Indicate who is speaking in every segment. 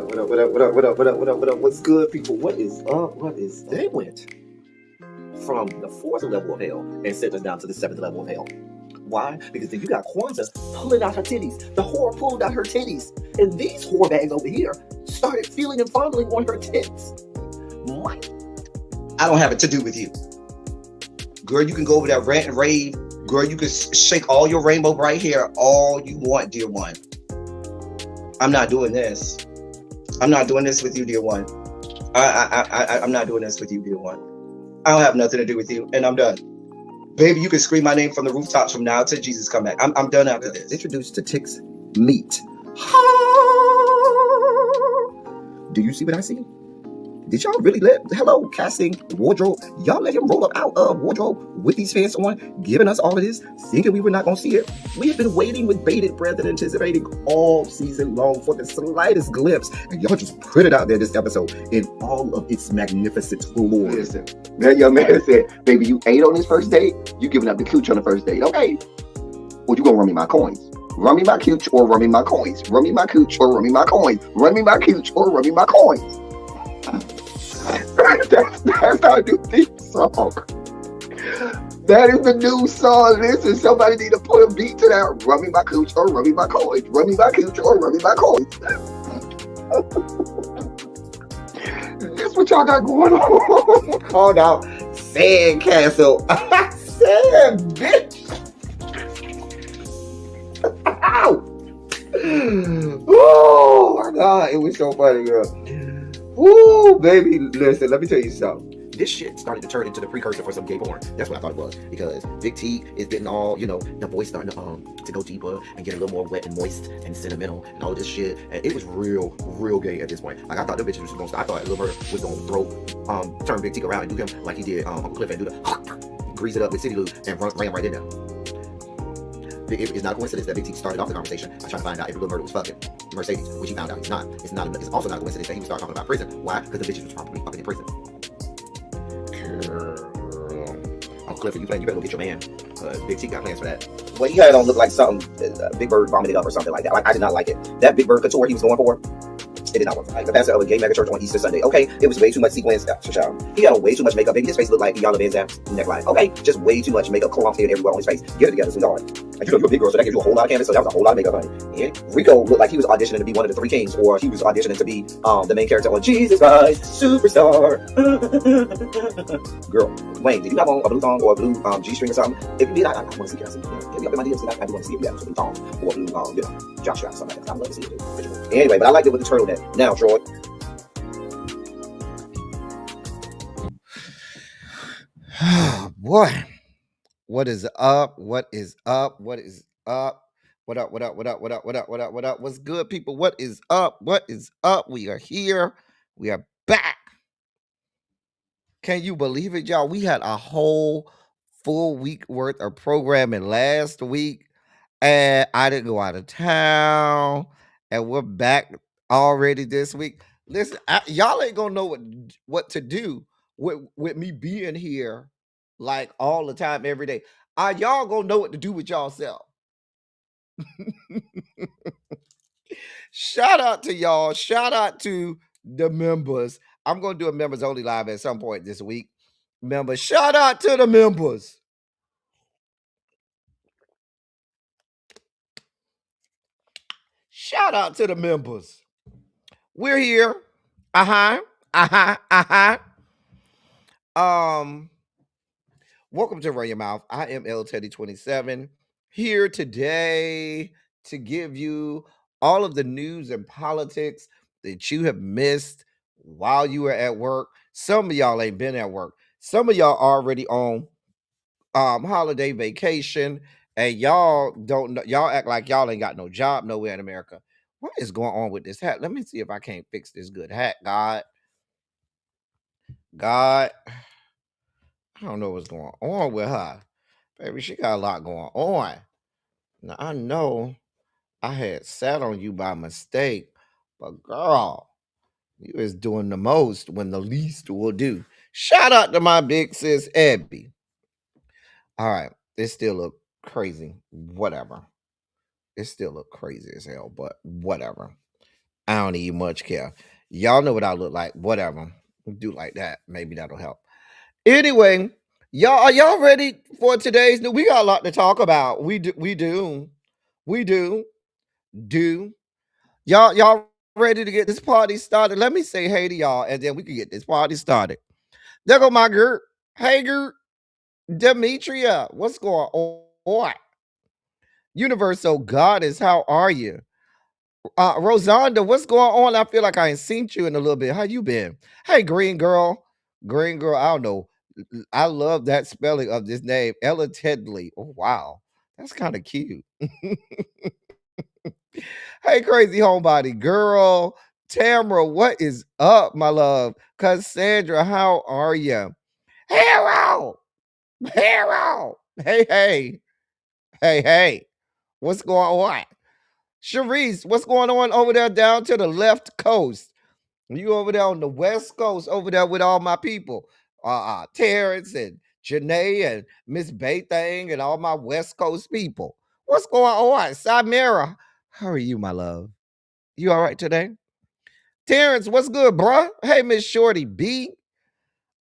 Speaker 1: What up? What up? What up? What up? What up? What up? What up? What's good, people? What is up? What is? They went from the fourth level of hell and sent us down to the seventh level of hell. Why? Because then you got Kwanzaa pulling out her titties. The whore pulled out her titties, and these whore bags over here started feeling and fondling on her tits. What?
Speaker 2: I don't have it to do with you. Girl, you can go over there, rant and rave. Girl, you can shake all your rainbow bright hair all you want, dear one. I'm not doing this. I'm not doing this with you, dear one. I'm not doing this with you, dear one. I don't have nothing to do with you, and I'm done. Baby, you can scream my name from the rooftops from now till Jesus come back. I'm done after this.
Speaker 1: Introduced to Tick's Meat. Do you see what I see? Did y'all really hello, casting, wardrobe, y'all let him roll up out of wardrobe with these fans on, giving us all of this, thinking we were not going to see it? We have been waiting with bated breath and anticipating all season long for the slightest glimpse, and y'all just put it out there this episode in all of its magnificent glory.
Speaker 3: Listen, that young man said, baby, you ate on this first date, you giving up the cooch on the first date, okay? Well, you gonna run me my coins. Run me my cooch or run me my coins. Run me my cooch or run me my coins. Run me my cooch or run me my coins. That's how I do theme song. That is the new song. Listen, somebody need to put a beat to that. Run me my cooch or run me my coins. Run me my cooch or run me my coins. This what y'all got going on.
Speaker 1: Called out Sandcastle. Sand, bitch. Ow. Oh my God, it was so funny, girl. Ooh, baby, listen, let me tell you something. This shit started to turn into the precursor for some gay porn. That's what I thought it was. Because Big T is getting all, the voice starting to go deeper and get a little more wet and moist and sentimental and all this shit. And it was real gay at this point. Like, I thought the bitch was going to stop. I thought Lil Murder was going to turn Big T around and do him like he did Uncle Cliff and do the grease it up with City Lou and ran right in there. It's not a coincidence that Big T started off the conversation by trying to find out if Lil Murder was fucking Mercedes, which he found out he's not. It's also not a coincidence that he would start talking about prison. Why? Because the bitch was probably up in prison. Uncle Cliff, you better go get your man. Big T got plans for that. Well, he had it on look like something Big Bird vomited up or something like that. Like, I did not like it. That Big Bird couture he was going for, it did not work. Like the pastor of a gay mega church on Easter Sunday. Okay, it was way too much sequins. He had on way too much makeup. Baby, his face looked like Yala Van Zap's neckline. Okay, just way too much makeup clumped in everywhere on his face. Get it together, sweetheart. And you're a big girl, so that gives you a whole lot of canvas. So that was a whole lot of makeup, honey. And Rico looked like he was auditioning to be one of the three kings, or he was auditioning to be the main character on Jesus Christ Superstar. Girl, Wayne, did you have on a blue thong or a blue G-string or something? If you did, I want to see it. Hit me up in my DMs. I do want to see if you have some blue thong or blue, Joshua or something like that. I'd love to see it. Anyway, but I liked it with the turtleneck. Now, Troy.
Speaker 4: Boy, what is up? What is up? What is up? What up? What up? What up? What up? What up? What up? What up? What's good, people? What is up? What is up? We are here. We are back. Can you believe it, y'all? We had a whole full week worth of programming last week, and I didn't go out of town, and we're back already this week. Listen, y'all ain't gonna know what to do with me being here like all the time, every day. Y'all gonna know what to do with y'all self. Shout out to y'all. Shout out to the members. I'm gonna do a members only live at some point this week. Members, shout out to the members. Shout out to the members. We're here. Welcome to Run Your Mouth. I am L Teddy 27 here today to give you all of the news and politics that you have missed while you were at work. Some of y'all ain't been at work. Some of y'all already on holiday vacation, and y'all don't know. Y'all act like y'all ain't got no job nowhere in America. What is going on with this hat? Let me see if I can't fix this good hat. God, I don't know what's going on with her. Baby, she got a lot going on. Now, I know I had sat on you by mistake, but girl, you is doing the most when the least will do. Shout out to my big sis, Abby. All right, it still look crazy. Whatever. It still look crazy as hell, but whatever. I don't even much care. Y'all know what I look like. Whatever. Do like that. Maybe that'll help. Anyway, y'all are y'all ready for today's new? We got a lot to talk about. We do. Y'all ready to get this party started? Let me say hey to y'all, and then we can get this party started. There go my girl. Hey girl, Demetria. What's going on? Universal Goddess, how are you? Rosanda, what's going on? I feel like I ain't seen you in a little bit. How you been? Hey, Green Girl. Green Girl, I don't know. I love that spelling of this name. Ella Tedley. Oh, wow. That's kind of cute. Hey, crazy homebody girl. Tamara, what is up, my love? Cassandra, how are you? Hero! Hero! Hey, hey. Hey, hey. What's going on? Sharice, what's going on over there down to the left coast? You over there on the west coast, over there with all my people. Terrence and Janae and Miss Baythang and all my west coast people. What's going on? Samira, how are you, my love? You all right today? Terrence, what's good, bruh? Hey, Miss Shorty B.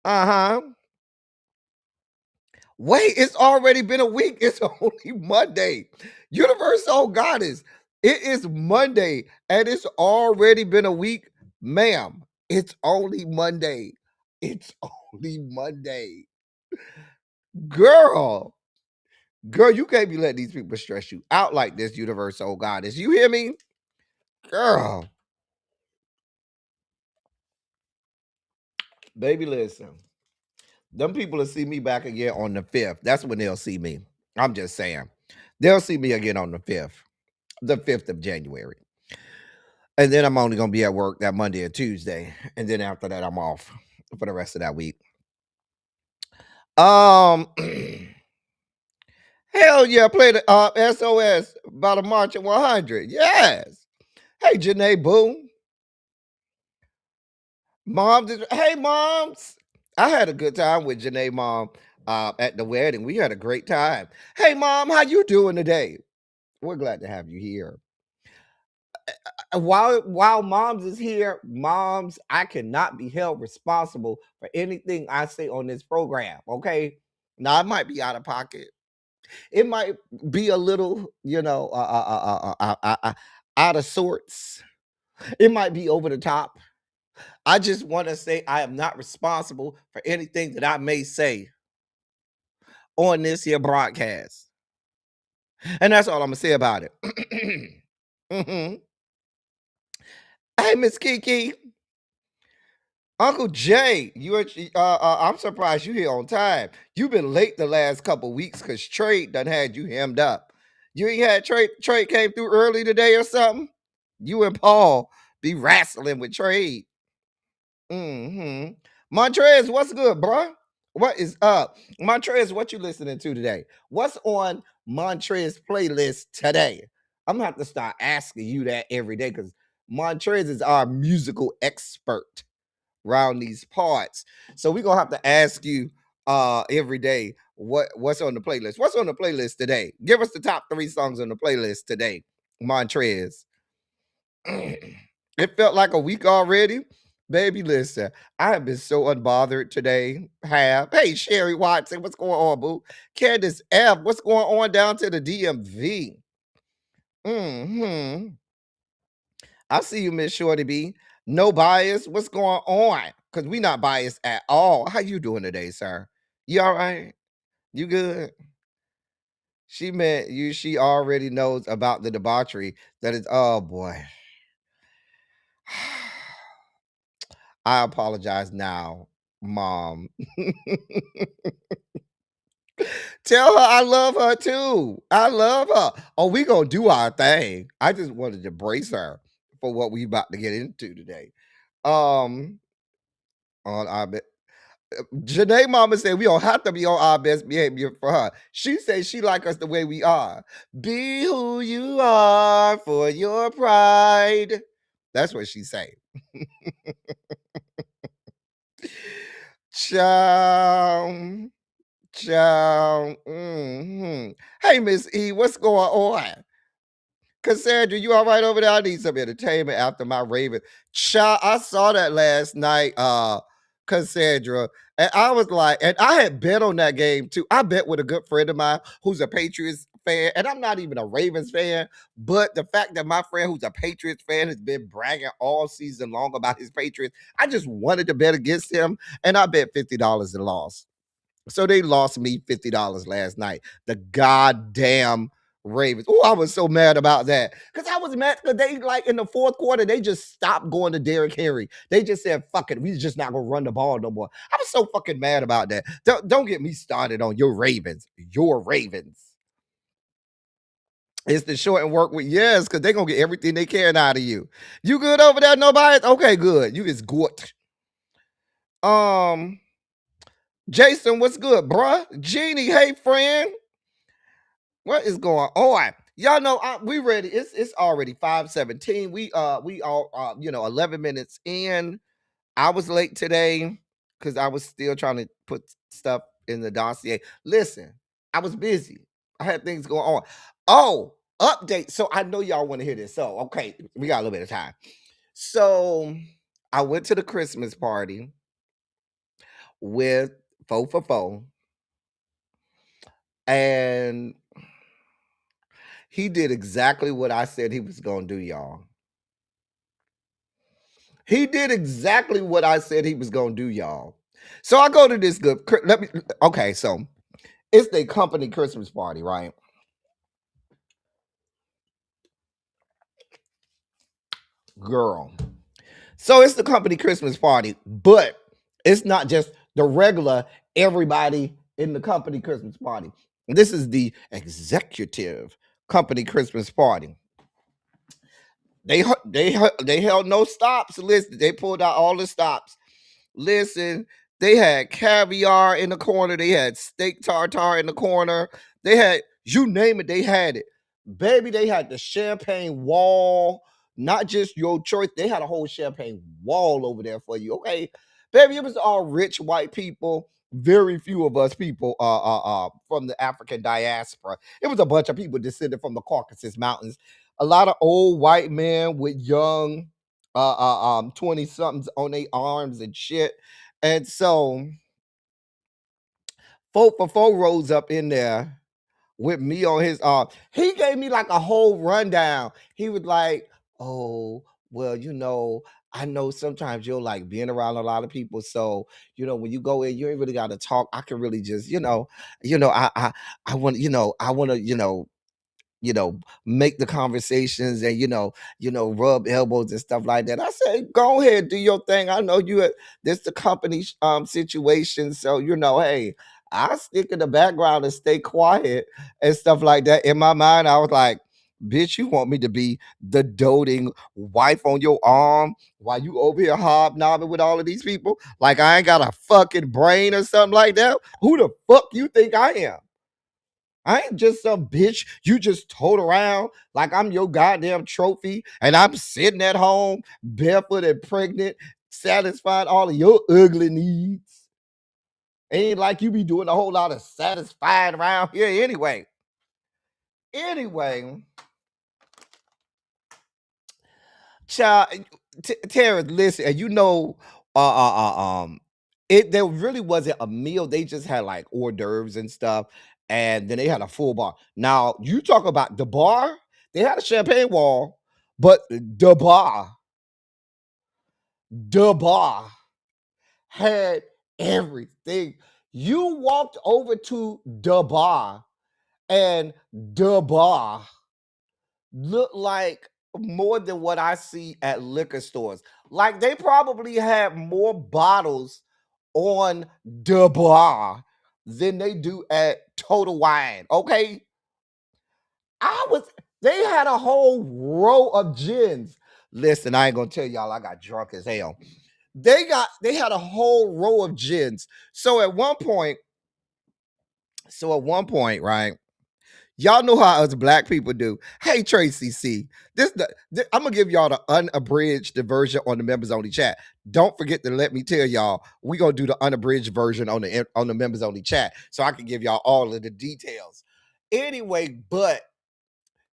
Speaker 4: Uh-huh. Wait, it's already been a week. It's only Monday. Universal Goddess. It is Monday and it's already been a week. Ma'am, it's only Monday. It's only Monday. Girl, girl, you can't be letting these people stress you out like this, Universal Goddess. You hear me? Girl, baby, listen. Them people will see me back again on the 5th. That's when they'll see me. I'm just saying. They'll see me again on the 5th of January. And then I'm only going to be at work that Monday and Tuesday. And then after that, I'm off for the rest of that week. Hell yeah, play the SOS about a March at 100. Yes. Hey, Janae Boone. Hey, moms. I had a good time with Janae mom at the wedding. We had a great time. Hey, mom, how you doing today? We're glad to have you here. While moms is here, moms, I cannot be held responsible for anything I say on this program. Okay, now it might be out of pocket. It might be a little, out of sorts. It might be over the top. I just want to say I am not responsible for anything that I may say on this here broadcast, and that's all I'm gonna say about it. Hmm. Hey, Miss Kiki. Uncle Jay, I'm surprised you here on time. You've been late the last couple weeks because Trade done had you hemmed up. You ain't had Trade came through early today or something? You and Paul be wrestling with Trade. Mm-hmm. Montrez, what's good, bruh? What is up? Montrez, what you listening to today? What's on Montrez playlist today? I'm gonna have to start asking you that every day because Montrez is our musical expert around these parts. So we're gonna have to ask you every day what's on the playlist. What's on the playlist today? Give us the top 3 songs on the playlist today, Montrez. It felt like a week already. Baby, listen, I have been so unbothered today. Hey, Sherry Watson, what's going on, boo? Candace F, what's going on down to the DMV? Hmm. I see you, Miss Shorty B. No bias. What's going on? Because we not biased at all. How you doing today, sir? You all right? You good? She meant you. She already knows about the debauchery that is. Oh boy. I apologize now, mom. Tell her I love her too. I love her. Oh, we gonna do our thing. I just wanted to brace her for what we about to get into today. On our Janae mama said we don't have to be on our best behavior for her. She said she like us the way we are. Be who you are for your pride. That's what she say. Ciao. Ciao. Hmm. Hey, Miss E, what's going on? Cassandra, you all right over there? I need some entertainment after my Raven. Child, I saw that last night, Cassandra. And I was like, and I had bet on that game too. I bet with a good friend of mine who's a Patriots fan, and I'm not even a Ravens fan, but the fact that my friend who's a Patriots fan has been bragging all season long about his Patriots, I just wanted to bet against him, and I bet $50 and lost. So they lost me $50 last night. The goddamn Ravens. Oh, I was so mad about that. Because I was mad because they, like, in the fourth quarter, they just stopped going to Derrick Henry. They just said, fuck it, we just not going to run the ball no more. I was so fucking mad about that. Don't get me started on your Ravens. Your Ravens. It's the short and work with yes, because they're going to get everything they can out of you. You good over there, nobody? Okay, good. You is good. Jason, what's good, bruh? Jeannie, hey, friend. What is going on? Y'all know we ready. It's already 5:17. We all 11 minutes in. I was late today because I was still trying to put stuff in the dossier. Listen, I was busy. I had things going on. Oh, update. So I know y'all want to hear this. So okay, we got a little bit of time. So I went to the Christmas party with 4 for 4. And he did exactly what I said he was going to do, y'all. He did exactly what I said he was going to do, y'all. So I go to this good, okay, so it's the company Christmas party, right? Girl. So it's the company Christmas party, but it's not just the regular everybody in the company Christmas party. This is the executive company Christmas party. They held no stops. Listen, they pulled out all the stops. Listen, they had caviar in the corner. They had steak tartare in the corner. They had, you name it, they had it. Baby, they had the champagne wall, not just your choice. They had a whole champagne wall over there for you. Okay, baby, it was all rich white people. Very few of us people from the African diaspora. It was a bunch of people descended from the Caucasus Mountains. A lot of old white men with young 20 somethings on their arms and shit. And so 4 for 4 rose up in there with me on his arm. He gave me like a whole rundown. He was like, oh, well, I know sometimes you'll like being around a lot of people. So, when you go in, you ain't really got to talk. I can really just, I want, I want to, make the conversations and rub elbows and stuff like that. I said, go ahead, do your thing. I know this the company situation, so hey, I stick in the background and stay quiet and stuff like that. In my mind, I was like, bitch, you want me to be the doting wife on your arm while you over here hobnobbing with all of these people? Like I ain't got a fucking brain or something like that? Who the fuck you think I am? I ain't just some bitch you just tote around like I'm your goddamn trophy and I'm sitting at home barefoot and pregnant, satisfying all of your ugly needs. Ain't like you be doing a whole lot of satisfying around here anyway. Anyway, child, Tara, listen, and there really wasn't a meal. They just had like hors d'oeuvres and stuff, and then they had a full bar. Now you talk about the bar. They had a champagne wall, but the bar had everything. You walked over to the bar, and the bar looked like more than what I see at liquor stores. Like they probably had more bottles on the bar than they do at Total Wine. Okay. They had a whole row of gins. Listen, I ain't gonna tell y'all I got drunk as hell. They had a whole row of gins. So at one point, right? Y'all know how us black people do. Hey, Tracy C. I'm gonna give y'all the unabridged version on the members only chat. Don't forget to let me tell y'all we gonna do the unabridged version on the members only chat, so I can give y'all all of the details. Anyway, but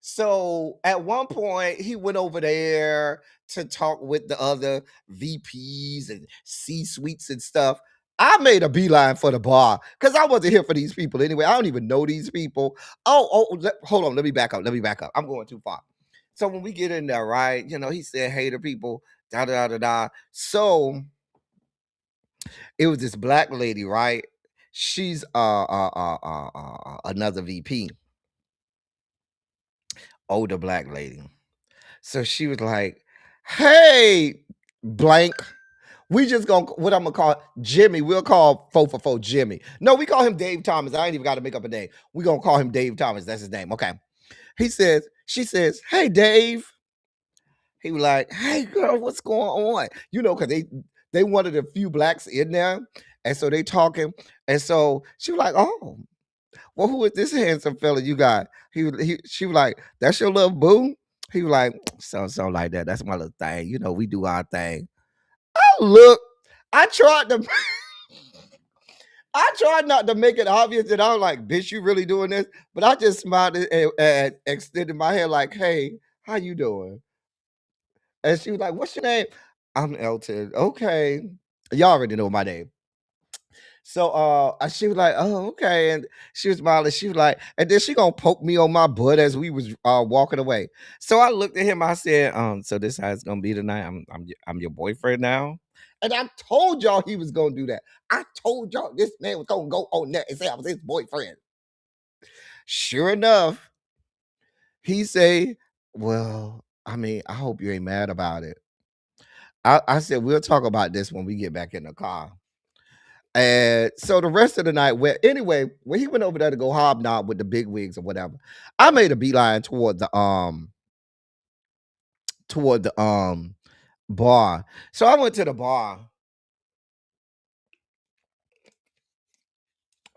Speaker 4: So at one point, he went over there to talk with the other VPs and C suites and stuff. I made a beeline for the bar because I wasn't here for these people anyway. I don't even know these people. Hold on. Let me back up. I'm going too far. So when we get in there, right? He said, "Hey to people, da da da da." So it was this black lady, right? She's another VP, older black lady. So she was like, "Hey, blank, we just gonna what I'm gonna call Jimmy. We'll call 444 Jimmy. No, we call him Dave Thomas. I ain't even got to make up a name. We gonna call him Dave Thomas. That's his name. Okay." She says, "Hey, Dave." He was like, "Hey, girl, what's going on?" Because they wanted a few blacks in there, and so they talking, and so she was like, "Oh, well, who is this handsome fella you got?" She was like, "That's your little boo." He was like, "So like that. That's my little thing. We do our thing." Look, I tried to I tried not to make it obvious that I was like, "Bitch, you really doing this?" But I just smiled and extended my hand like, "Hey, how you doing?" And she was like, "What's your name?" "I'm Elton." "Okay." Y'all already know my name. So she was like, "Oh, okay." And she was smiling. She was like, and then she gonna poke me on my butt as we was walking away. So I looked at him, I said, so this how it's gonna be tonight. I'm your boyfriend now. And I told y'all he was gonna do that. I told y'all this man was gonna go on there and say I was his boyfriend. Sure enough, he say, "Well, I mean, I hope you ain't mad about it." I said, "We'll talk about this when we get back in the car." And so the rest of the night, when he went over there to go hobnob with the big wigs or whatever, I made a beeline toward the bar. So I went to the bar,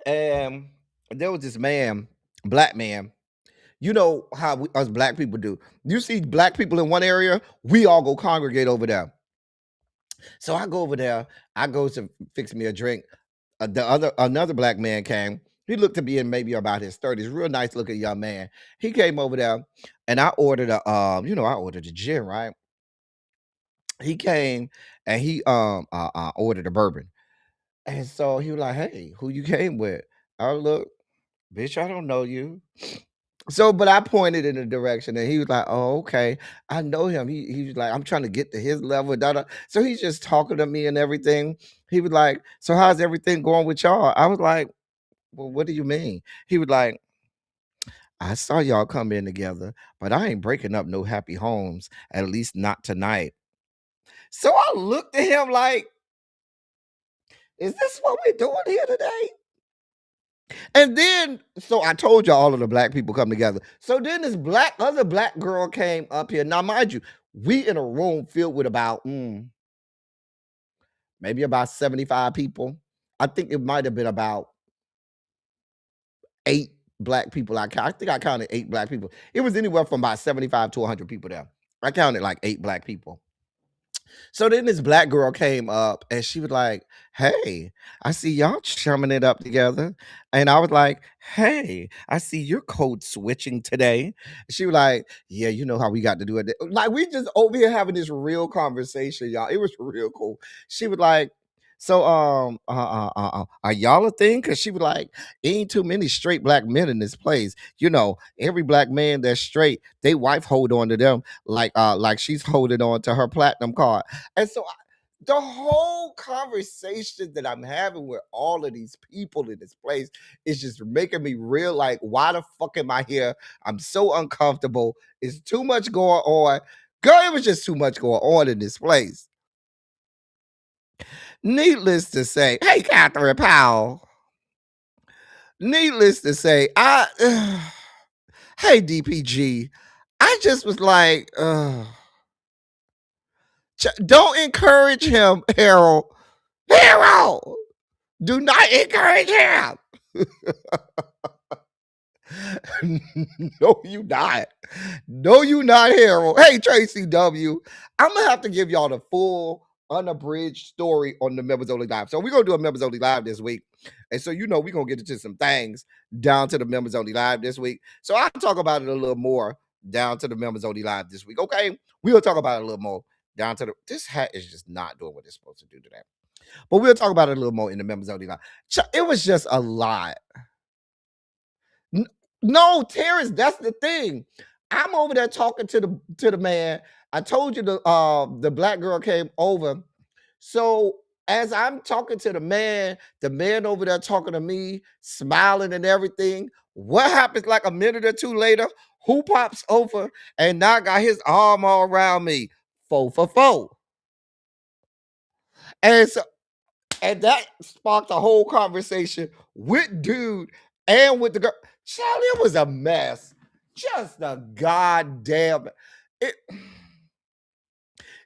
Speaker 4: and there was this man, black man. You know how us black people do. You see black people in one area, we all go congregate over there. So I go over there. I go to fix me a drink. Another black man came. He looked to be in maybe about his 30s, real nice looking young man. He came over there, and I ordered I ordered a gin, right? He came and he ordered a bourbon. And so he was like, "Hey, who you came with?" I look, "Bitch, I don't know you." So, but I pointed in the direction, and he was like, "Oh, okay, I know him." He was like, "I'm trying to get to his level." Da, da. So he's just talking to me and everything. He was like, "So how's everything going with y'all?" I was like, "Well, what do you mean?" He was like, "I saw y'all come in together, but I ain't breaking up no happy homes, at least not tonight." So I looked at him like, "Is this what we're doing here today?" And then, so I told you all of the black people come together. So then this other black girl came up here. Now, mind you, we in a room filled with about maybe about 75 people. I think it might have been about 8 black people. I think I counted 8 black people. It was anywhere from about 75 to 100 people there. I counted like 8 black people. So then this black girl came up and she was like, "Hey, I see y'all chumming it up together." And I was like, "Hey, I see you're code switching today." She was like, "Yeah, you know how we got to do it." Like we just over here having this real conversation, y'all. It was real cool. She was like, "So are y'all a thing?" Cause she was like, "Ain't too many straight black men in this place. Every black man that's straight, they wife hold on to them like she's holding on to her platinum card." And so the whole conversation that I'm having with all of these people in this place is just making me real like, why the fuck am I here? I'm so uncomfortable. It's too much going on. Girl, it was just too much going on in this place. Needless to say, hey, Catherine Powell. Needless to say, hey, DPG. I just was like, don't encourage him, Harold. Harold! Do not encourage him. No, you not. No, you not, Harold. Hey, Tracy W. I'm gonna have to give y'all the full unabridged story on the Members Only Live. So we're gonna do a Members Only Live this week. And so we're gonna get into some things down to the Members Only Live this week. So I'll talk about it a little more down to the members only live this week. Okay, we'll talk about it a little more. Down to the this hat is just not doing what it's supposed to do today. But we'll talk about it a little more in the members only live. It was just a lot. No, Terrence, that's the thing. I'm over there talking to the man. I told you the black girl came over. So as I'm talking to the man over there talking to me, smiling and everything. What happens like a minute or two later? Who pops over and now got his arm all around me? 4 for 4. And so and that sparked a whole conversation with dude and with the girl. Child, it was a mess. Just a goddamn. It,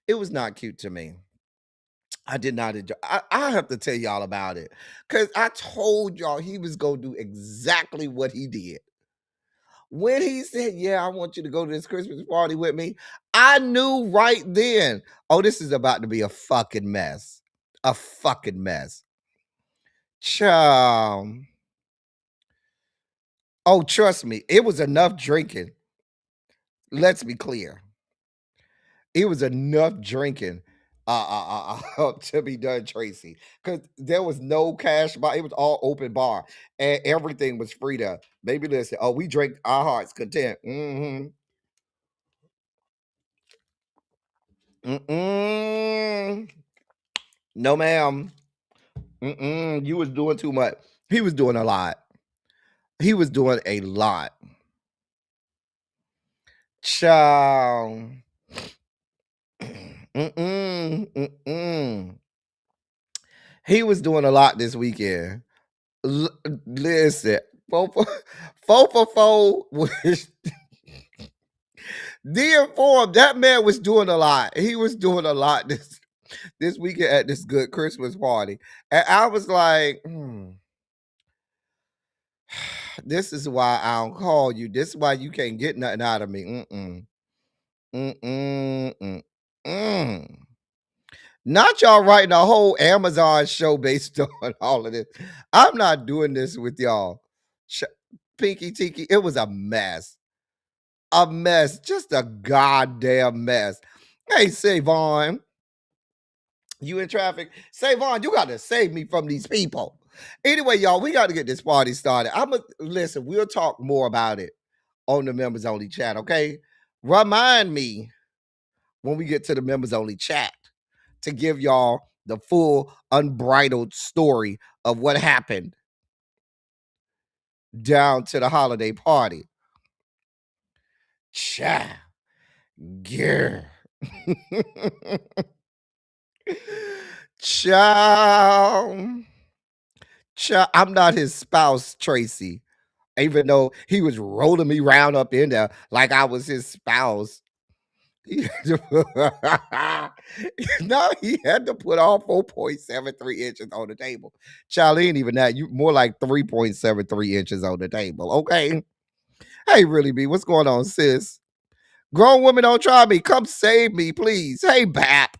Speaker 4: it was not cute to me. I did not enjoy. I have to tell y'all about it because I told y'all he was gonna do exactly what he did. When he said, "Yeah, I want you to go to this Christmas party with me," I knew right then, oh, this is about to be a fucking mess. A fucking mess. Child. Oh, trust me, it was enough drinking. Let's be clear. It was enough drinking to be done, Tracy. Because there was no cash bar. It was all open bar. And everything was free to baby listen. Oh, we drank our hearts content. Mm-hmm. Mm-mm. No, ma'am. Mm-mm. You was doing too much. He was doing a lot. He was doing a lot. Child. Mm-mm. Mm-mm. He was doing a lot this weekend. Listen, four for four was the informed. That man was doing a lot. He was doing a lot this weekend at this good Christmas party, and I was like, this is why I don't call you. This is why you can't get nothing out of me. Mm-mm. Mm-mm. Mm-mm. Not y'all writing a whole Amazon show based on all of this. I'm not doing this with y'all. Pinky Tiki, it was a mess. A mess. Just a goddamn mess. Hey, Savon, you in traffic? Savon, you got to save me from these people. Anyway, y'all, we got to get this party started. Listen, we'll talk more about it on the members only chat, okay? Remind me when we get to the members only chat to give y'all the full unbridled story of what happened down to the holiday party. Cha. Yeah. Child. Child. I'm not his spouse, Tracy. Even though he was rolling me round up in there like I was his spouse. No, he had to put all 4.73 inches on the table. Child, ain't even that. You more like 3.73 inches on the table. Okay. Hey, really B, what's going on, sis? Grown women don't try me. Come save me, please. Hey, Bap.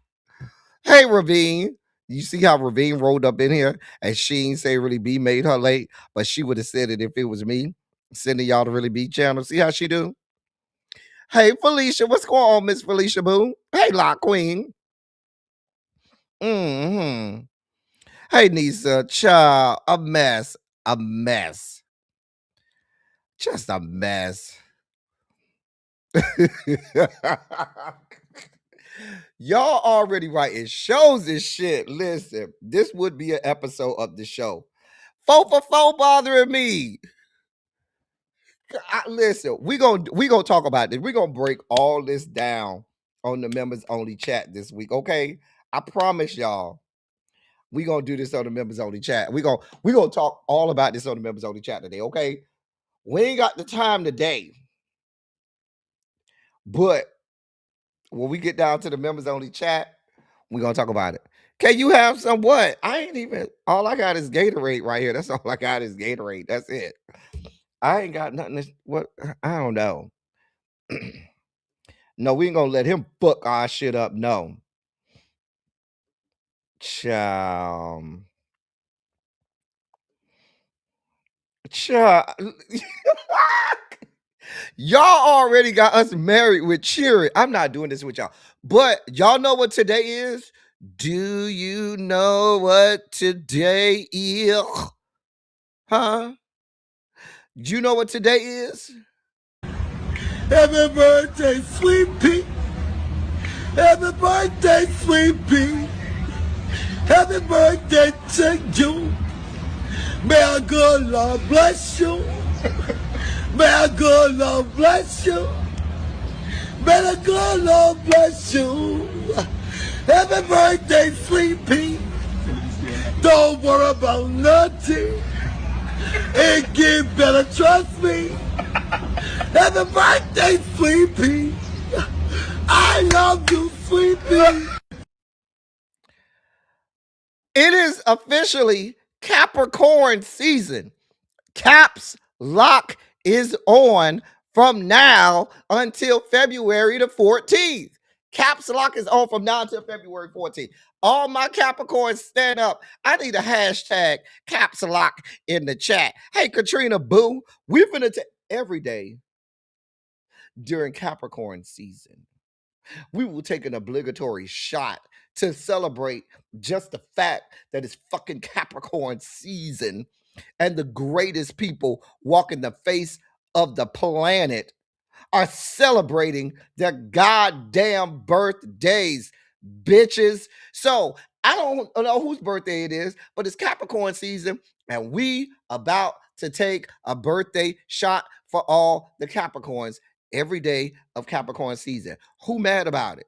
Speaker 4: Hey, Ravine. You see how Ravine rolled up in here and she ain't say really B made her late, but she would have said it if it was me sending y'all to really B channel. See how she do? Hey, Felicia, what's going on, Miss Felicia Boo? Hey, Lock Queen. Mm-hmm. Hey, Nisa, child, a mess. A mess. Just a mess. Y'all already writing shows and shit. Listen, this would be an episode of the show. 4 for 4 bothering me. Listen, we gonna talk about this. We're gonna break all this down on the members only chat this week. Okay, I promise y'all. We gonna do this on the members only chat. We gonna talk all about this on the members only chat today. Okay, we ain't got the time today, but when we get down to the members only chat, we gonna talk about it. Can you have some what? I ain't even. All I got is Gatorade right here. That's all I got is Gatorade. That's it. I ain't got nothing. What I don't know. No, we ain't gonna let him fuck our shit up. No, child, child. Y'all already got us married with cheering. I'm not doing this with y'all. But y'all know what today is? Do you know what today is? Huh? Do you know what today is?
Speaker 5: Happy birthday, sweet pea. Happy birthday, sweet pea. Happy birthday to you. May our good Lord bless you. May our good Lord bless you. May the good Lord bless you. Happy birthday, sweet pea. Don't worry about nothing. It get better, trust me. Happy birthday, sweet pea. I love you, sweet pea.
Speaker 4: It is officially Capricorn season. Caps Lock is on from now until February the 14th. Caps Lock is on from now until February 14th. All my Capricorns stand up. I need a hashtag Caps Lock in the chat. Hey, Katrina Boo, we're going to take every day during Capricorn season. We will take an obligatory shot to celebrate just the fact that it's fucking Capricorn season and the greatest people walking the face of the planet are celebrating their goddamn birthdays, bitches. So I don't know whose birthday it is, but it's Capricorn season, and we about to take a birthday shot for all the Capricorns every day of Capricorn season. Who mad about it?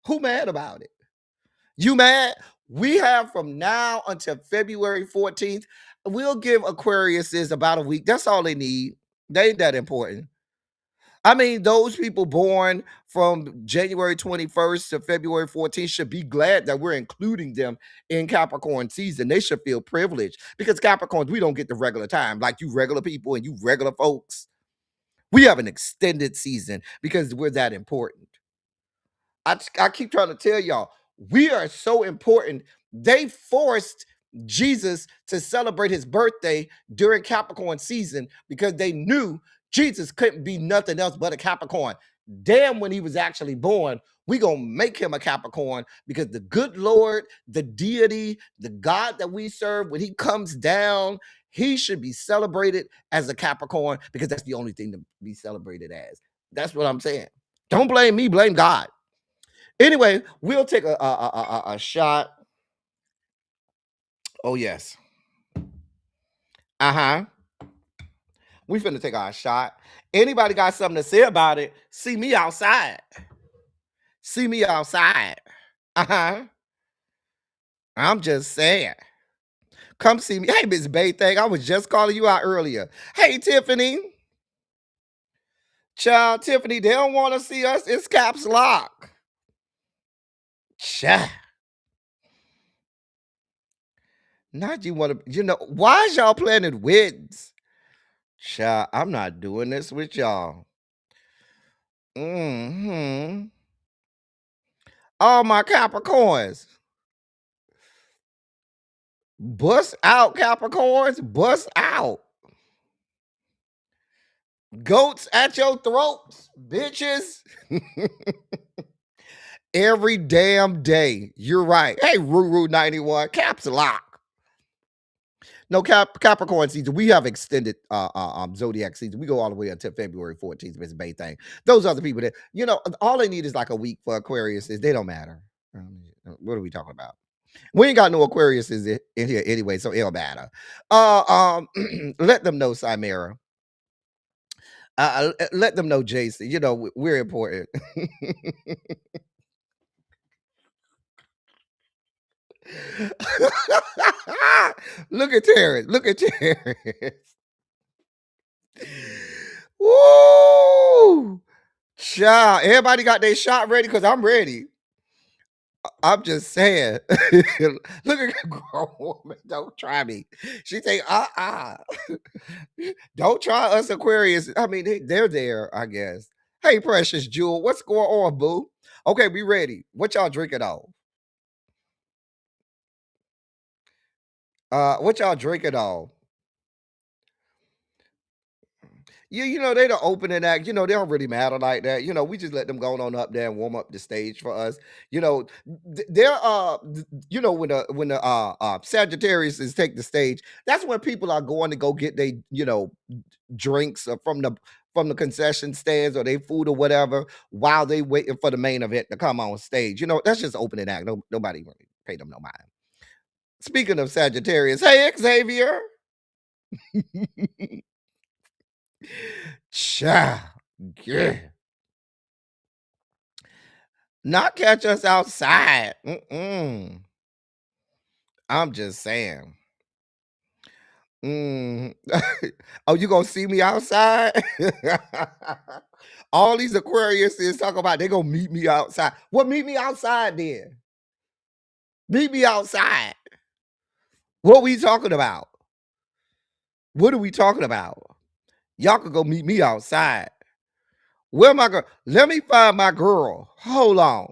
Speaker 4: Who mad about it? You mad? We have from now until February 14th. We'll give Aquariuses about a week. That's all they need. They ain't that important. I mean, those people born from January 21st to February 14th should be glad that we're including them in Capricorn season. They should feel privileged because Capricorns, we don't get the regular time like you regular people and you regular folks. We have an extended season because we're that important. I keep trying to tell y'all, we are so important. They forced Jesus to celebrate his birthday during Capricorn season because they knew Jesus couldn't be nothing else but a Capricorn. Damn, when he was actually born, we gonna make him a Capricorn because the good Lord, the deity, the God that we serve, when he comes down, he should be celebrated as a Capricorn because that's the only thing to be celebrated as. That's what I'm saying. Don't blame me, blame God. Anyway, we'll take a shot. Oh, yes. Uh-huh. We finna take our shot. Anybody got something to say about it, see me outside. See me outside. Uh-huh. I'm just saying. Come see me. Hey, Miss Bay Thing, I was just calling you out earlier. Hey, Tiffany. Child, Tiffany, they don't want to see us. It's Caps Lock. Child. Not you want to, why is y'all planning weddings? Child, I'm not doing this with y'all. Hmm. All my Capricorns. Bust out, Capricorns. Bust out. Goats at your throats, bitches. Every damn day. You're right. Hey, Ruru 91, Caps Lock. No, Capricorn season. We have extended zodiac season. We go all the way until February 14th, Miss Bay thing. Those other people that, all they need is like a week for Aquarius. They don't matter. What are we talking about? We ain't got no Aquarius in here anyway, so it don't matter. Let them know, Chimera. Let them know, Jason. We're important. Look at Terrence. Look at Terrence. Woo! Child, everybody got their shot ready because I'm ready. I'm just saying. Look at that grown woman. Don't try me. She say, don't try us Aquarius. I mean, they're there, I guess. Hey, Precious Jewel, what's going on, boo? Okay, we ready. What y'all drinking on? What y'all drinking on? You know, they the opening act. You know, they don't really matter like that. You know, we just let them go on up there and warm up the stage for us. You know, they're you know, when the Sagittarius is take the stage, that's when people are going to go get they, you know, drinks from the concession stands or they food or whatever while they waiting for the main event to come on stage. You know, that's just opening act. No, nobody really pay them no mind. Speaking of Sagittarius, hey Xavier. Cha. Yeah. Not catch us outside. I'm just saying. Oh, you gonna see me outside? All these Aquarius is talking about they gonna meet me outside. Well, meet me outside then. Meet me outside. What we talking about? What are we talking about? Y'all could go meet me outside. Where my girl? Let me find my girl. Hold on.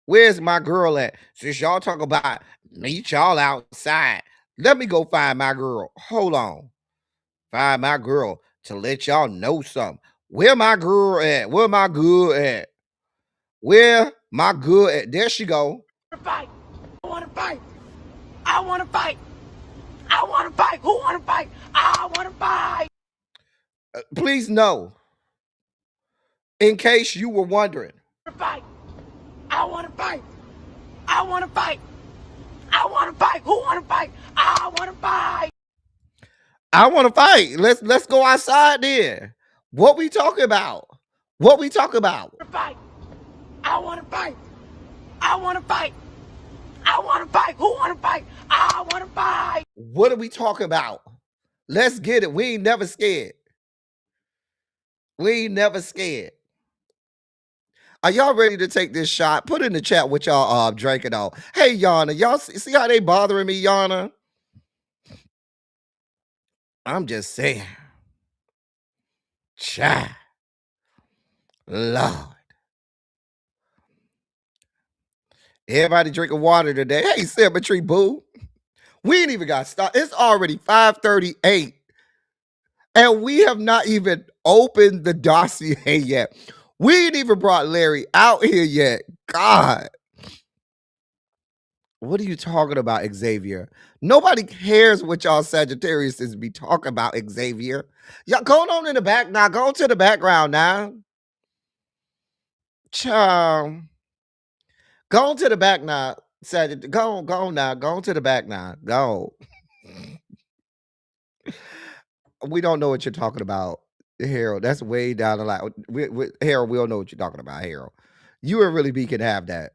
Speaker 4: Where's my girl at? Since y'all talk about meet y'all outside, let me go find my girl. Hold on. Find my girl to let y'all know something. Where my girl at? Where my good at? Where my good at? There she go.
Speaker 5: Fight. I want to fight. I want to fight. I want to fight. Who want to fight? I want to fight.
Speaker 4: Please know, in case you were wondering.
Speaker 5: Fight. I want to fight. I want to fight. I want to fight. Who want to fight? I want to fight.
Speaker 4: I want to fight. Let's go outside there. What we talking about? What we talking about?
Speaker 5: Fight. I want to fight. I want to fight. I want to fight. Who want to fight? I want to fight.
Speaker 4: What are we talking about? Let's get it. We ain't never scared. We ain't never scared. Are y'all ready to take this shot? Put in the chat what y'all drinking on. Hey, Yana, y'all see how they bothering me, Yana? I'm just saying. Child. Lord. Everybody drinking water today. Hey, Symmetry Boo. We ain't even got started. It's already 5:38. And we have not even opened the dossier yet. We ain't even brought Larry out here yet. God. What are you talking about, Xavier? Nobody cares what y'all Sagittarius is be talking about, Xavier. Y'all going on in the back now. Go to the background now. Child. Go on to the back now. Sagittarius. Go on now. Go on to the back now. Go. We don't know what you're talking about, Harold. That's way down the line. Harold, we don't know what you're talking about, Harold. You and Really B can have that.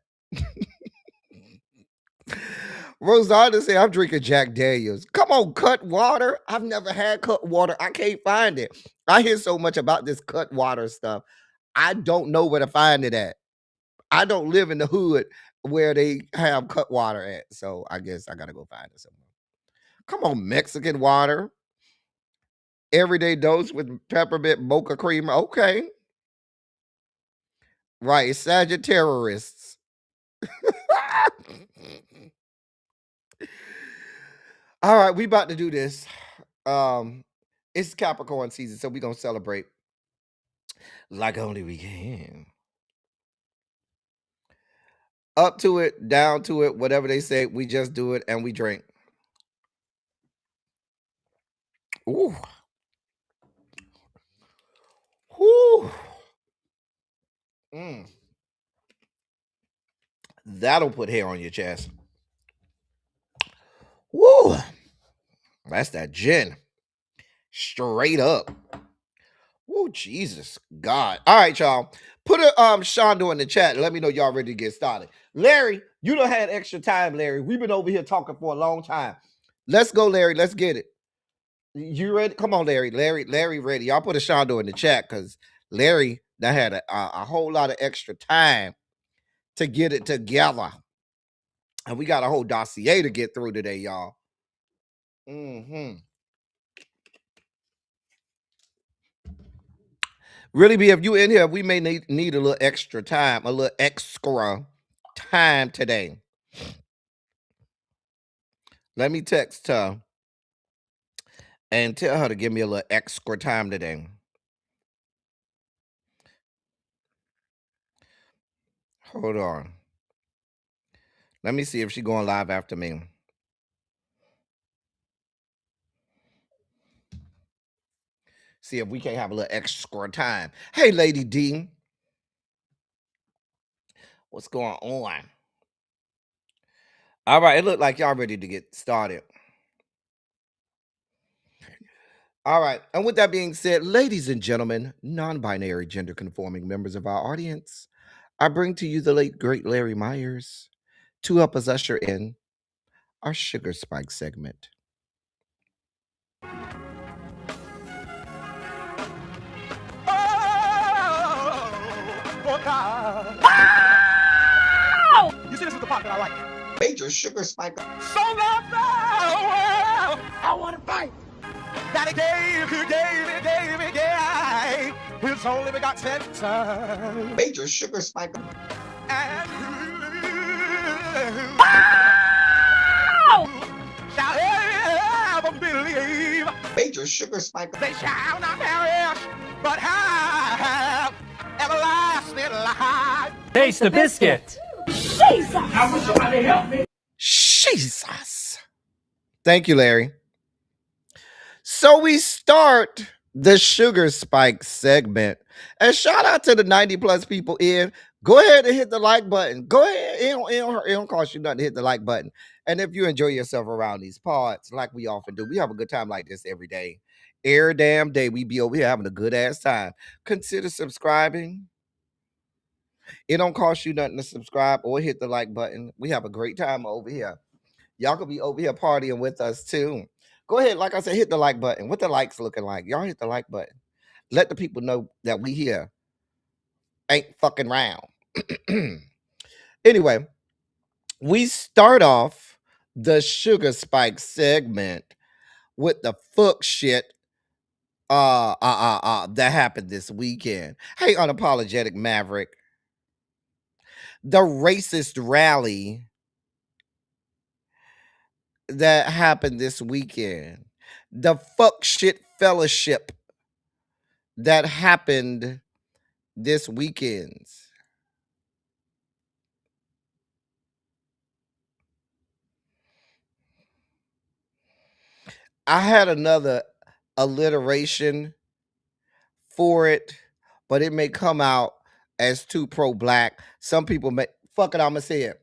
Speaker 4: Rosanna said, I'm drinking Jack Daniels. Come on, cut water. I've never had cut water. I can't find it. I hear so much about this cut water stuff. I don't know where to find it at. I don't live in the hood where they have cut water at. So I guess I got to go find it somewhere. Come on, Mexican water. Everyday dose with peppermint mocha creamer. Okay. Right. Sagittarius. All right, we about to do this. It's Capricorn season, so we're gonna celebrate like only we can. Up to it, down to it, whatever they say, we just do it and we drink. Ooh. Whoo. That'll put hair on your chest. Woo. That's that gin. Straight up. Oh, Jesus God. All right, y'all. Put a Shondo in the chat. Let me know y'all ready to get started. Larry, you done had extra time, Larry. We've been over here talking for a long time. Let's go, Larry. Let's get it. You ready? Come on, Larry. Larry ready. Y'all put a Shondo in the chat because Larry that had a whole lot of extra time to get it together. And we got a whole dossier to get through today, y'all. Really be if you in here, we may need a little extra time, a little extra time today. Let me text her and tell her to give me a little extra time today. Hold on. Let me see if she's going live after me. See if we can't have a little extra time. Hey, Lady D. What's going on? All right, it looked like y'all ready to get started. All right, and with that being said, ladies and gentlemen, non-binary gender-conforming members of our audience, I bring to you the late, great Larry Myers to help us usher in our Sugar Spike segment.
Speaker 5: Oh, God. You see, this is the part that I like.
Speaker 2: Major sugar spike.
Speaker 5: So love the world. I want to fight. That he gave, his only begotten son.
Speaker 2: Major sugar spike.
Speaker 5: And shall ever believe.
Speaker 2: Major sugar spike.
Speaker 5: They shall not perish, but have everlasting life.
Speaker 6: Taste the biscuit.
Speaker 4: Jesus. Thank you, Larry. So we start the Sugar Spike segment. And shout out to the 90 plus people in. Go ahead and hit the like button. Go ahead. It don't cost you nothing to hit the like button. And if you enjoy yourself around these parts, like we often do, we have a good time like this every day. Every damn day we be over here having a good ass time. Consider subscribing. It don't cost you nothing to subscribe or hit the like button. We have a great time over here. Y'all could be over here partying with us too. Go ahead, like I said, hit the like button. What the likes looking like? Y'all hit the like button. Let the people know that we here ain't fucking round. Anyway, we start off the Sugar Spike segment with the fuck shit that happened this weekend. Hey, unapologetic Maverick. The racist rally that happened this weekend. The fuck shit fellowship that happened this weekend. I had another alliteration for it, but it may come out as too pro-black. Some people may, fuck it, I'm gonna say it.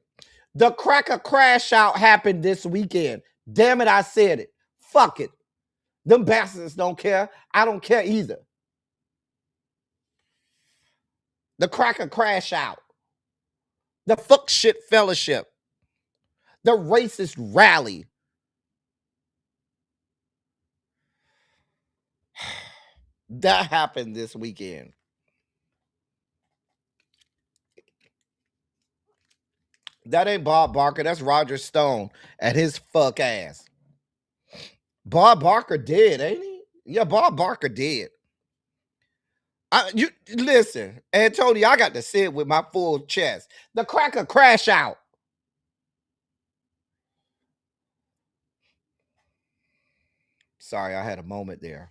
Speaker 4: The cracker crash out happened this weekend. Damn it, I said it. Fuck it. Them bastards don't care. I don't care either. The cracker crash out. The fuck shit fellowship. The racist rally. That happened this weekend. That ain't Bob Barker. That's Roger Stone and his fuck ass. Bob Barker dead, ain't he? Yeah, Bob Barker dead. You listen, Antonio, I got to say it with my full chest. The cracker crash out. Sorry, I had a moment there.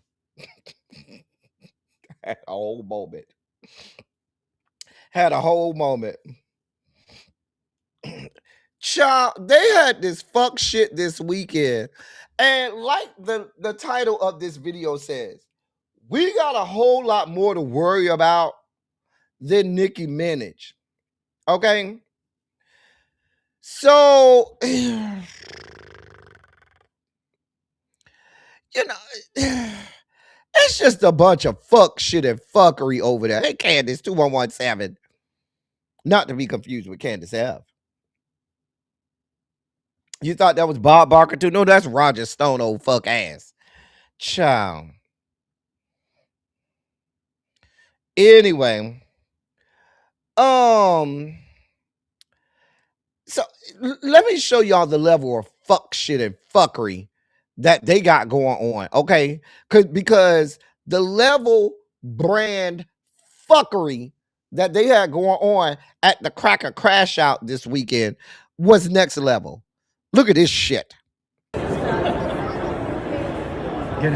Speaker 4: Had a whole moment. Had a whole moment. Child, they had this fuck shit this weekend. And like the title of this video says, we got a whole lot more to worry about than Nicki Minaj. Okay? So, you know, it's just a bunch of fuck shit and fuckery over there. Hey, Candace, 2117. Not to be confused with Candace F. You thought that was Bob Barker too? No, that's Roger Stone, old fuck ass. Child. Anyway. So let me show y'all the level of fuck shit and fuckery that they got going on, okay? Because the level brand fuckery that they had going on at the cracker crash out this weekend was next level. Look at this shit.
Speaker 6: Getting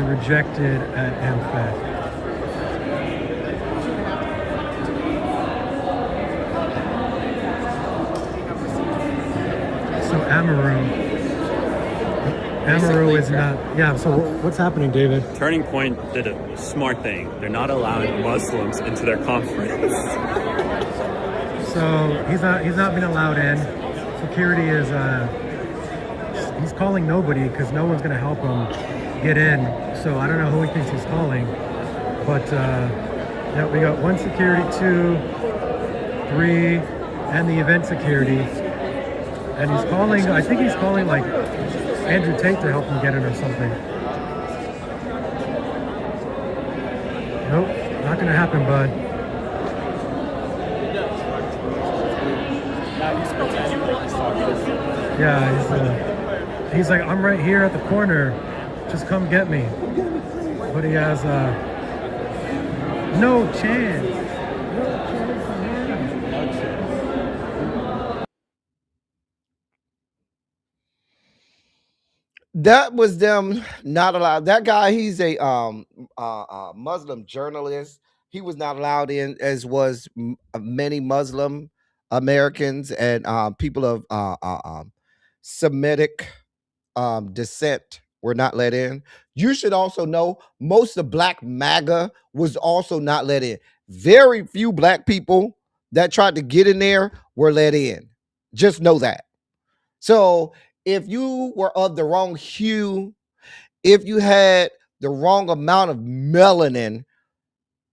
Speaker 6: rejected at MFAT. So Amaru is not. Yeah. So what's happening, David?
Speaker 7: Turning Point did a smart thing. They're not allowing Muslims into their conference.
Speaker 6: So he's not been allowed in. Security is he's calling nobody because no one's gonna help him get in. So I don't know who he thinks he's calling, but yeah, we got 1 security, 2, 3, and the event security. And he's calling. I think he's calling like Andrew Tate to help him get in or something. Nope, not gonna happen, bud. Yeah, he's like, I'm right here at the corner. Just come get me. But he has no chance.
Speaker 4: That was them not allowed. That guy, he's a Muslim journalist. He was not allowed in, as was many Muslim Americans and people of Semitic descent were not let in. You should also know most of Black MAGA was also not let in. Very few Black people that tried to get in there were let in. Just know that. So if you were of the wrong hue, if you had the wrong amount of melanin,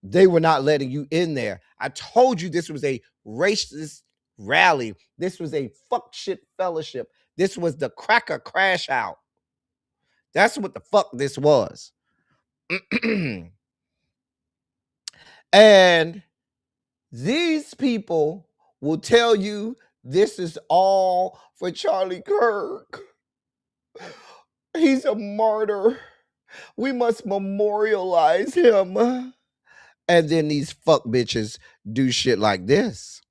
Speaker 4: they were not letting you in there. I told you this was a racist rally. This was a fuck shit fellowship. This was the cracker crash out. That's what the fuck this was. And these people will tell you this is all for Charlie Kirk. He's a martyr. We must memorialize him. And then these fuck bitches do shit like this.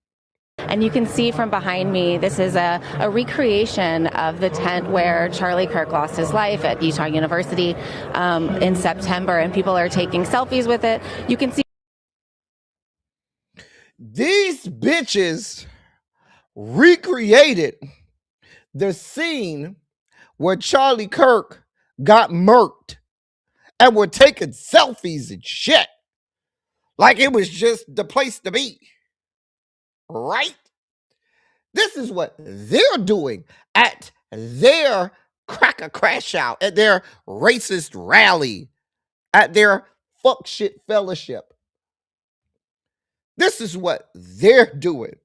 Speaker 8: And you can see from behind me, this is a recreation of the tent where Charlie Kirk lost his life at Utah University in September, and people are taking selfies with it. You can see
Speaker 4: these bitches recreated the scene where Charlie Kirk got murked and were taking selfies and shit. Like it was just the place to be. Right? This is what they're doing at their cracker crash out, at their racist rally, at their fuck shit fellowship. This is what they're doing.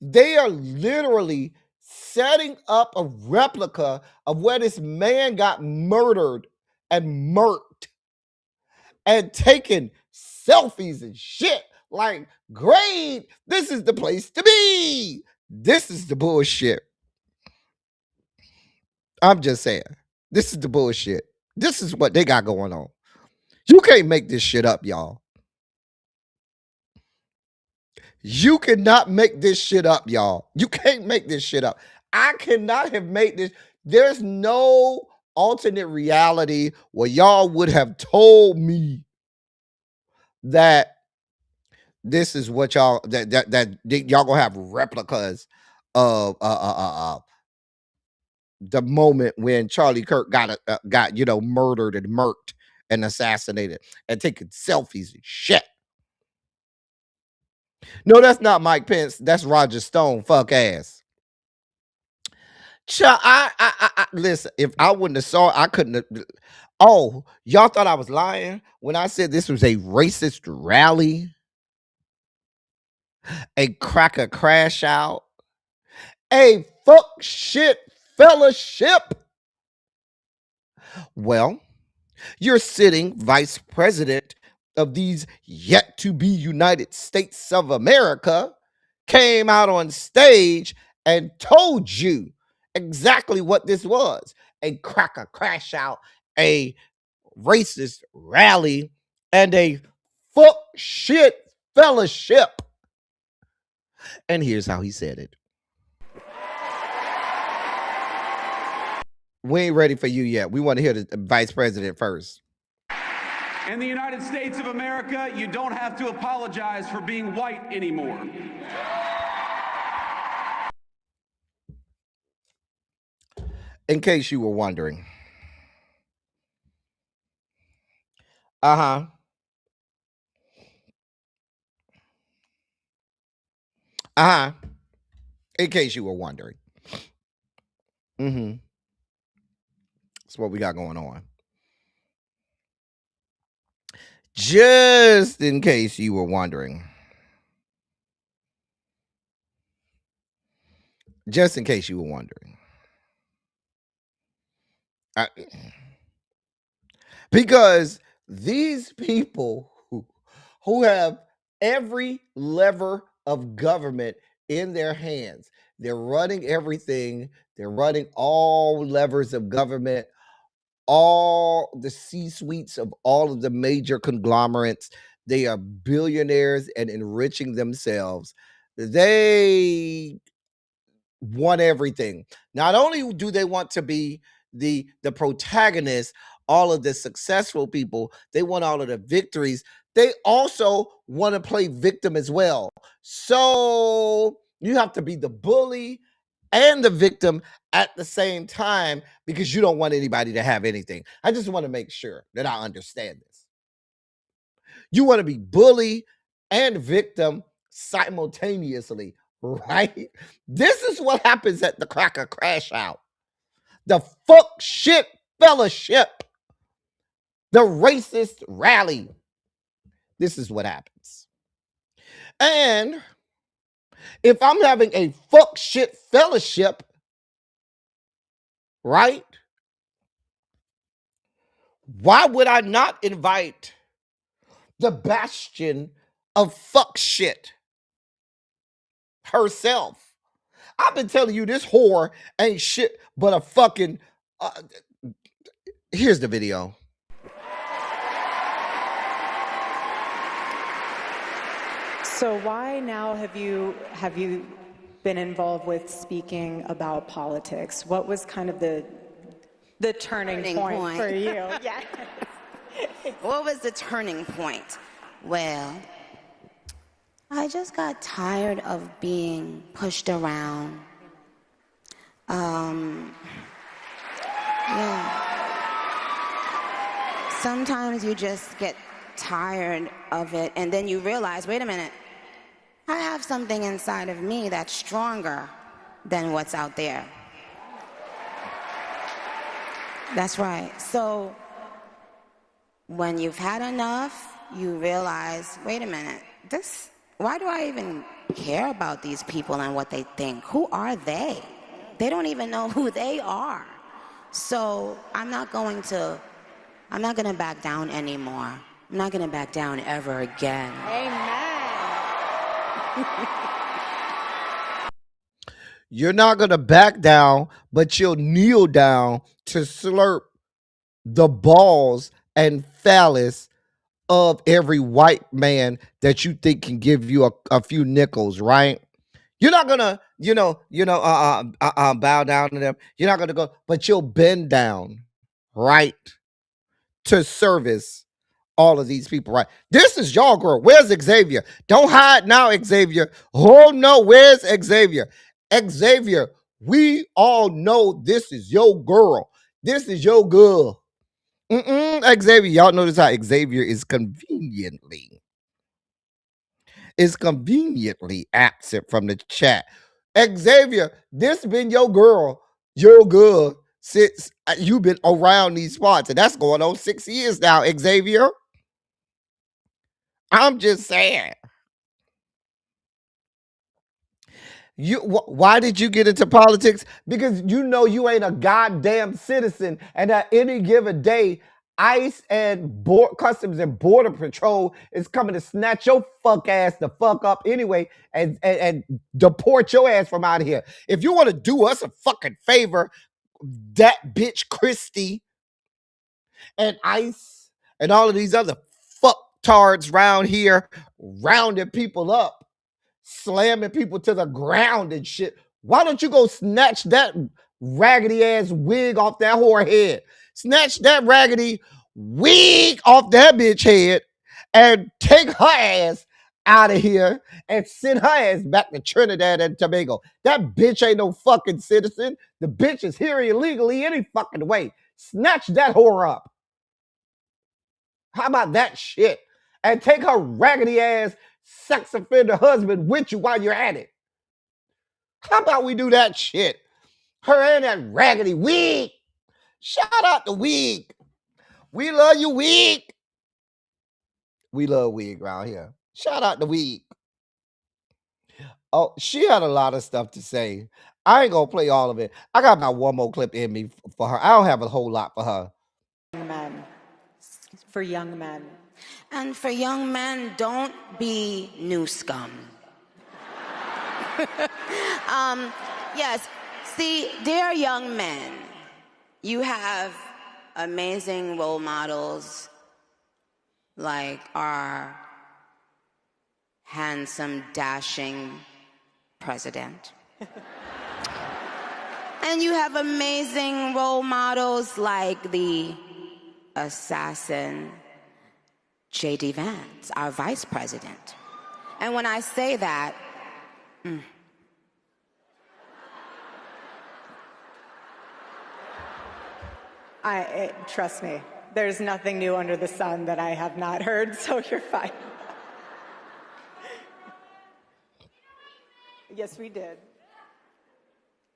Speaker 4: They are literally setting up a replica of where this man got murdered and murked and taking selfies and shit. Like, great, this is the place to be. This is the bullshit. I'm just saying, this is the bullshit. This is what they got going on. You can't make this shit up, y'all. You cannot make this shit up, y'all. You can't make this shit up. I cannot have made this. There's no alternate reality where y'all would have told me that this is what y'all that y'all gonna have replicas of the moment when Charlie Kirk got murdered and murked and assassinated and taking selfies and shit. No, that's not Mike Pence. That's Roger Stone. Fuck ass. I listen. If I wouldn't have saw it, I couldn't have. Oh, y'all thought I was lying when I said this was a racist rally, a cracker crash out, a fuck shit fellowship. Well, your sitting vice president of these yet to be United States of America came out on stage and told you exactly what this was: a cracker crash out, a racist rally, and a fuck shit fellowship. And here's how he said it. We ain't ready for you yet. We want to hear the vice president first.
Speaker 9: In the United States of America, you don't have to apologize for being white anymore.
Speaker 4: in case you were wondering. Uh-huh. Uh-huh. In case you were wondering. Mm-hmm. That's what we got going on. Just in case you were wondering. Just in case you were wondering. Because these people who have every lever of government in their hands, they're running everything, they're running all levers of government, all the C-suites of all of the major conglomerates. They are billionaires and enriching themselves. They want everything. Not only do they want to be the protagonist, all of the successful people, they want all of the victories. They also want to play victim as well. So you have to be the bully and the victim at the same time because you don't want anybody to have anything. I just want to make sure that I understand this. You want to be bully and victim simultaneously, right? This is what happens at the Cracker Crash Out. The fuck shit fellowship. The racist rally. This is what happens. And if I'm having a fuck shit fellowship, right? Why would I not invite the bastion of fuck shit herself? I've been telling you this whore ain't shit but a fucking here's the video.
Speaker 10: So why now have you been involved with speaking about politics? What was kind of the turning point for you? Yeah.
Speaker 11: What was the turning point? Well, I just got tired of being pushed around. Yeah. Sometimes you just get tired of it, and then you realize, wait a minute, I have something inside of me that's stronger than what's out there. That's right. So when you've had enough, you realize, wait a minute, why do I even care about these people and what they think? Who are they? They don't even know who they are. So I'm not going to back down anymore. I'm not going to back down ever again.
Speaker 10: Amen.
Speaker 4: You're not going to back down, but you'll kneel down to slurp the balls and phallus of every white man that you think can give you a few nickels, right? You're not gonna, bow down to them. You're not gonna go, but you'll bend down, right, to service all of these people, right? This is your girl. Where's Xavier? Don't hide now, Xavier. Oh no, where's Xavier? Xavier, we all know this is your girl. This is your girl. Xavier, y'all notice how Xavier is conveniently absent from the chat. Xavier, this been your girl since you've been around these spots, and that's going on 6 years now, Xavier. I'm just saying. Why did you get into politics? Because you know you ain't a goddamn citizen, and at any given day, ICE and Customs and Border Patrol is coming to snatch your fuck ass the fuck up anyway and deport your ass from out of here. If you want to do us a fucking favor, that bitch Christie and ICE and all of these other fucktards round here rounding people up, slamming people to the ground and shit. Why don't you go snatch that raggedy ass wig off that whore head? Snatch that raggedy wig off that bitch head and take her ass out of here and send her ass back to Trinidad and Tobago. That bitch ain't no fucking citizen. The bitch is here illegally any fucking way. Snatch that whore up. How about that shit? And take her raggedy ass sex offender husband with you while you're at it. How about we do that shit? Her and that raggedy wig. Shout out to Wig. We love you, Wig. We love Wig around here. Shout out to Wig. Oh, she had a lot of stuff to say. I ain't gonna play all of it. I got about one more clip in me for her. I don't have a whole lot for her.
Speaker 10: Men. For young men.
Speaker 11: And for young men, don't be new scum. Yes, see, dear young men, you have amazing role models like our handsome, dashing president. And you have amazing role models like the assassin J.D. Vance, our vice president. And when I say that,
Speaker 10: Trust me, there's nothing new under the sun that I have not heard, so you're fine. Yes, we did.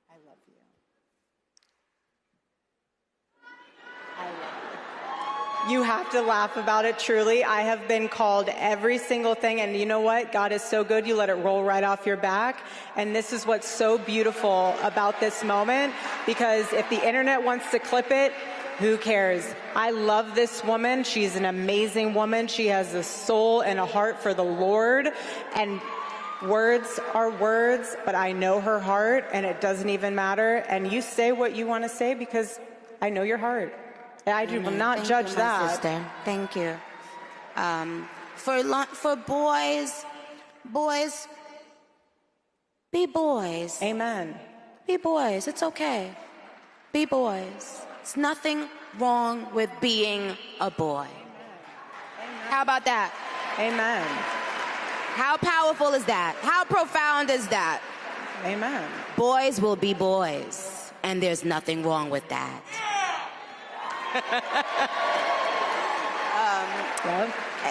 Speaker 10: I love you. I love you. You have to laugh about it, truly. I have been called every single thing, and you know what? God is so good, you let it roll right off your back. And this is what's so beautiful about this moment, because if the internet wants to clip it, who cares? I love this woman. She's an amazing woman. She has a soul and a heart for the Lord. And words are words, but I know her heart, and it doesn't even matter. And you say what you want to say because I know your heart. And I will not judge that.
Speaker 11: Sister. Thank you. For boys, be boys.
Speaker 10: Amen.
Speaker 11: Be boys. It's okay. Be boys. There's nothing wrong with being a boy.
Speaker 10: Amen.
Speaker 11: How about that?
Speaker 10: Amen.
Speaker 11: How powerful is that? How profound is that?
Speaker 10: Amen.
Speaker 11: Boys will be boys, and there's nothing wrong with that.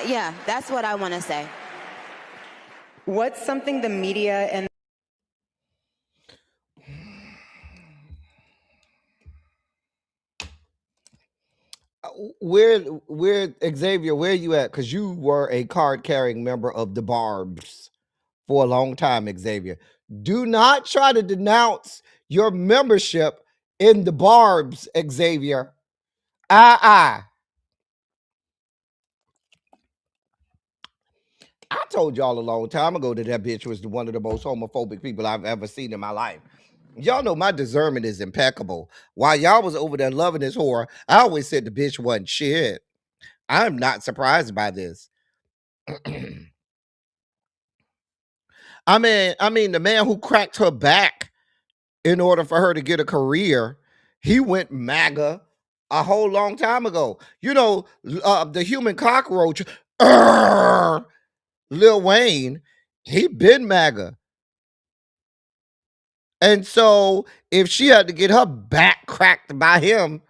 Speaker 11: Yeah, that's what I want to say.
Speaker 10: What's something the media and
Speaker 4: where Xavier, where you at? Because you were a card-carrying member of the Barbs for a long time, Xavier. Do not try to denounce your membership in the Barbs, Xavier. I told y'all a long time ago that bitch was one of the most homophobic people I've ever seen in my life. Y'all know my discernment is impeccable. While y'all was over there loving this whore, I always said the bitch wasn't shit. I'm not surprised by this. I mean, the man who cracked her back in order for her to get a career, he went MAGA a whole long time ago. You know, the human cockroach, Lil Wayne, he been MAGA. And so if she had to get her back cracked by him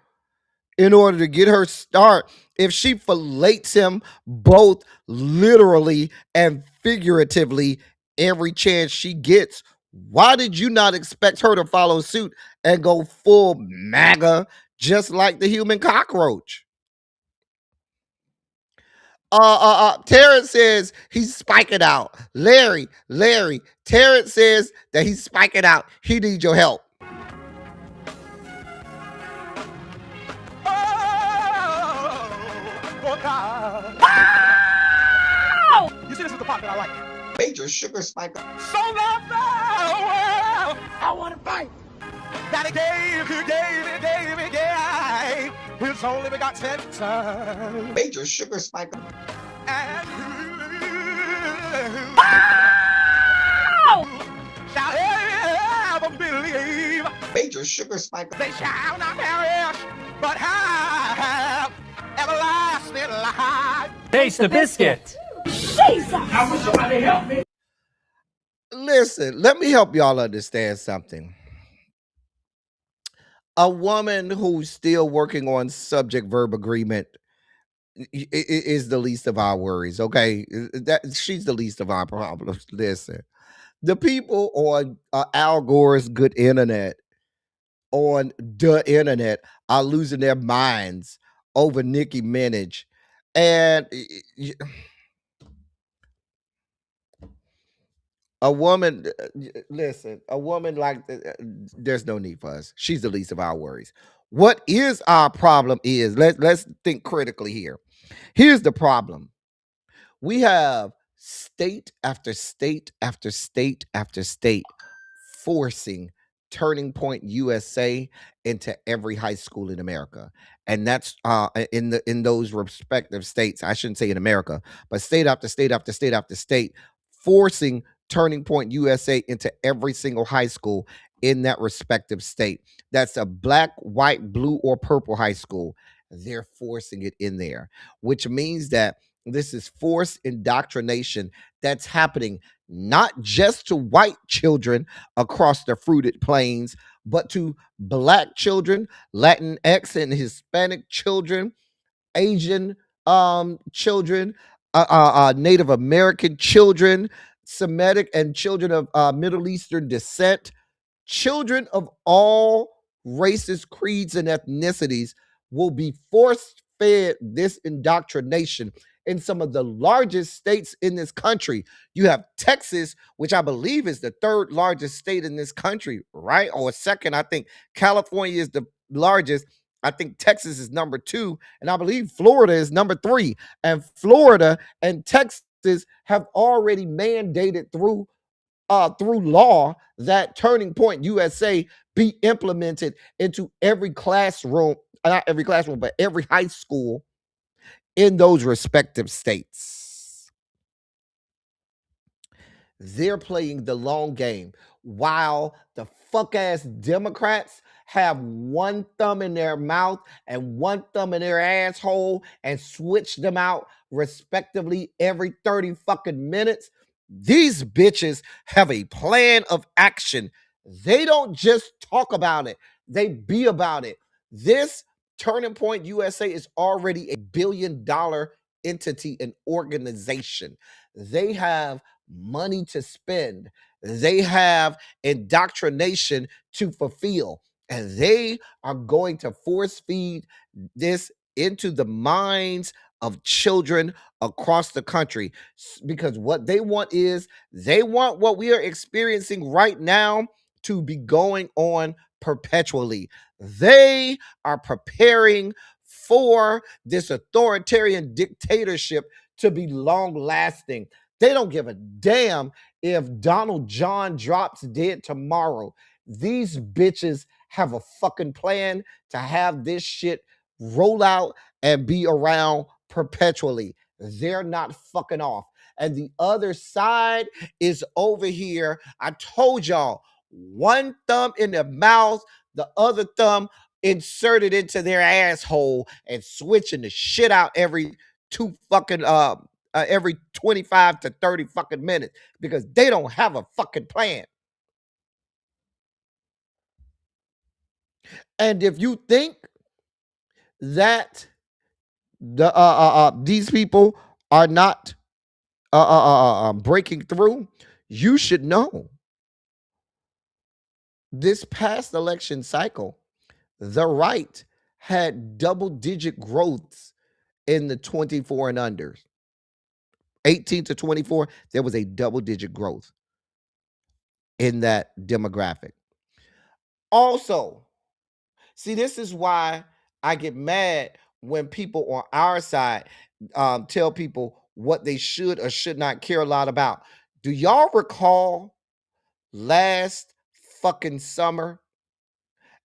Speaker 4: in order to get her start, if she fillets him both literally and figuratively every chance she gets, why did you not expect her to follow suit and go full MAGA just like the human cockroach? Terrence says he's spiking out. Larry, Terrence says that he's spiking out. He needs your help.
Speaker 5: Oh, God. You see, this is the part that I like.
Speaker 2: Major sugar spike.
Speaker 5: So love the world. I want to fight. That he gave his only begotten son.
Speaker 2: Major sugar spike.
Speaker 5: And shall ever believe.
Speaker 2: Major sugar spike.
Speaker 5: They shall not perish, but have everlasting life.
Speaker 12: Taste the biscuit.
Speaker 5: Jesus! I wish somebody help me.
Speaker 4: Listen, let me help y'all understand something. A woman who's still working on subject verb agreement is the least of our worries. Okay, that she's the least of our problems. Listen, the people on Al Gore's good internet, on the internet, are losing their minds over Nicki Minaj, and a woman. Listen, a woman like there's no need for us. She's the least of our worries. What is our problem is let's think critically here. Here's the problem. We have state after state after state after state forcing Turning Point USA into every high school in America. And that's in those respective states. I shouldn't say in America, but state after state after state after state forcing Turning Point USA into every single high school in that respective state. That's a black, white, blue, or purple high school. They're forcing it in there, which means that this is forced indoctrination that's happening not just to white children across the fruited plains, but to black children, Latinx and Hispanic children, Asian children, Native American children, Semitic and children of Middle Eastern descent. Children of all races, creeds, and ethnicities will be force fed this indoctrination in some of the largest states in this country. You have Texas, which I believe is the third largest state in this country, right? Or second. I think California is the largest. I think Texas is number 2, and I believe Florida is number 3. And Florida and Texas have already mandated through law that Turning Point USA be implemented into every classroom, not every classroom, but every high school in those respective states. They're playing the long game while the fuck ass Democrats have one thumb in their mouth and one thumb in their asshole and switch them out respectively every 30 fucking minutes. These bitches have a plan of action. They don't just talk about it, they be about it. This Turning Point USA is already a $1 billion entity and organization. They have money to spend, they have indoctrination to fulfill, and they are going to force feed this into the minds of children across the country, because what they want is they want what we are experiencing right now to be going on perpetually. They are preparing for this authoritarian dictatorship to be long lasting. They don't give a damn if Donald John drops dead tomorrow. These bitches have a fucking plan to have this shit roll out and be around perpetually. They're not fucking off. And the other side is over here. I told y'all, one thumb in their mouth, the other thumb inserted into their asshole and switching the shit out every every 25 to 30 fucking minutes because they don't have a fucking plan. And if you think that these people are not breaking through, you should know this past election cycle, the right had double-digit growths in the 24 and unders. 18 to 24, there was a double-digit growth in that demographic. Also, see, this is why I get mad when people on our side tell people what they should or should not care a lot about. Do y'all recall last fucking summer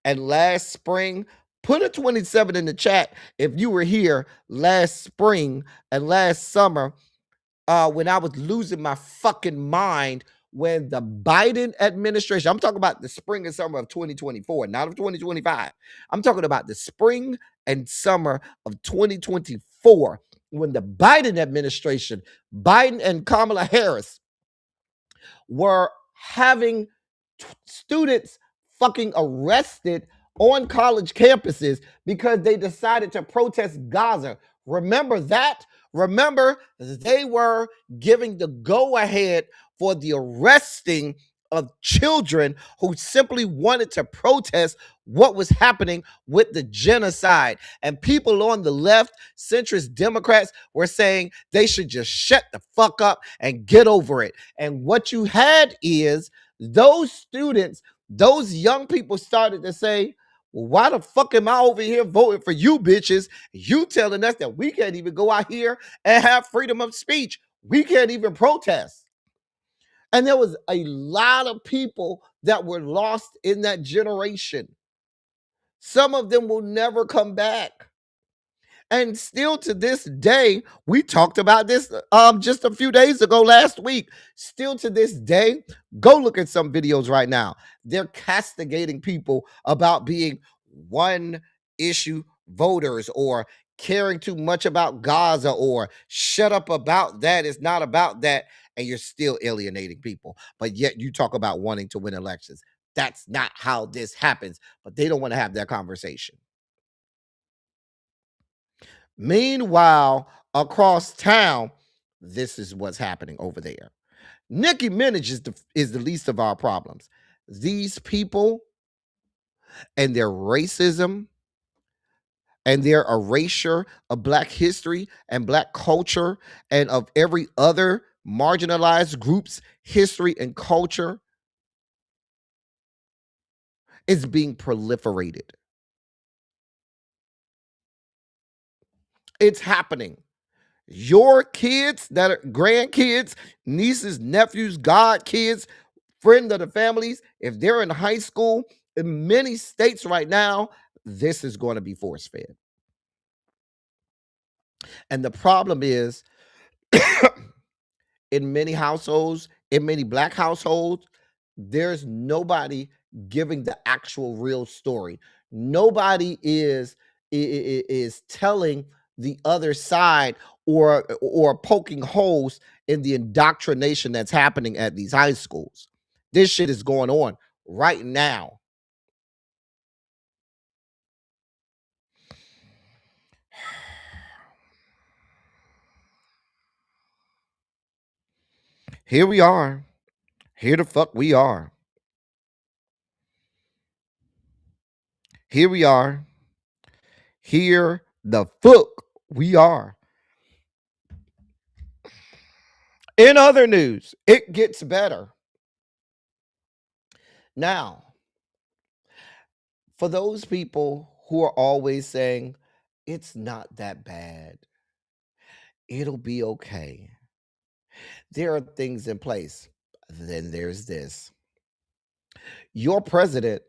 Speaker 4: and last spring? Put a 27 in the chat if you were here last spring and last summer when I was losing my fucking mind when the Biden administration, I'm talking about the spring and summer of 2024, not of 2025. I'm talking about the spring and summer of 2024. when the Biden administration, Biden and Kamala Harris, were having students fucking arrested on college campuses because they decided to protest Gaza. Remember that? Remember, they were giving the go-ahead for the arresting of children who simply wanted to protest what was happening with the genocide. And people on the left, centrist Democrats, were saying they should just shut the fuck up and get over it. And what you had is those students, those young people started to say, well, why the fuck am I over here voting for you bitches? You telling us that we can't even go out here and have freedom of speech. We can't even protest. And there was a lot of people that were lost in that generation. Some of them will never come back. And still to this day, we talked about this just a few days ago, last week. Still to this day, go look at some videos right now. They're castigating people about being one issue voters or caring too much about Gaza or shut up about that. It's not about that. And you're still alienating people. But yet you talk about wanting to win elections. That's not how this happens. But they don't want to have that conversation. Meanwhile, across town, this is what's happening over there. Nicki Minaj is the least of our problems. These people and their racism and their erasure of Black history and Black culture and of every other marginalized group's history and culture is being proliferated. It's happening. Your kids that are grandkids, nieces, nephews, godkids, friend of the families, if they're in high school, in many states right now, this is going to be force fed. And the problem is, in many households, in many Black households, there's nobody giving the actual real story. Nobody is telling the other side or poking holes in the indoctrination that's happening at these high schools. This shit is going on right now. Here we are. Here the fuck we are. Here we are. Here the fuck we are. In other news, it gets better. Now, for those people who are always saying, it's not that bad, it'll be okay, there are things in place. Then there's this. Your president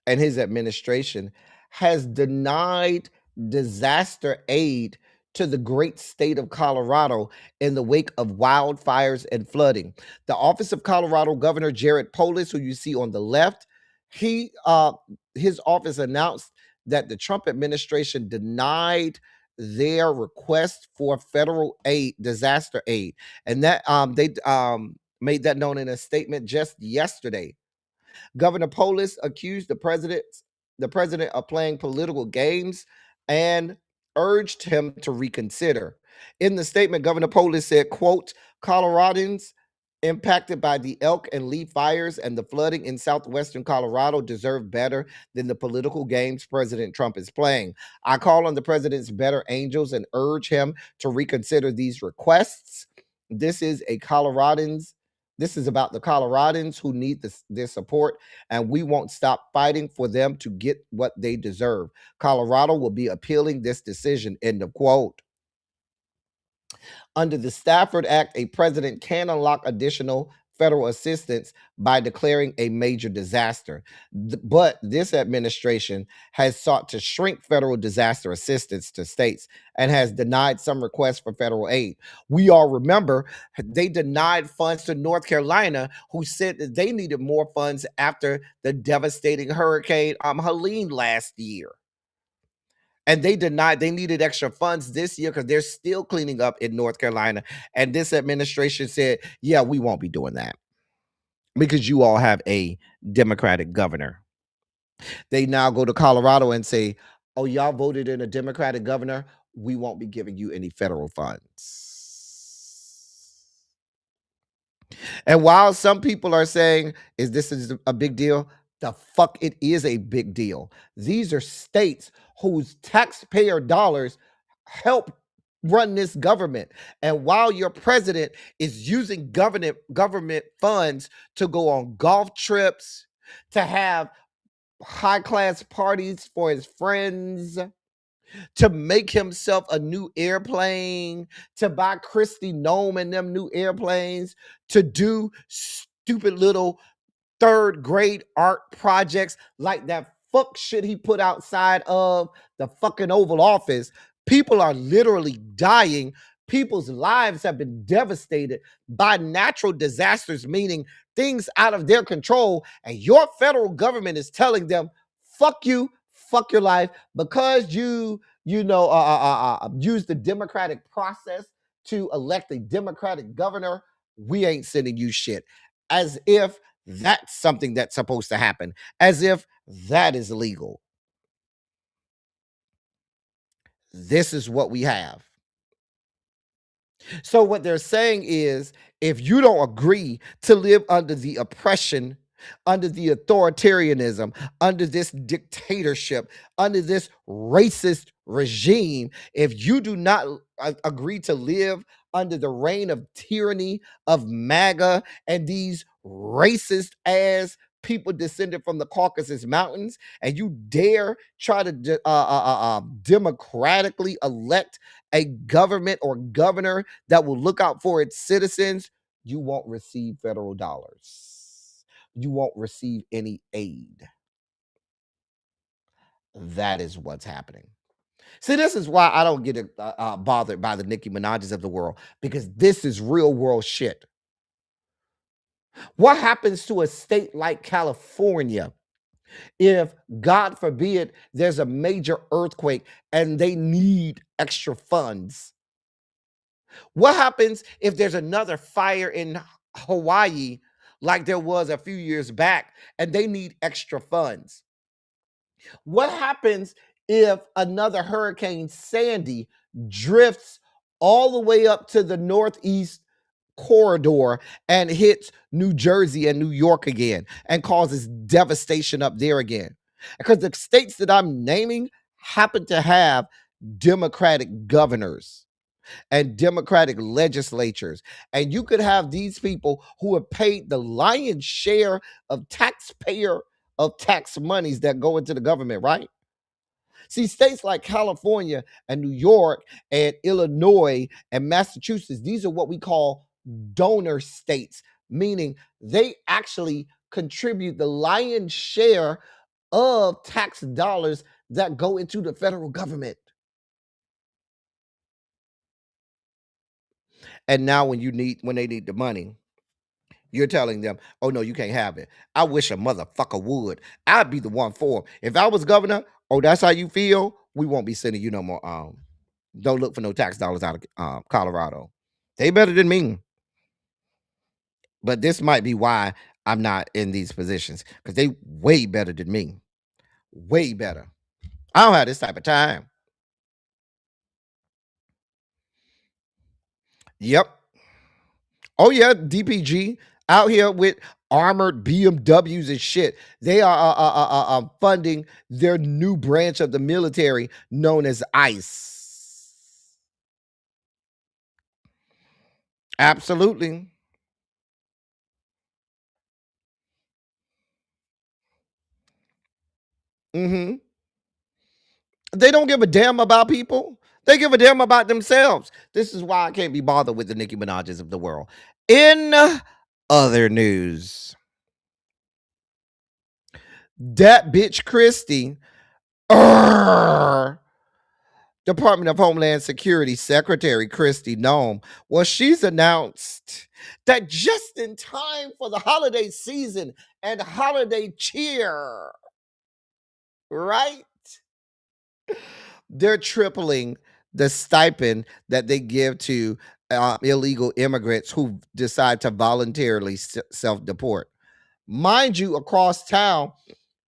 Speaker 4: and his administration has denied disaster aid to the great state of Colorado in the wake of wildfires and flooding. The office of Colorado Governor Jared Polis, who you see on the left, his office announced that the Trump administration denied their request for federal aid, disaster aid, and that they made that known in a statement just yesterday. Governor Polis accused the president of playing political games and urged him to reconsider. In the statement, Governor Polis said, quote, Coloradans impacted by the elk and leaf fires and the flooding in southwestern Colorado deserve better than the political games President Trump is playing. I call on the president's better angels and urge him to reconsider these requests. This is about the Coloradans who need this support, and we won't stop fighting for them to get what they deserve. Colorado will be appealing this decision, end of quote. Under the Stafford Act, a president can unlock additional federal assistance by declaring a major disaster. But this administration has sought to shrink federal disaster assistance to states and has denied some requests for federal aid. We all remember they denied funds to North Carolina, who said that they needed more funds after the devastating Hurricane Helene last year. And they denied they needed extra funds this year because they're still cleaning up in North Carolina. And this administration said, yeah, we won't be doing that because you all have a Democratic governor. They now go to Colorado and say, oh, y'all voted in a Democratic governor. We won't be giving you any federal funds. And while some people are saying, is this a big deal? The fuck it is a big deal. These are states whose taxpayer dollars help run this government. And while your president is using government funds to go on golf trips, to have high class parties for his friends, to make himself a new airplane, to buy Christy Nome and them new airplanes, to do stupid little third grade art projects like that fuck shit he put outside of the fucking Oval Office. People are literally dying. People's lives have been devastated by natural disasters, meaning things out of their control. And your federal government is telling them, fuck you, fuck your life, because you use the democratic process to elect a Democratic governor. We ain't sending you shit. As if that's something that's supposed to happen, as if that is legal. This is what we have. So what they're saying is, if you don't agree to live under the oppression, under the authoritarianism, under this dictatorship, under this racist regime, if you do not agree to live under the reign of tyranny of MAGA and these racist ass people descended from the Caucasus Mountains, and you dare try to democratically elect a government or governor that will look out for its citizens, you won't receive federal dollars. You won't receive any aid. That is what's happening. See, this is why I don't get bothered by the Nicki Minaj's of the world, because this is real world shit. What happens to a state like California if, God forbid, there's a major earthquake and they need extra funds? What happens if there's another fire in Hawaii like there was a few years back and they need extra funds? What happens if another Hurricane Sandy drifts all the way up to the northeast corridor and hits New Jersey and New York again and causes devastation up there again? Because the states that I'm naming happen to have Democratic governors and Democratic legislatures. And you could have these people who have paid the lion's share of tax monies that go into the government, right? See, states like California and New York and Illinois and Massachusetts, these are what we call donor states, meaning they actually contribute the lion's share of tax dollars that go into the federal government. And now when they need the money, you're telling them, oh no, you can't have it. I wish a motherfucker would. I'd be the one for 'em. If I was governor, oh, that's how you feel? We won't be sending you no more. Don't look for no tax dollars out of Colorado. They better than me. But this might be why I'm not in these positions, because they way better than me. Way better. I don't have this type of time. Yep. Oh yeah, DPG out here with armored BMWs and shit. They are funding their new branch of the military known as ICE. Absolutely. Mm-hmm. They don't give a damn about people. They give a damn about themselves. This is why I can't be bothered with the Nicki Minaj's of the world. In other news, that bitch Christie, Department of Homeland Security Secretary Christy Nome, well, she's announced that just in time for the holiday season and holiday cheer, right? they're tripling the stipend that they give to illegal immigrants who decide to voluntarily self-deport. Mind you, across town,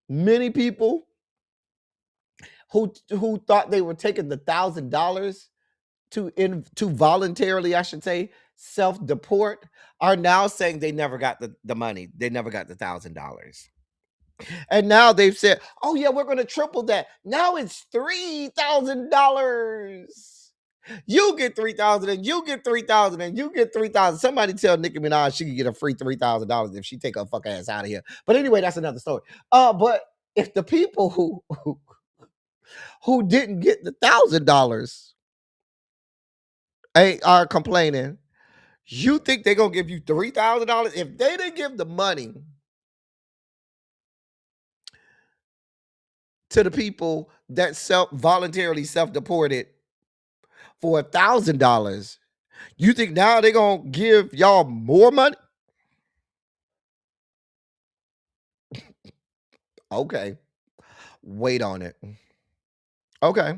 Speaker 4: many people who thought they were taking the $1,000 to voluntarily, I should say, self-deport, are now saying they never got the money. They never got the $1,000. And now they've said, oh yeah, we're gonna triple that. Now it's $3,000. You get 3,000 and you get 3,000 and you get 3,000. Somebody tell Nicki Minaj she can get a free $3,000 if she take her fuck ass out of here. But anyway, that's another story. But if the people who didn't get the $1,000 are complaining, you think they're gonna give you $3,000 if they didn't give the money to the people that voluntarily self-deported for $1,000? You think now they're gonna give y'all more money? Okay, wait on it. Okay.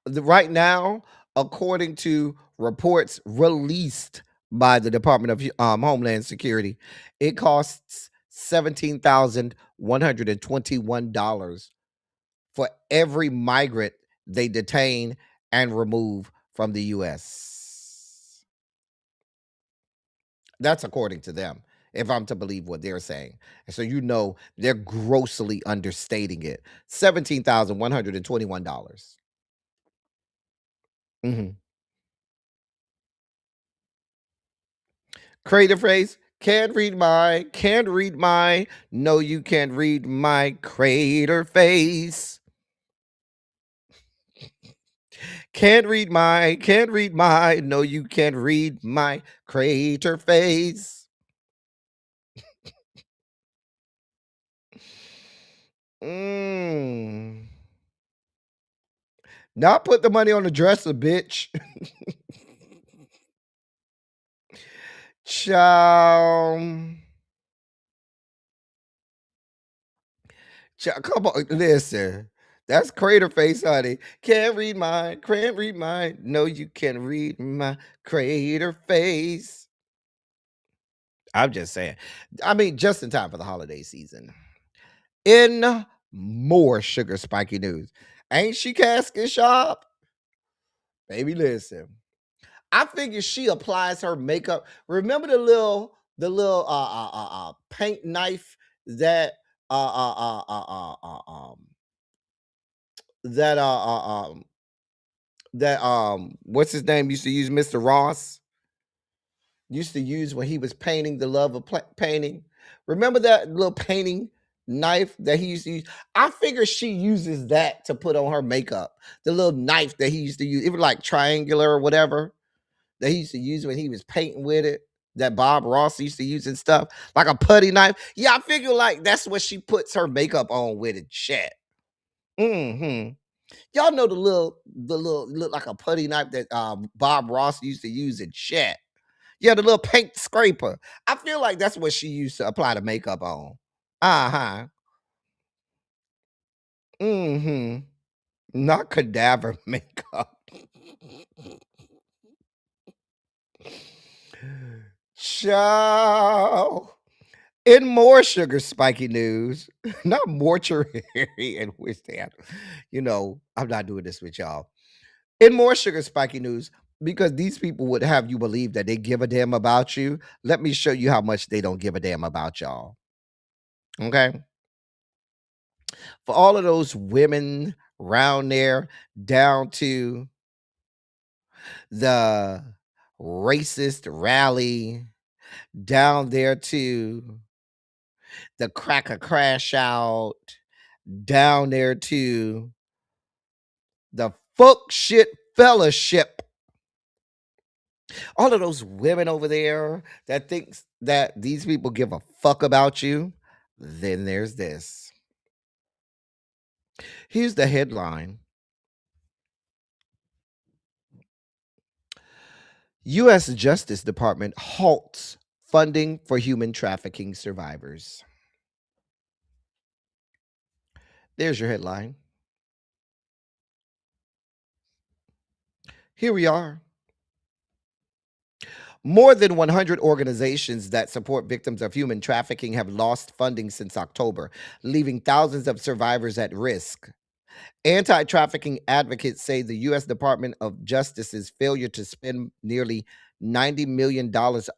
Speaker 4: Right now, according to reports released by the Department of Homeland Security, it costs $17,121 for every migrant they detain and remove from the U.S. That's according to them, if I'm to believe what they're saying. And so they're grossly understating it. $17,121. Mm-hmm. Creative phrase. Can't read my. No, you can't read my crater face. Can't read my. No, you can't read my crater face. Now put the money on the dresser, bitch. Child. Come on, listen. That's crater face, honey. Can't read mine. No, you can't read my crater face. I'm just saying. I mean, just in time for the holiday season. In more sugar spiky news. Ain't she casket shop? Baby, listen. I figure she applies her makeup. Remember the little paint knife that what's his name used to use, Mr. Ross used to use when he was painting the love of painting. Remember that little painting knife that he used to use? I figure she uses that to put on her makeup. The little knife that he used to use, it was like triangular or whatever, that he used to use when he was painting with it, that Bob Ross used to use and stuff, like a putty knife. Yeah, I figure like that's what she puts her makeup on with it. Shit. Mm-hmm. Y'all know the little look like a putty knife that Bob Ross used to use in shit. Yeah, the little paint scraper. I feel like that's what she used to apply the makeup on. Uh-huh. Mm-hmm. Not cadaver makeup. Ciao. In more sugar spiky news, not mortuary and wish that. I'm not doing this with y'all. In more sugar spiky news, because these people would have you believe that they give a damn about you, let me show you how much they don't give a damn about y'all. Okay? For all of those women around there, down to the racist rally, down there to the cracker crash out, down there to the fuck shit fellowship. All of those women over there that thinks that these people give a fuck about you, then there's this. Here's the headline. U.S. Justice Department halts funding for human trafficking survivors. There's your headline. Here we are. More than 100 organizations that support victims of human trafficking have lost funding since October, leaving thousands of survivors at risk. Anti trafficking advocates say the U.S. Department of Justice's failure to spend nearly $90 million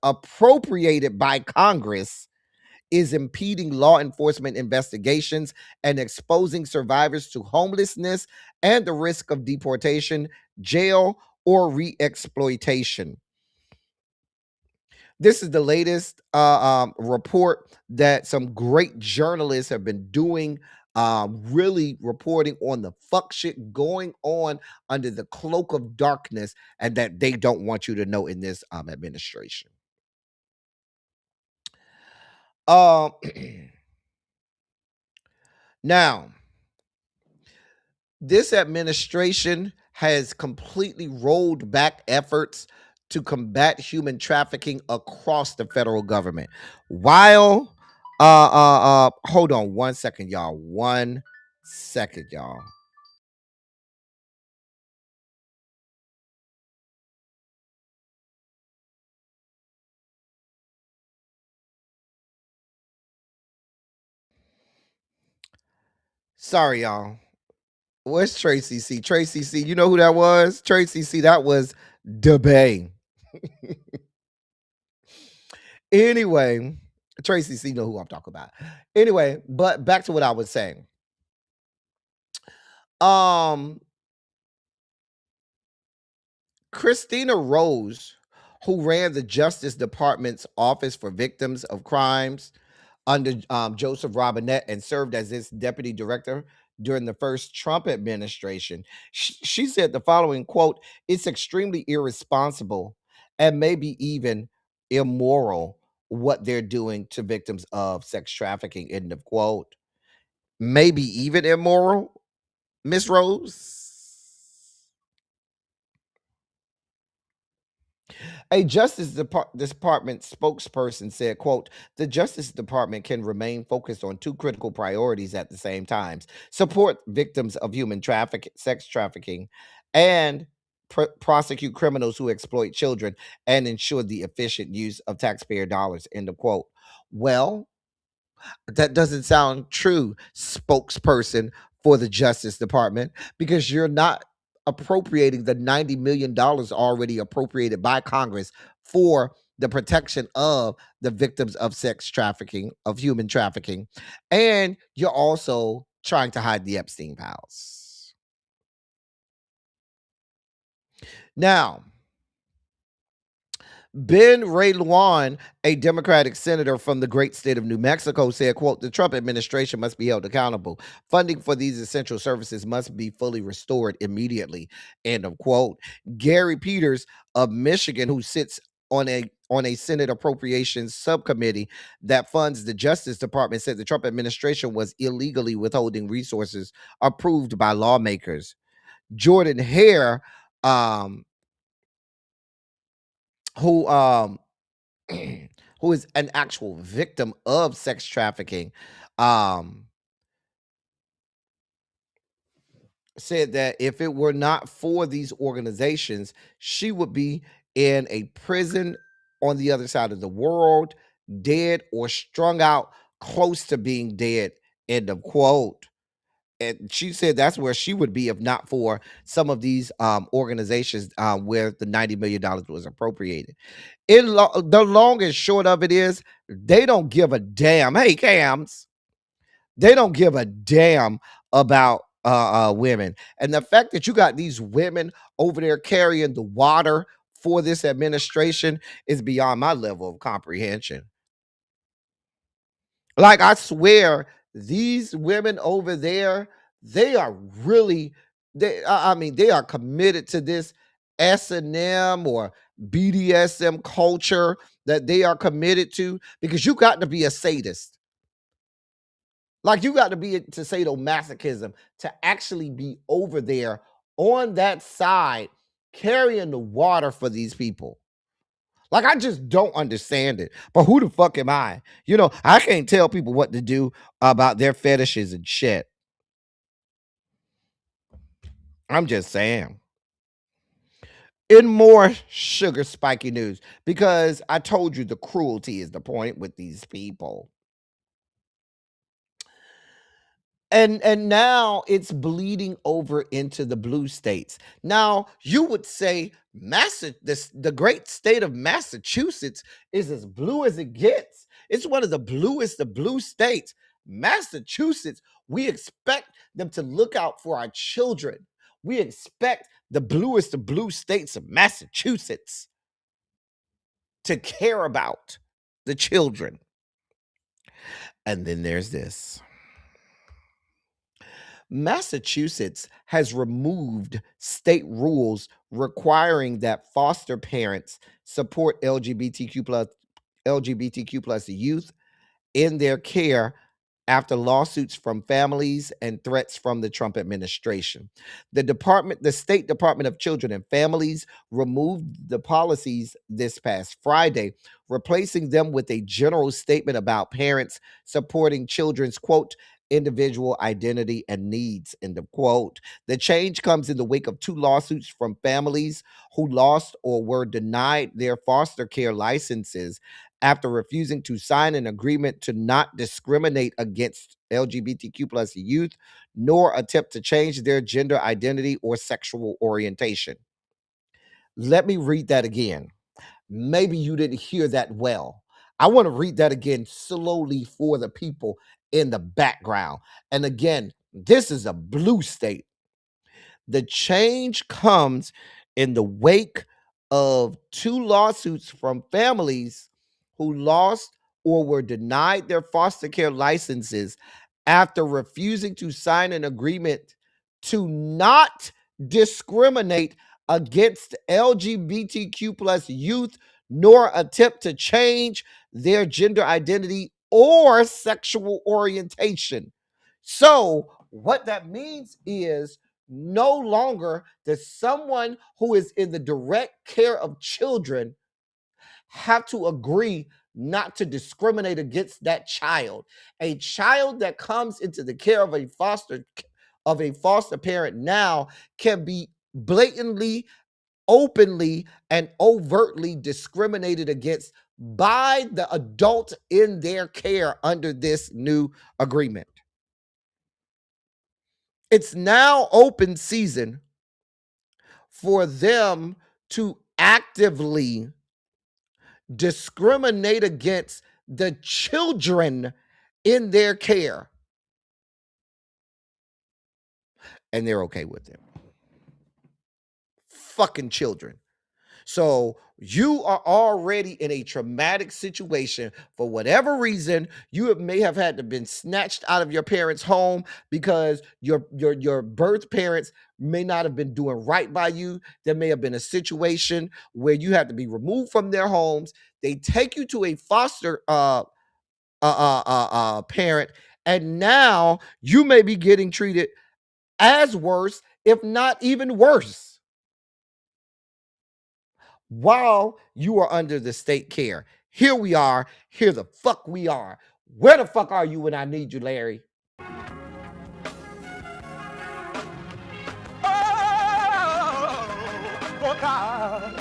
Speaker 4: appropriated by Congress is impeding law enforcement investigations and exposing survivors to homelessness and the risk of deportation, jail, or re exploitation. This is the latest report that some great journalists have been doing, really reporting on the fuck shit going on under the cloak of darkness and that they don't want you to know in this administration. Now, this administration has completely rolled back efforts to combat human trafficking across the federal government. While hold on 1 second, y'all. 1 second, y'all. Sorry, y'all. Where's Tracy C? Tracy C, you know who that was? Tracy C, that was DeBay. Anyway, Tracy C know who I'm talking about. Anyway, but back to what I was saying. Christina Rose, who ran the Justice Department's Office for Victims of Crimes under Joseph Robinette and served as its deputy director during the first Trump administration. She said the following quote, "It's extremely irresponsible and maybe even immoral what they're doing to victims of sex trafficking," end of quote. Maybe even immoral, Miss Rose? A Justice Department spokesperson said, quote, "The Justice Department can remain focused on two critical priorities at the same time: support victims of human sex trafficking, and prosecute criminals who exploit children and ensure the efficient use of taxpayer dollars," end of quote. Well, that doesn't sound true, spokesperson for the Justice Department, because you're not appropriating the $90 million already appropriated by Congress for the protection of the victims of sex trafficking, of human trafficking. And you're also trying to hide the Epstein files. Now, Ben Ray Luan, a Democratic senator from the great state of New Mexico, said, quote, "The Trump administration must be held accountable. Funding for these essential services must be fully restored immediately," end of quote. Gary Peters of Michigan, who sits on a Senate Appropriations Subcommittee that funds the Justice Department, said the Trump administration was illegally withholding resources approved by lawmakers. Jordan Hare, who who is an actual victim of sex trafficking, said that if it were not for these organizations, she would be in a prison on the other side of the world, dead or strung out close to being dead, end of quote. And she said that's where she would be if not for some of these organizations where the $90 million was appropriated. The long and short of it is they don't give a damn. Hey, Cams, they don't give a damn about women. And the fact that you got these women over there carrying the water for this administration is beyond my level of comprehension. Like, I swear, these women over there, they are really, I mean, they are committed to this S&M or BDSM culture that they are committed to, because you got to be a sadist. Like, you got to be to sadomasochism to actually be over there on that side carrying the water for these people. Like, I just don't understand it. But who the fuck am I? You know, I can't tell people what to do about their fetishes and shit. I'm just saying. In more sugar spiky news, because I told you the cruelty is the point with these people. And now it's bleeding over into the blue states. Now, you would say the great state of Massachusetts is as blue as it gets. It's one of the bluest of blue states. Massachusetts, we expect them to look out for our children. We expect the bluest of blue states of Massachusetts to care about the children. And then there's this. Massachusetts has removed state rules requiring that foster parents support LGBTQ plus youth in their care after lawsuits from families and threats from the Trump administration. The State Department of Children and Families removed the policies this past Friday, replacing them with a general statement about parents supporting children's, quote, individual identity and needs, end of quote. The change comes in the wake of 2 lawsuits from families who lost or were denied their foster care licenses after refusing to sign an agreement to not discriminate against LGBTQ plus youth, nor attempt to change their gender identity or sexual orientation. Let me read that again. Maybe you didn't hear that well. I want to read that again slowly for the people in the background. And again, this is a blue state. The change comes in the wake of 2 lawsuits from families who lost or were denied their foster care licenses after refusing to sign an agreement to not discriminate against LGBTQ plus youth, nor attempt to change their gender identity or sexual orientation. So what that means is no longer does someone who is in the direct care of children have to agree not to discriminate against that child. A child that comes into the care of a foster parent now can be blatantly, openly, and overtly discriminated against by the adult in their care under this new agreement. It's now open season for them to actively discriminate against the children in their care. And they're okay with it. Fucking children. So you are already in a traumatic situation for whatever reason. You may have had to been snatched out of your parents' home because your birth parents may not have been doing right by you. There may have been a situation where you had to be removed from their homes. They take you to a foster parent, and now you may be getting treated as worse, if not even worse, while you are under the state care. Here we are. Here the fuck we are. Where the fuck are you when I need you, Larry?
Speaker 5: Oh, God.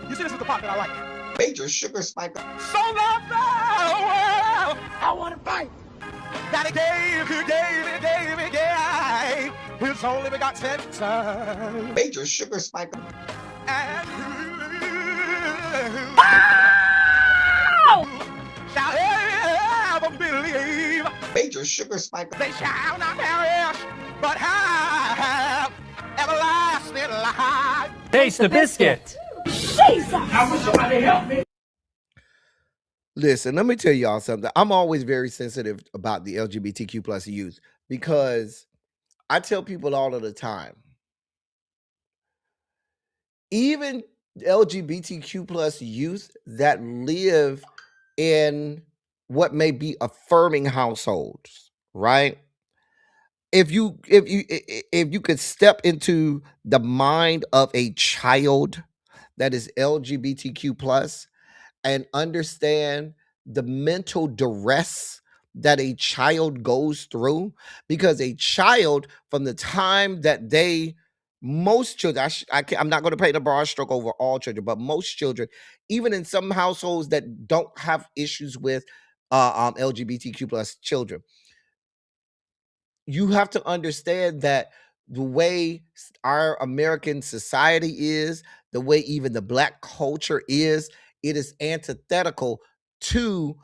Speaker 5: You see, this is the part that I like.
Speaker 2: Major sugar spike.
Speaker 5: So loved the world. I want to fight. That he gave his only begotten son.
Speaker 2: Major sugar spike.
Speaker 5: And shall ever believe.
Speaker 2: Major sugar spike.
Speaker 5: They shall not perish, but have everlasting life.
Speaker 12: Taste the biscuit.
Speaker 5: Jesus! I wish somebody help me.
Speaker 4: Listen, let me tell y'all something. I'm always very sensitive about the LGBTQ plus youth because I tell people all of the time, even LGBTQ plus youth that live in what may be affirming households, right? If you could step into the mind of a child that is LGBTQ plus and understand the mental duress that a child goes through, because a child, from the time that most children, I'm not going to paint a broad stroke over all children, but most children, even in some households that don't have issues with LGBTQ plus children, you have to understand that the way our American society is, the way even the Black culture is, it is antithetical to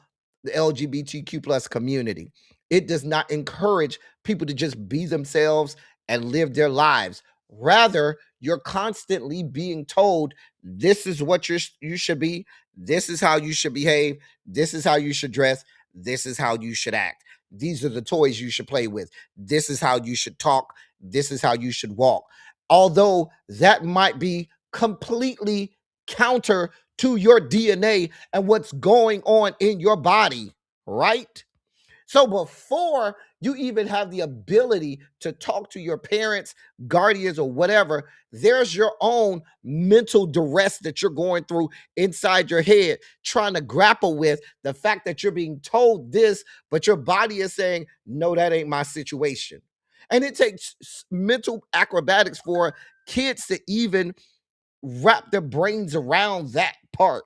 Speaker 4: the LGBTQ plus community. It does not encourage people to just be themselves and live their lives. Rather, you're constantly being told, this is what you should be, this is how you should behave, this is how you should dress, this is how you should act. These are the toys you should play with. This is how you should talk. This is how you should walk. Although that might be completely counter to your DNA and what's going on in your body, right? So before you even have the ability to talk to your parents, guardians, or whatever, there's your own mental duress that you're going through inside your head, trying to grapple with the fact that you're being told this, but your body is saying, no, that ain't my situation. And it takes mental acrobatics for kids to even wrap their brains around that part.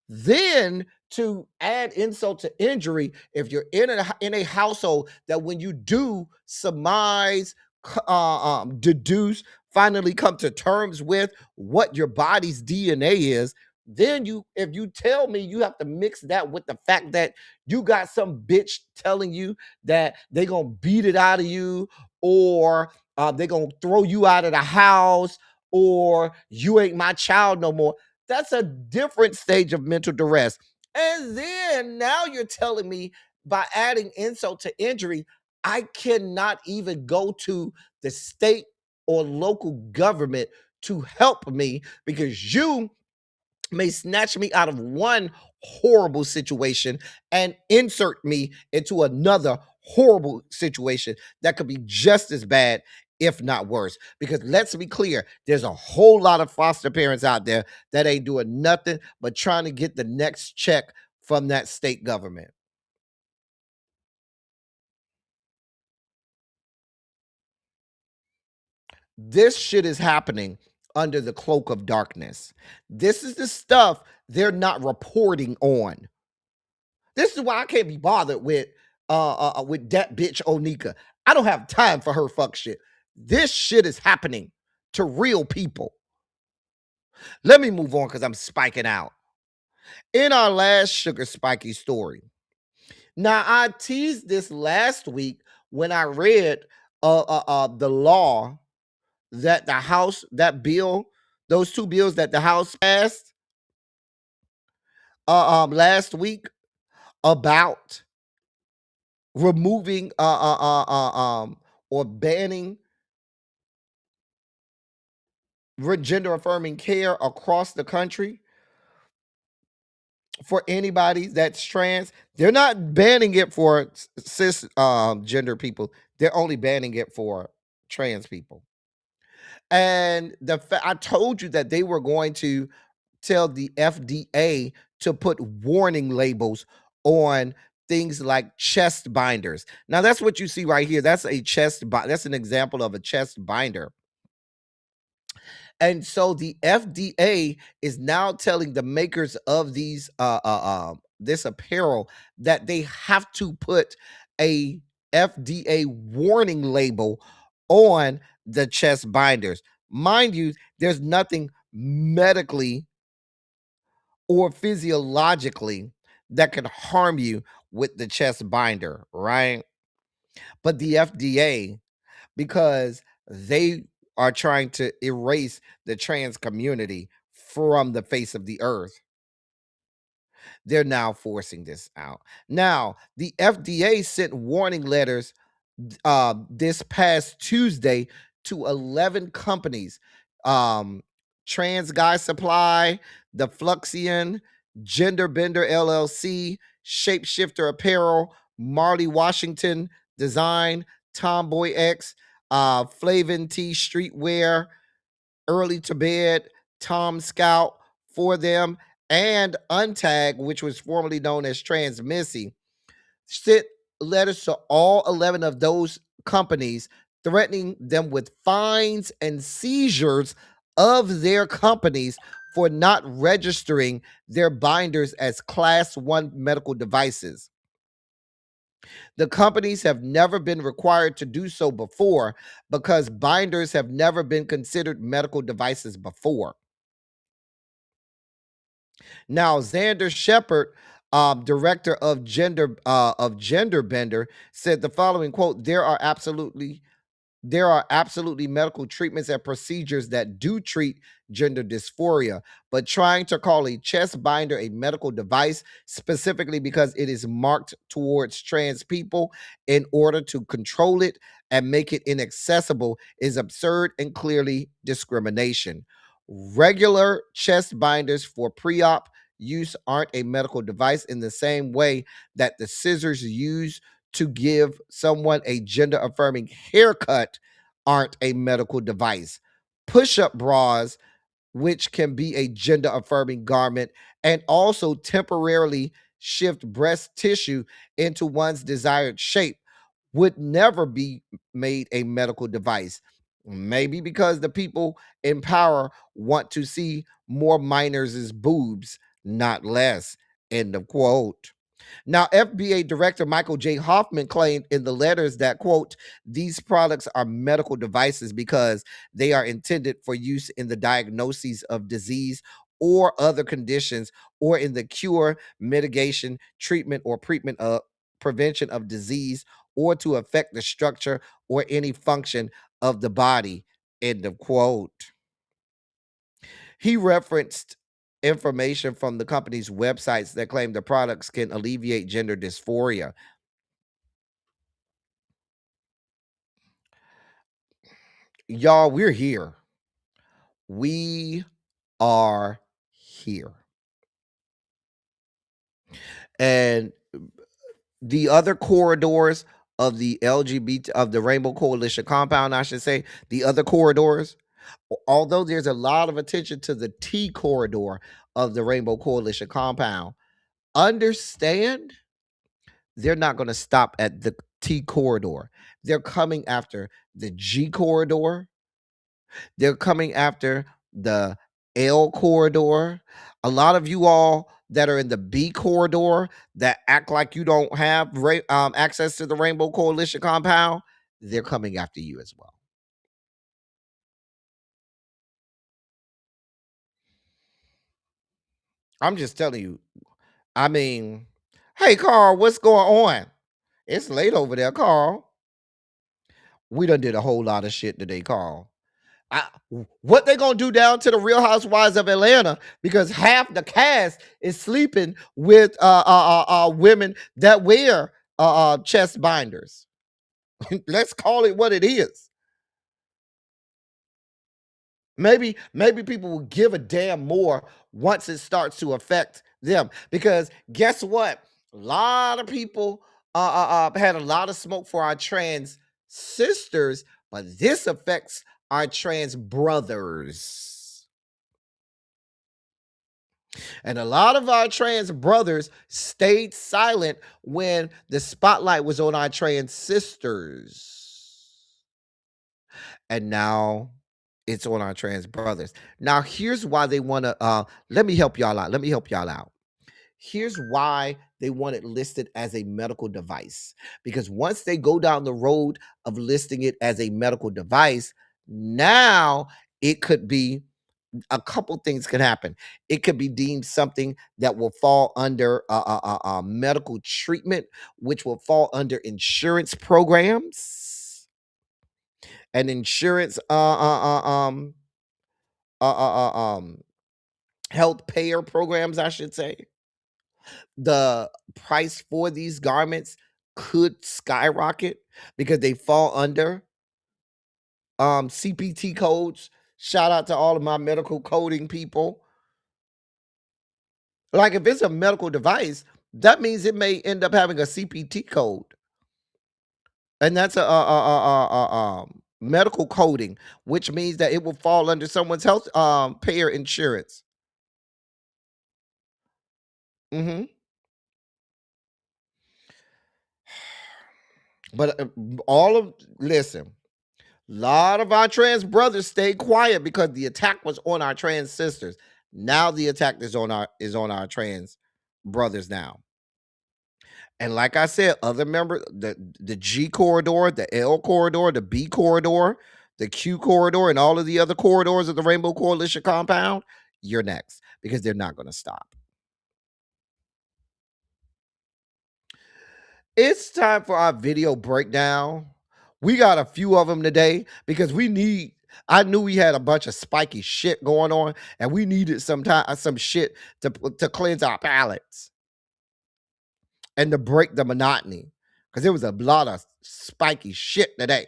Speaker 4: Then to add insult to injury, if you're in a household that when you do surmise, deduce, finally come to terms with what your body's DNA is, then if you tell me you have to mix that with the fact that you got some bitch telling you that they gonna beat it out of you, or they gonna throw you out of the house, or you ain't my child no more, that's a different stage of mental duress. And then now you're telling me, by adding insult to injury, I cannot even go to the state or local government to help me, because you may snatch me out of one horrible situation and insert me into another horrible situation that could be just as bad, if not worse. Because let's be clear, there's a whole lot of foster parents out there that ain't doing nothing but trying to get the next check from that state government. This shit is happening under the cloak of darkness. This is the stuff they're not reporting on. This is why I can't be bothered with that bitch Onika. I don't have time for her fuck shit. This shit is happening to real people. Let me move on because I'm spiking out. In our last Sugar Spiky story. Now, I teased this last week when I read the law that the House, that bill, those two bills that the House passed last week about removing or banning gender affirming care across the country for anybody that's trans. They're not banning it for cis gender people. They're only banning it for trans people. And I told you that they were going to tell the FDA to put warning labels on things like chest binders. Now that's what you see right here. That's a that's an example of a chest binder. And so the FDA is now telling the makers of these this apparel that they have to put a FDA warning label on the chest binders. Mind you, there's nothing medically or physiologically that can harm you with the chest binder, right? But the FDA, because they are trying to erase the trans community from the face of the earth, they're now forcing this out. Now, the FDA sent warning letters this past Tuesday to 11 companies. Trans Guy Supply, The Fluxion, Gender Bender LLC, Shapeshifter Apparel, Marley Washington Design, Tomboy X, Flavin T Streetwear, Early to Bed, Tom Scout, for them, and Untag, which was formerly known as Transmissy, sent letters to all 11 of those companies threatening them with fines and seizures of their companies for not registering their binders as Class 1 medical devices. The companies have never been required to do so before because binders have never been considered medical devices before. Now, Xander Shepard, director of Gender Bender, said the following quote: There are absolutely medical treatments and procedures that do treat gender dysphoria, but trying to call a chest binder a medical device specifically because it is marked towards trans people in order to control it and make it inaccessible is absurd and clearly discrimination. Regular chest binders for pre-op use aren't a medical device in the same way that the scissors used to give someone a gender affirming haircut aren't a medical device. Push-up bras, which can be a gender affirming garment and also temporarily shift breast tissue into one's desired shape, would never be made a medical device. Maybe because the people in power want to see more minors' boobs, not less. End of quote. Now, FBA Director Michael J. Hoffman claimed in the letters that, quote, these products are medical devices because they are intended for use in the diagnoses of disease or other conditions or in the cure, mitigation, treatment, or prevention of disease or to affect the structure or any function of the body, end of quote. He referenced information from the company's websites that claim the products can alleviate gender dysphoria. Y'all, we're here. We are here. And the other corridors of the LGBT, of the Rainbow Coalition compound, I should say, the other corridors, although there's a lot of attention to the T corridor of the Rainbow Coalition compound, understand they're not going to stop at the T corridor. They're coming after the G corridor. They're coming after the L corridor. A lot of you all that are in the B corridor that act like you don't have access to the Rainbow Coalition compound, they're coming after you as well. I'm just telling you. I mean, hey, Carl, what's going on? It's late over there, Carl. We done did a whole lot of shit today, Carl. What they gonna do down to the Real Housewives of Atlanta? Because half the cast is sleeping with women that wear chest binders. Let's call it what it is. Maybe people will give a damn more once it starts to affect them. Because guess what? A lot of people had a lot of smoke for our trans sisters, but this affects our trans brothers. And a lot of our trans brothers stayed silent when the spotlight was on our trans sisters. And now it's on our trans brothers. Now, here's why they want to, let me help y'all out. Here's why they want it listed as a medical device. Because once they go down the road of listing it as a medical device, now it could be a couple things can happen. It could be deemed something that will fall under medical treatment, which will fall under insurance programs and insurance health payer programs, I should say. The price for these garments could skyrocket because they fall under CPT codes. Shout out to all of my medical coding people. Like if it's a medical device, that means it may end up having a CPT code. And that's a medical coding, which means that it will fall under someone's health payer insurance. Mm-hmm. But listen, a lot of our trans brothers stayed quiet because the attack was on our trans sisters. Now the attack is on our trans brothers now. And like I said, other members, the G corridor, the L corridor, the B corridor, the Q corridor, and all of the other corridors of the Rainbow Coalition compound, you're next because they're not going to stop. It's time for our video breakdown. We got a few of them today because I knew we had a bunch of spiky shit going on, and we needed some shit to cleanse our palates and to break the monotony because there was a lot of spiky shit today.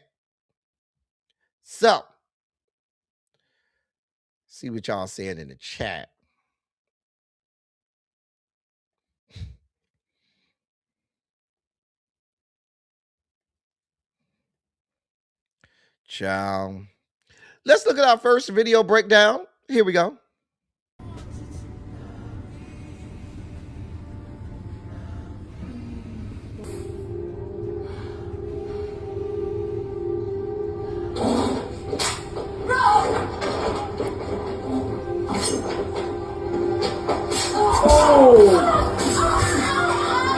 Speaker 4: So, see what y'all saying in the chat. Ciao. Let's look at our first video breakdown. Here we go.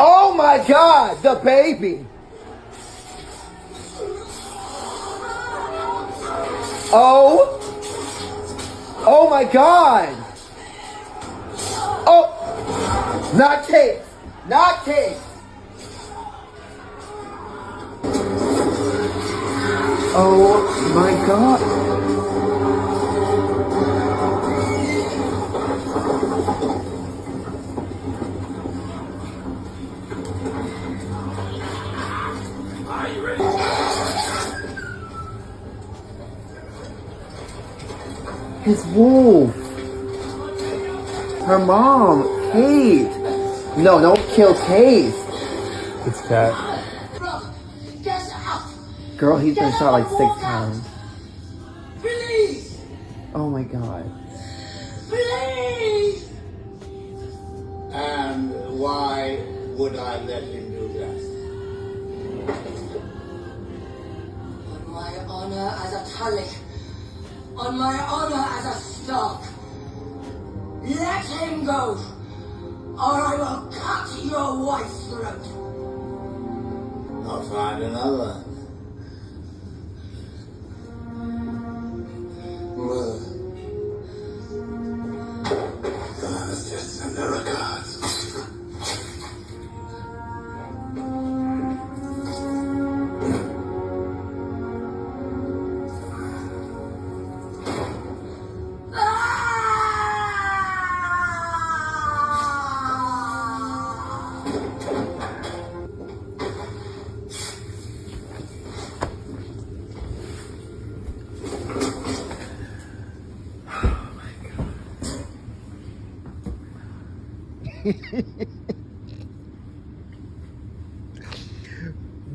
Speaker 5: Oh my God, the baby. Oh my God. Oh, not cake, not cake. Oh my God. His wolf. Her mom, Kate. No, don't kill Kate.
Speaker 6: It's Cat.
Speaker 5: Girl, he's been shot like 6 times.
Speaker 12: Please!
Speaker 5: Oh my God.
Speaker 12: Please!
Speaker 13: And why would I let him do that?
Speaker 12: On my honor as a Tully. On my honor as a Stark. Let him go, or I will cut your wife's throat.
Speaker 13: I'll find another. That's just America.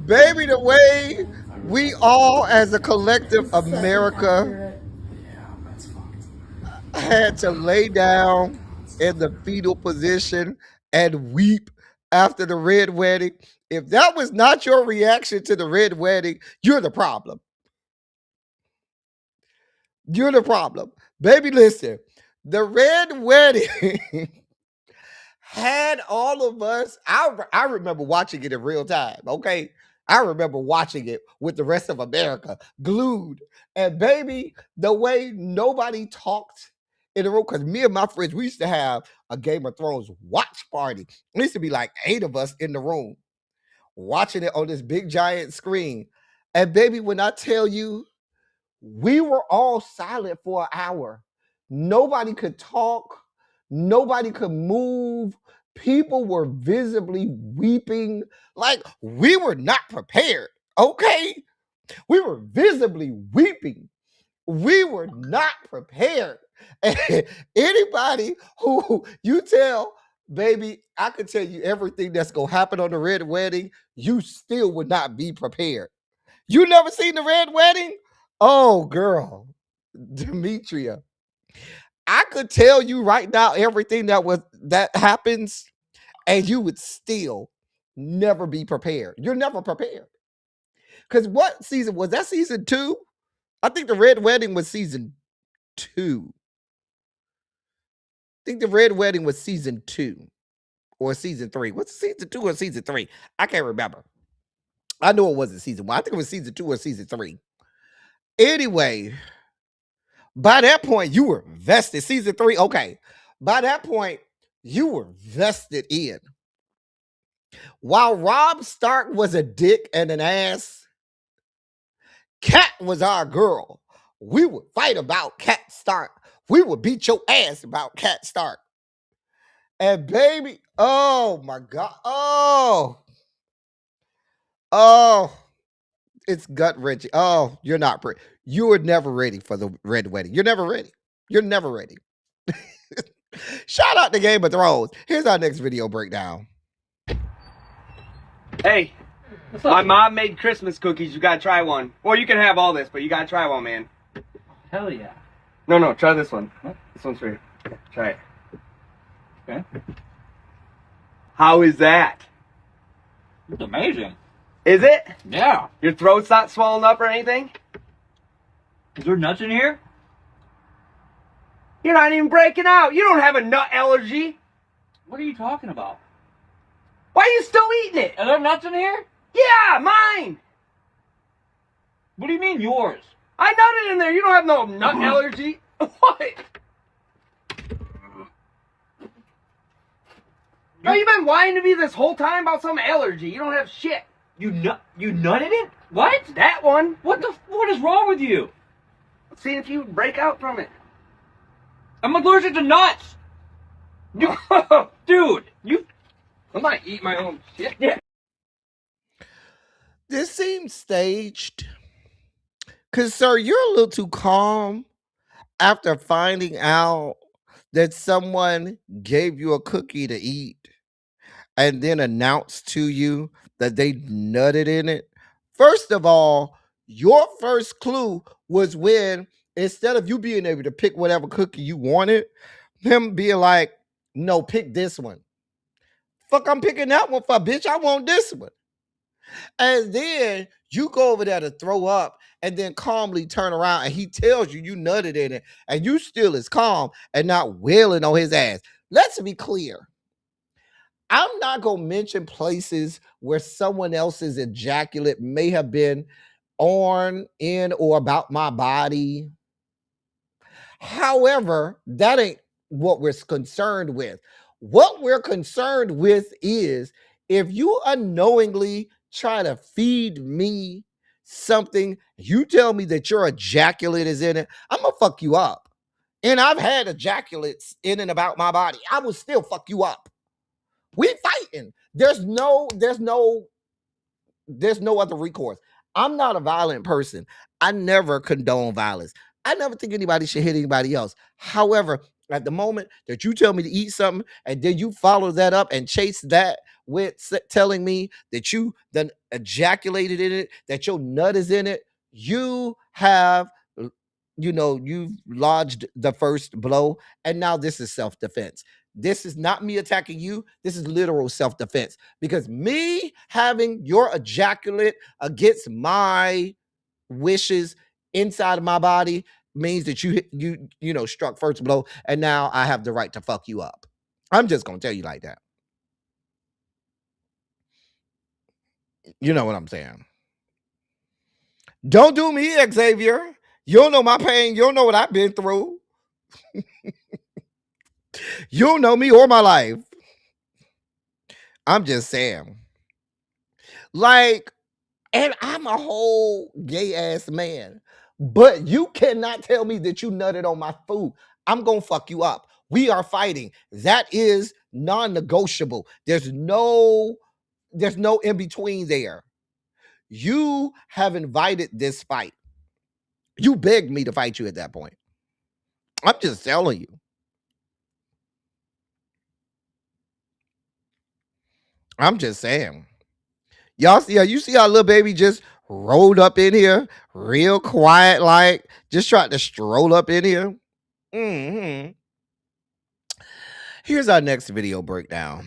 Speaker 4: Baby, the way we all as a collective America had to lay down in the fetal position and weep after the red wedding. If that was not your reaction to the red wedding, you're the problem. You're the problem. Baby, listen, the red wedding had all of us. I remember watching it in real time. Okay. I remember watching it with the rest of America glued. And baby, the way nobody talked in the room, because me and my friends, we used to have a Game of Thrones watch party. There used to be like 8 of us in the room watching it on this big giant screen. And baby, when I tell you, we were all silent for an hour. Nobody could talk. Nobody could move. People were visibly weeping. Like we were not prepared. Okay. We were visibly weeping. We were not prepared. And anybody who you tell, baby, I could tell you everything that's going to happen on the red wedding, you still would not be prepared. You never seen the red wedding? Oh, girl, Demetria, I could tell you right now everything that happens, and you would still never be prepared. You're never prepared. Because what season was that? Season 2? I think the Red Wedding was season 2. I think the Red Wedding was season 2 or season 3. What's season 2 or season 3? I can't remember. I know it wasn't season 1. I think it was season 2 or season 3. Anyway, by that point, you were vested. Season 3, okay. By that point, you were vested in. While Rob Stark was a dick and an ass, Kat was our girl. We would fight about Kat Stark. We would beat your ass about Kat Stark. And baby, oh my God. Oh, it's gut wrenching. Oh, you're not ready. You were never ready for the Red Wedding. You're never ready. You're never ready. Shout out to Game of Thrones. Here's our next video breakdown.
Speaker 14: Hey, my mom made Christmas cookies. You gotta try one. Well, you can have all this, but you gotta try one, man.
Speaker 15: Hell yeah.
Speaker 14: No, try this one. What? This one's for you. Try it.
Speaker 15: Okay.
Speaker 14: How is that?
Speaker 15: It's amazing.
Speaker 14: Is it?
Speaker 15: Yeah.
Speaker 14: Your throat's not swollen up or anything?
Speaker 15: Is there nuts in here?
Speaker 14: You're not even breaking out. You don't have a nut allergy.
Speaker 15: What are you talking about?
Speaker 14: Why are you still eating it?
Speaker 15: Are there nuts in here?
Speaker 14: Yeah, mine.
Speaker 15: What do you mean yours?
Speaker 14: I nutted in there. You don't have no nut allergy. What? No, you've been lying to me this whole time about some allergy. You don't have shit.
Speaker 15: You nutted it? What?
Speaker 14: That one.
Speaker 15: What is wrong with you?
Speaker 14: Let's see if you break out from it.
Speaker 15: I'm allergic to nuts. Dude,
Speaker 14: I'm not eating my own shit.
Speaker 15: Yeah.
Speaker 4: This seems staged. Because, sir, you're a little too calm after finding out that someone gave you a cookie to eat and then announced to you that they nutted in it. First of all, your first clue was when, instead of you being able to pick whatever cookie you wanted, him being like, no, pick this one. Fuck, I'm picking that one for, bitch. I want this one. And then you go over there to throw up and then calmly turn around and he tells you you nutted in it and you still is calm and not wailing on his ass. Let's be clear. I'm not going to mention places where someone else's ejaculate may have been on, in, or about my body. However, that ain't what we're concerned with. What we're concerned with is if you unknowingly try to feed me something, you tell me that your ejaculate is in it, I'm going to fuck you up. And I've had ejaculates in and about my body. I will still fuck you up. We fighting. There's no other recourse. I'm not a violent person. I never condone violence. I never think anybody should hit anybody else. However, at the moment that you tell me to eat something and then you follow that up and chase that with telling me that you then ejaculated in it, that your nut is in it, you have, you've lodged the first blow. And now this is self-defense. This is not me attacking you. This is literal self-defense because me having your ejaculate against my wishes inside of my body means that you struck first blow and now I have the right to fuck you up. I'm just going to tell you like that. You know what I'm saying? Don't do me, Xavier. You don't know my pain. You don't know what I've been through. You don't know me or my life. I'm just saying. Like, and I'm a whole gay ass man, but you cannot tell me that you nutted on my food. I'm going to fuck you up. We are fighting. That is non-negotiable. There's no in between there. You have invited this fight. You begged me to fight you at that point. I'm just telling you. I'm just saying. Y'all see how little baby just rolled up in here real quiet, like just tried to stroll up in here. Here's our next video breakdown.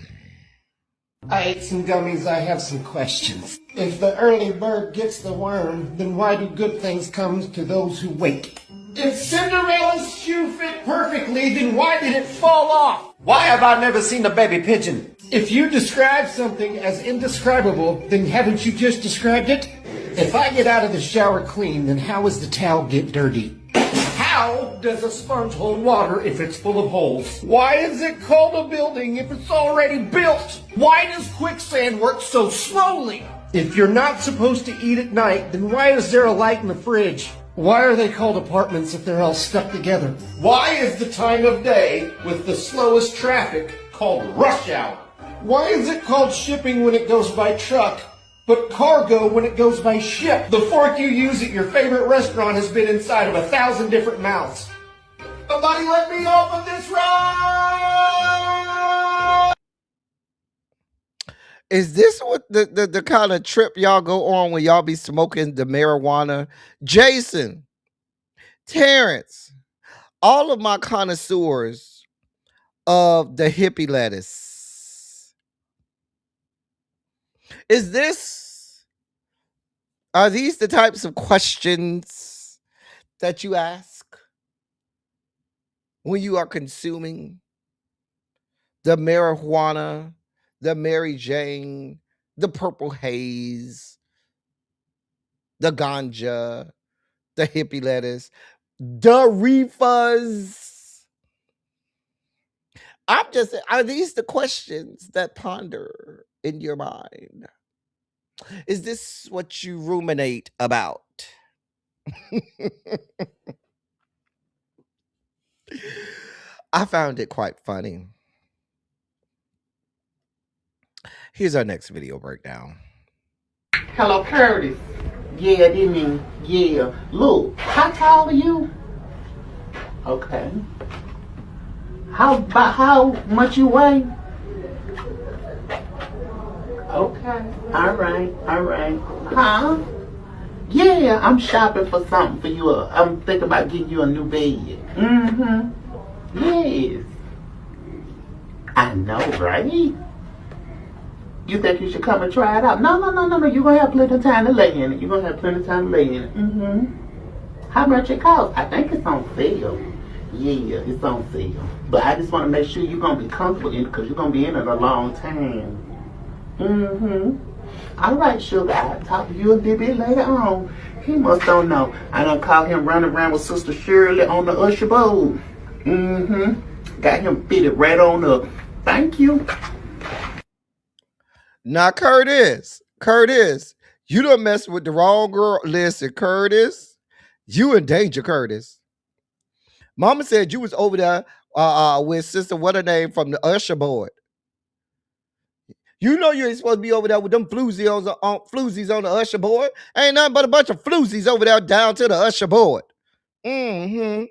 Speaker 16: I ate some gummies, I have some questions. If the early bird gets the worm, then why do good things come to those who wait? If Cinderella's shoe fit perfectly, then why did it fall off?
Speaker 17: Why have I never seen a baby pigeon?
Speaker 16: If you describe something as indescribable, then haven't you just described it? If I get out of the shower clean, then how does the towel get dirty? How does a sponge hold water if it's full of holes? Why is it called a building if it's already built? Why does quicksand work so slowly? If you're not supposed to eat at night, then why is there a light in the fridge? Why are they called apartments if they're all stuck together? Why is the time of day with the slowest traffic called rush hour? Why is it called shipping when it goes by truck, but cargo when it goes by ship? The fork you use at your favorite restaurant has been inside of 1,000 different mouths. Somebody let me off of this ride!
Speaker 4: Is this what the kind of trip y'all go on when y'all be smoking the marijuana? Jason, Terrence, all of my connoisseurs of the hippie lettuce. Are these the types of questions that you ask when you are consuming the marijuana, the Mary Jane, the purple haze, the ganja, the hippie lettuce, the reefers? Are these the questions that ponder in your mind? Is this what you ruminate about? I found it quite funny. Here's our next video breakdown.
Speaker 18: Hello, Curtis. Yeah, didn't he? Yeah. Look, how tall are you? Okay. How much you weigh? Okay. All right. Huh? Yeah, I'm shopping for something for you. I'm thinking about getting you a new bed. Mm-hmm. Yes. I know, right? You think you should come and try it out? No. You're going to have plenty of time to lay in it. Mm-hmm. How much it costs? I think it's on sale. Yeah, it's on sale. But I just want to make sure you're going to be comfortable in it because you're going to be in it a long time. Mm-hmm. All right, sugar. I'll talk to you a little bit later on. He must don't know. I done caught him running around with Sister Shirley on the usher board. Mm-hmm. Got him fitted right on up. Thank you.
Speaker 4: Now, Curtis, you done messed with the wrong girl. Listen, Curtis, you in danger, Curtis. Mama said you was over there with Sister, what her name, from the usher board. You know you ain't supposed to be over there with them floozies on the usher board. Ain't nothing but a bunch of floozies over there down to the usher board. Mm-hmm.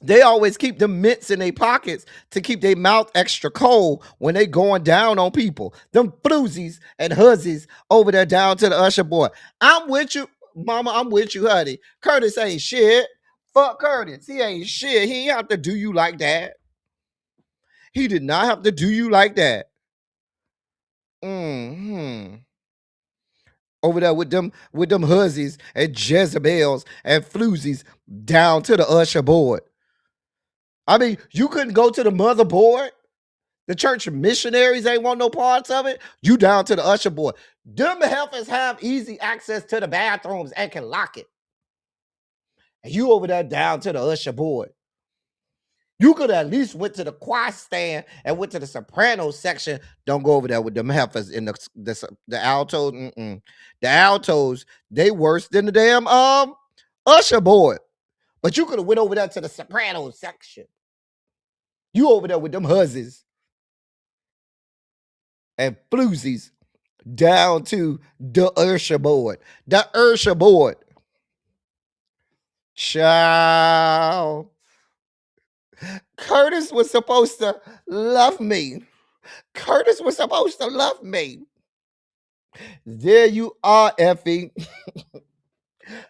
Speaker 4: They always keep them mints in their pockets to keep their mouth extra cold when they going down on people. Them floozies and huzzies over there down to the usher board. I'm with you, mama. I'm with you, honey. Curtis ain't shit. Fuck Curtis. He ain't shit. He ain't have to do you like that. He did not have to do you like that. Mm-hmm. Over there with them huzzies and Jezebels and floozies down to the usher board. I mean, you couldn't go to the motherboard. The church missionaries ain't want no parts of it. You down to the usher board. Them heifers have easy access to the bathrooms and can lock it. And you over there down to the usher board. You could at least went to the choir stand and went to the soprano section. Don't go over there with them heifers in the altos. Mm-mm. The altos, they worse than the damn usher board. But you could have went over there to the soprano section. You over there with them huzzies and floozies down to the usher board. The usher board. Child. Curtis was supposed to love me. Curtis was supposed to love me. There you are, Effie.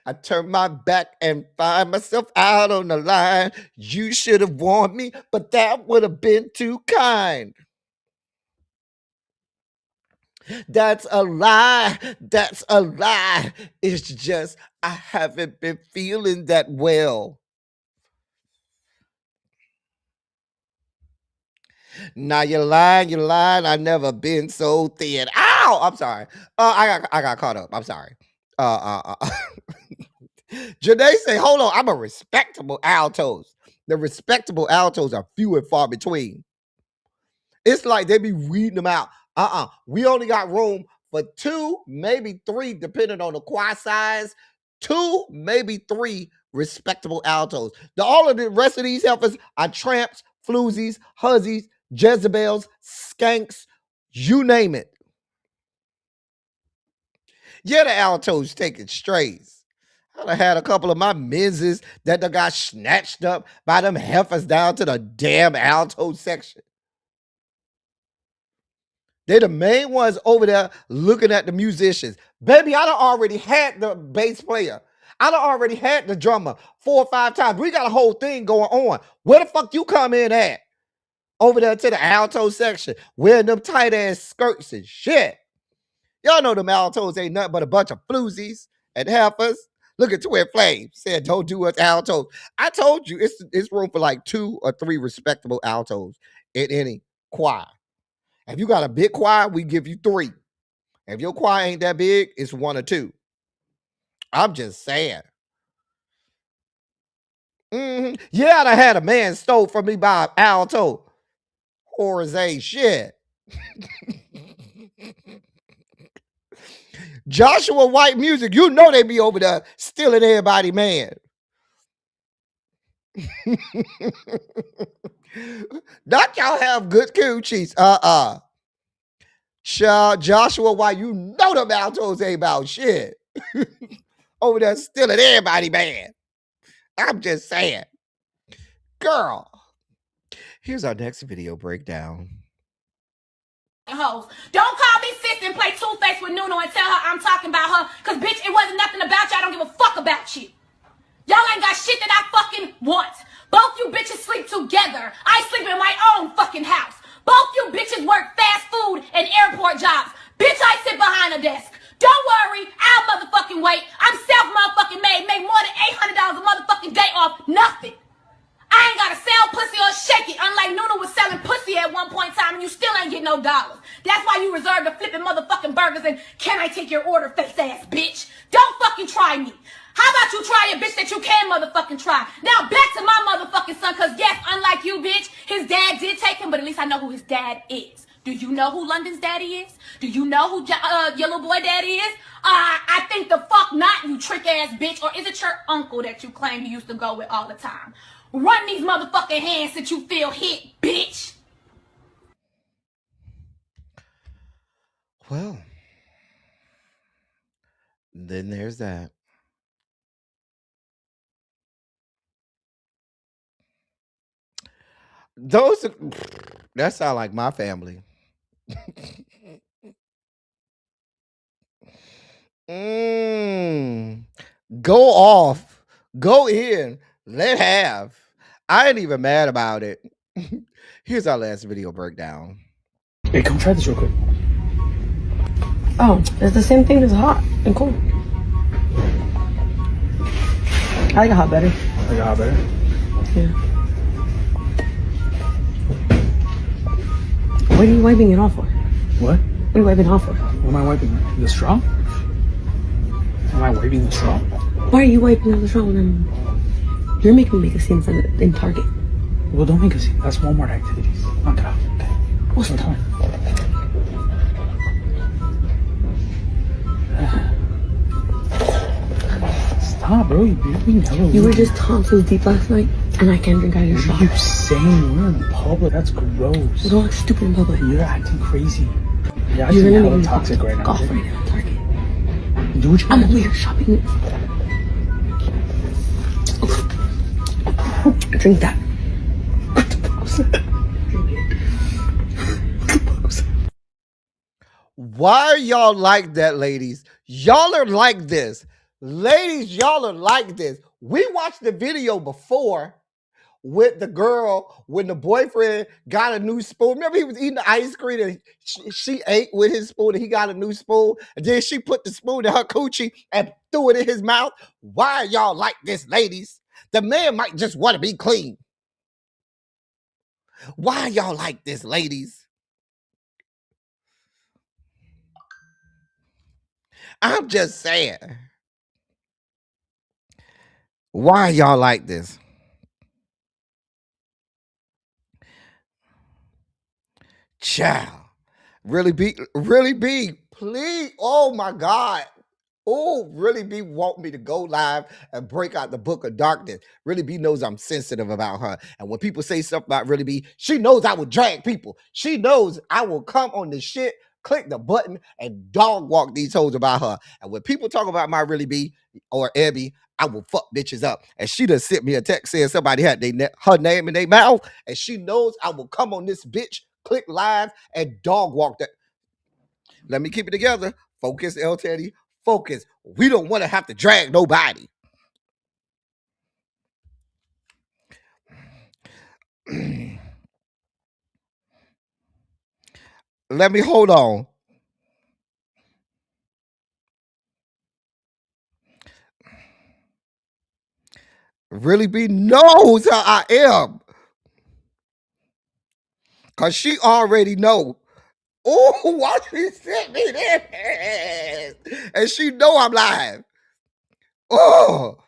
Speaker 4: I turned my back and find myself out on the line. You should have warned me, but that would have been too kind. That's a lie. That's a lie. It's just I haven't been feeling that well. Now you're lying. You're lying. I never been so thin. Ow! I'm sorry. I got caught up. I'm sorry. Janae say, hold on. I'm a respectable altos. The respectable altos are few and far between. It's like they be reading them out. We only got room for 2, maybe 3, depending on the choir size. 2, maybe 3 respectable altos. All of the rest of these helpers are tramps, floozies, huzzies, Jezebels, skanks, you name it. Yeah, the altos taking strays. I done had a couple of my misses that done got snatched up by them heifers down to the damn alto section. They the main ones over there looking at the musicians. Baby, I done already had the bass player. I done already had the drummer 4 or 5 times. We got a whole thing going on. Where the fuck you come in at? Over there to the alto section, wearing them tight ass skirts and shit. Y'all know them altos ain't nothing but a bunch of floozies and heifers. Look at Twin Flame said, don't do us altos. I told you it's room for like 2 or 3 respectable altos in any choir. If you got a big choir, we give you 3. If your choir ain't that big, it's 1 or 2. I'm just saying. Yeah, I had a man stole from me by an alto. Horizay shit. Joshua White Music, you know they be over there stealing everybody, man. Not y'all have good coochies. Joshua White, you know them altos ain't about shit. Over there stealing everybody, man. I'm just saying. Girl. Here's our next video breakdown.
Speaker 19: Hoes. Don't call me sis and play two-face with Nuno and tell her I'm talking about her, cause bitch, it wasn't nothing about you. I don't give a fuck about you. Y'all ain't got shit that I fucking want. Both you bitches sleep together. I sleep in my own fucking house. Both you bitches work fast food and airport jobs. Bitch, I sit behind a desk. Don't worry, I'll motherfucking wait. I'm self-motherfucking made. Make more than $800 a motherfucking day off nothing. I ain't gotta sell pussy or shake it. Unlike Nuno was selling pussy at one point in time and you still ain't getting no dollars. That's why you reserve the flipping motherfucking burgers and can I take your order, face ass bitch? Don't fucking try me. How about you try a bitch that you can motherfucking try? Now back to my motherfucking son, cause yes, unlike you bitch, his dad did take him, but at least I know who his dad is. Do you know who London's daddy is? Do you know who Yellow Boy daddy is? I think the fuck not, you trick ass bitch. Or is it your uncle that you claim you used to go with all the time? Run these motherfucking hands that you feel hit, bitch.
Speaker 4: Well, then there's that. That sound like my family. Go off. Go in. Let have. I ain't even mad about it. Here's our last video breakdown.
Speaker 20: Hey, come try this real quick.
Speaker 21: Oh, it's the same thing as hot and cold. I like a hot better.
Speaker 20: Like a hot better?
Speaker 21: Yeah. What are you wiping it off for?
Speaker 20: What?
Speaker 21: What are you wiping it off for?
Speaker 20: What am I wiping? The straw? Am I wiping the straw?
Speaker 21: Why are you wiping out the straw when you're making me make a scene in Target?
Speaker 20: Well, don't make a scene. That's Walmart activities. Knock it out. Okay.
Speaker 21: What's the time?
Speaker 20: Stop, bro. You're being hella
Speaker 21: You were
Speaker 20: weird.
Speaker 21: just tonsils deep last night, and I can't drink out of your straw.
Speaker 20: What are you saying? We're in public. That's gross.
Speaker 21: You don't act stupid in public.
Speaker 20: You're acting crazy. You're
Speaker 21: You're
Speaker 20: acting
Speaker 21: gonna
Speaker 20: hella
Speaker 21: make me
Speaker 20: toxic right now.
Speaker 21: off right now in Target.
Speaker 20: Do what you
Speaker 21: I'm
Speaker 20: want.
Speaker 21: over here shopping. Drink that.
Speaker 4: Why are y'all like that, ladies? Y'all are like this. Ladies, y'all are like this. We watched the video before. with the girl when the boyfriend got a new spoon. Remember, he was eating the ice cream and she ate with his spoon and he got a new spoon. And then she put the spoon in her coochie and threw it in his mouth. Why are y'all like this, ladies? The man might just want to be clean. Why are y'all like this, ladies? I'm just saying. Why are y'all like this? Child. Really be, please. Oh my God. Oh, really be want me to go live and break out the book of darkness. Really be knows I'm sensitive about her. And when people say stuff about really be, she knows I will drag people. She knows I will come on the shit, click the button, and dog walk these hoes about her. And when people talk about my really be or Abby, I will fuck bitches up. And she done sent me a text saying somebody had her name in their mouth. And she knows I will come on this bitch, click live, and dog walk that. Let me keep it together. Focus, L Teddy. Focus. We don't want to have to drag nobody. Let me hold on. Really be knows how I am. Cause she already know. Oh, why she sent me this? And she know I'm live. Oh.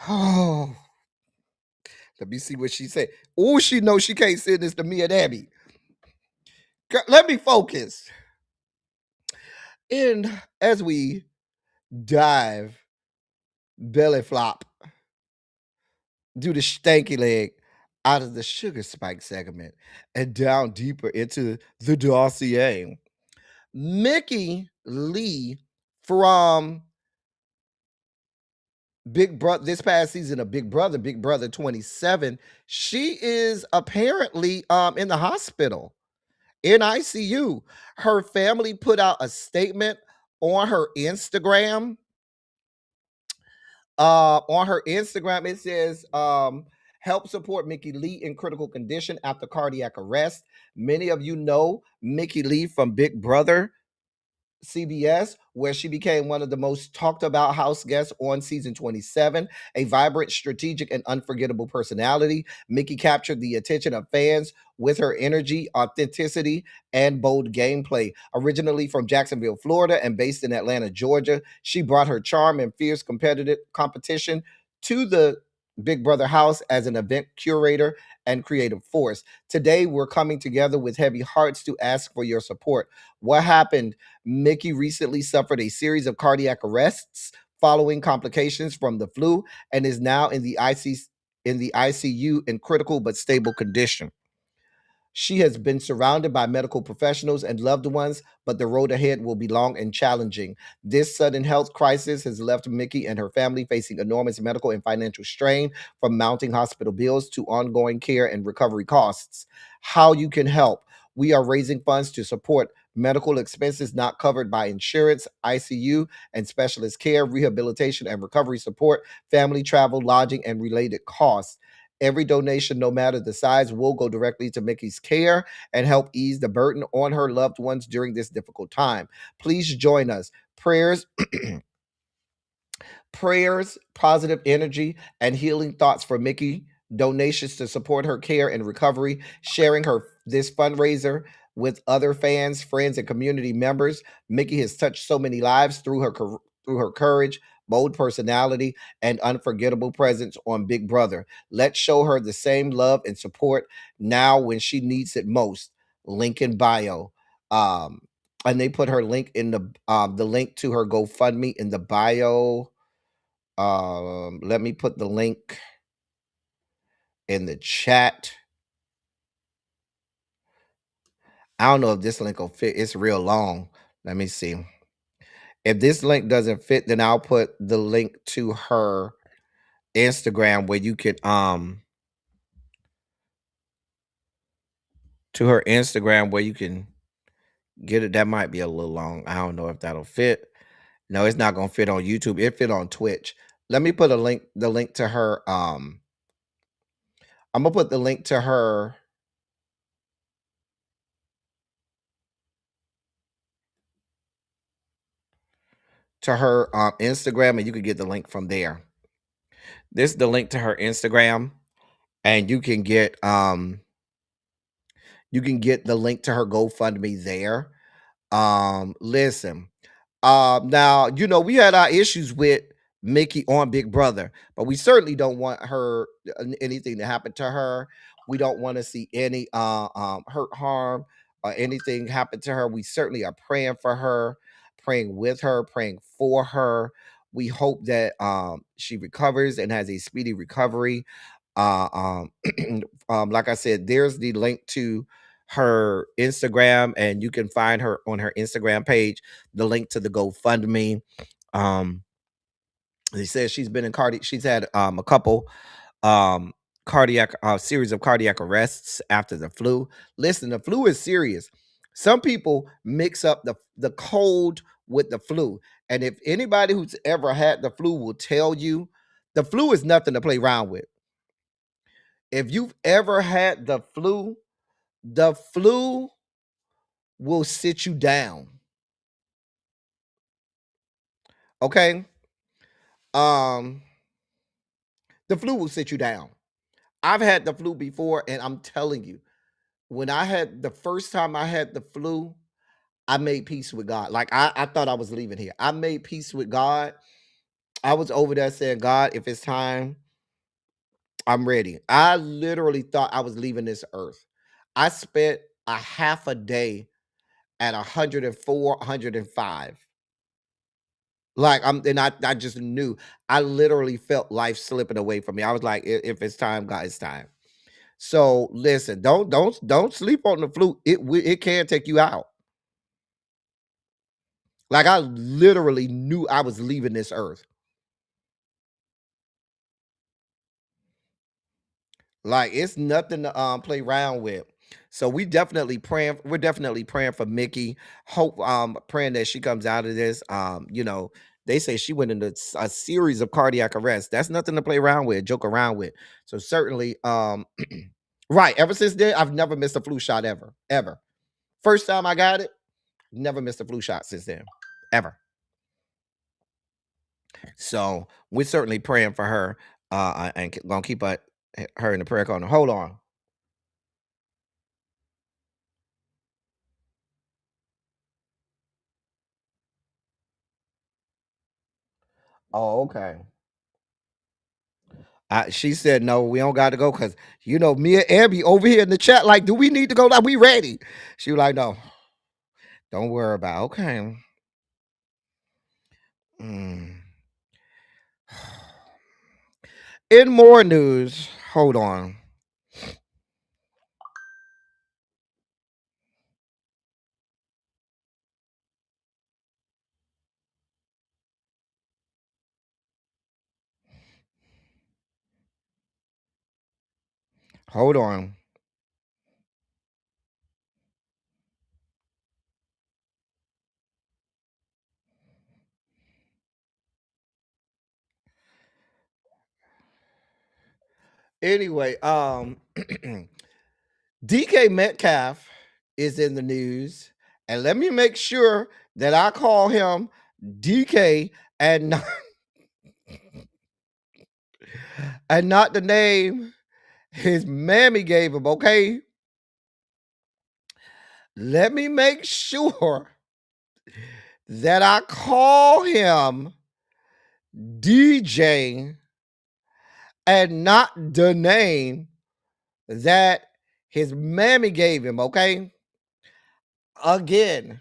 Speaker 4: Oh. Let me see what she said. Oh, she knows she can't send this to me and Abby. Let me focus. And as we dive belly flop, do the stanky leg out of the sugar spike segment and down deeper into the dossier. Nicki Lee from Big Brother this past season of Big Brother 27, she is apparently in the hospital in ICU. Her family put out a statement on her Instagram. It says help support Nicki Lee in critical condition after cardiac arrest. Many of you know Nicki Lee from Big Brother CBS, where she became one of the most talked about house guests on season 27. A vibrant, strategic, and unforgettable personality, Nicki captured the attention of fans with her energy, authenticity, and bold gameplay. Originally from Jacksonville, Florida, and based in Atlanta, Georgia, she brought her charm and fierce competitive competition to the Big Brother house as an event curator and creative force. Today, we're coming together with heavy hearts to ask for your support. What happened? Nicki recently suffered a series of cardiac arrests following complications from the flu and is now in the ICU in critical but stable condition. She has been surrounded by medical professionals and loved ones, but the road ahead will be long and challenging. This sudden health crisis has left Nicki and her family facing enormous medical and financial strain, from mounting hospital bills to ongoing care and recovery costs. How you can help? We are raising funds to support medical expenses not covered by insurance, ICU and specialist care, rehabilitation and recovery support, family travel, lodging, and related costs. Every donation, no matter the size, will go directly to Nicki's care and help ease the burden on her loved ones during this difficult time. Please join us. Prayers, positive energy, and healing thoughts for Nicki. Donations to support her care and recovery. Sharing this fundraiser with other fans, friends, and community members. Nicki has touched so many lives through her courage, bold personality, and unforgettable presence on Big Brother. Let's show her the same love and support now when she needs it most. Link in bio. And they put her link in the link to her GoFundMe in the bio. Let me put the link in the chat. I don't know if this link will fit. It's real long. Let me see. If this link doesn't fit, then I'll put the link to her Instagram where you could get it. That might be a little long. I don't know if that'll fit. No, it's not gonna fit on YouTube. It fit on Twitch. Let me put the link to her I'm gonna put the link to her. Instagram, and you can get the link from there. This is the link to her Instagram, and you can get the link to her GoFundMe there. Listen, now we had our issues with Mickey on Big Brother, but we certainly don't want her anything to happen to her. We don't want to see any hurt, harm, or anything happen to her. We certainly are praying for her, praying with her, praying for her. We hope that she recovers and has a speedy recovery. Like I said, there's the link to her Instagram, and you can find her on her Instagram page, the link to the GoFundMe. They said she's had a couple cardiac series of cardiac arrests after the flu. Listen, the flu is serious. Some people mix up the cold with the flu, and if anybody who's ever had the flu will tell you, the flu is nothing to play around with. If you've ever had the flu will sit you down. Okay? The flu will sit you down. I've had the flu before, and I'm telling you, when I had the first time I had the flu, I made peace with God. Like I thought I was leaving here. I made peace with God. I was over there saying, God, if it's time, I'm ready. I literally thought I was leaving this earth. I spent a half a day at 104, 105. Like I just knew. I literally felt life slipping away from me. I was like, if it's time, God, it's time. So listen, don't sleep on the flu. It can take you out. Like I literally knew I was leaving this earth. Like it's nothing to play around with. So we're definitely praying for Mickey. Hope praying that she comes out of this. They say she went into a series of cardiac arrests. That's nothing to play around with, joke around with. So certainly right, ever since then, I've never missed a flu shot ever. Ever. First time I got it, never missed a flu shot since then. Ever. So we're certainly praying for her and gonna keep her in the prayer corner. Hold on. Oh, okay. She said, no, we don't got to go because, me and Abby over here in the chat, like, do we need to go? Like, we ready. She was like, no, don't worry about it. Okay. In more news, hold on. Hold on. Anyway, DK Metcalf is in the news, and let me make sure that I call him DK and not the name his mammy gave him, okay? Let me make sure that I call him DJ and not the name that his mammy gave him, okay? Again,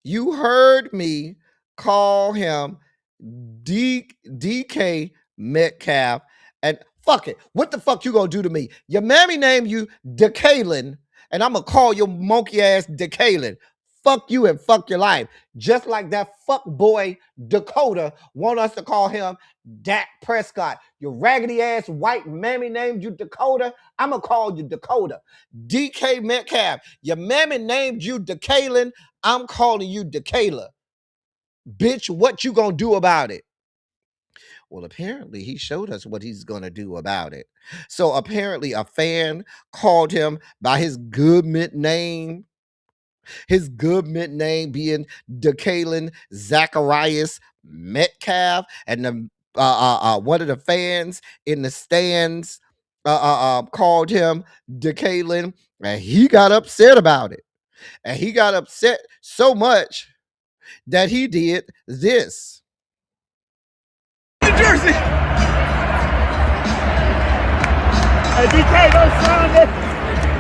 Speaker 4: you heard me call him DK Metcalf, and fuck it. What the fuck you gonna do to me? Your mammy named you DeKalin, and I'm gonna call your monkey ass DeKalin. Fuck you and fuck your life. Just like that fuck boy Dakota want us to call him Dak Prescott. Your raggedy ass white mammy named you Dakota. I'm gonna call you Dakota. DK Metcalf. Your mammy named you DeKalin. I'm calling you DeKayla. Bitch, what you gonna do about it? Well, apparently he showed us what he's going to do about it. So apparently a fan called him by his government name, being Decalen Zacharias Metcalf, and the one of the fans in the stands called him Decalen, and he got upset about it. And he got upset so much that he did this.
Speaker 5: New Jersey. Hey, DK, don't sign it.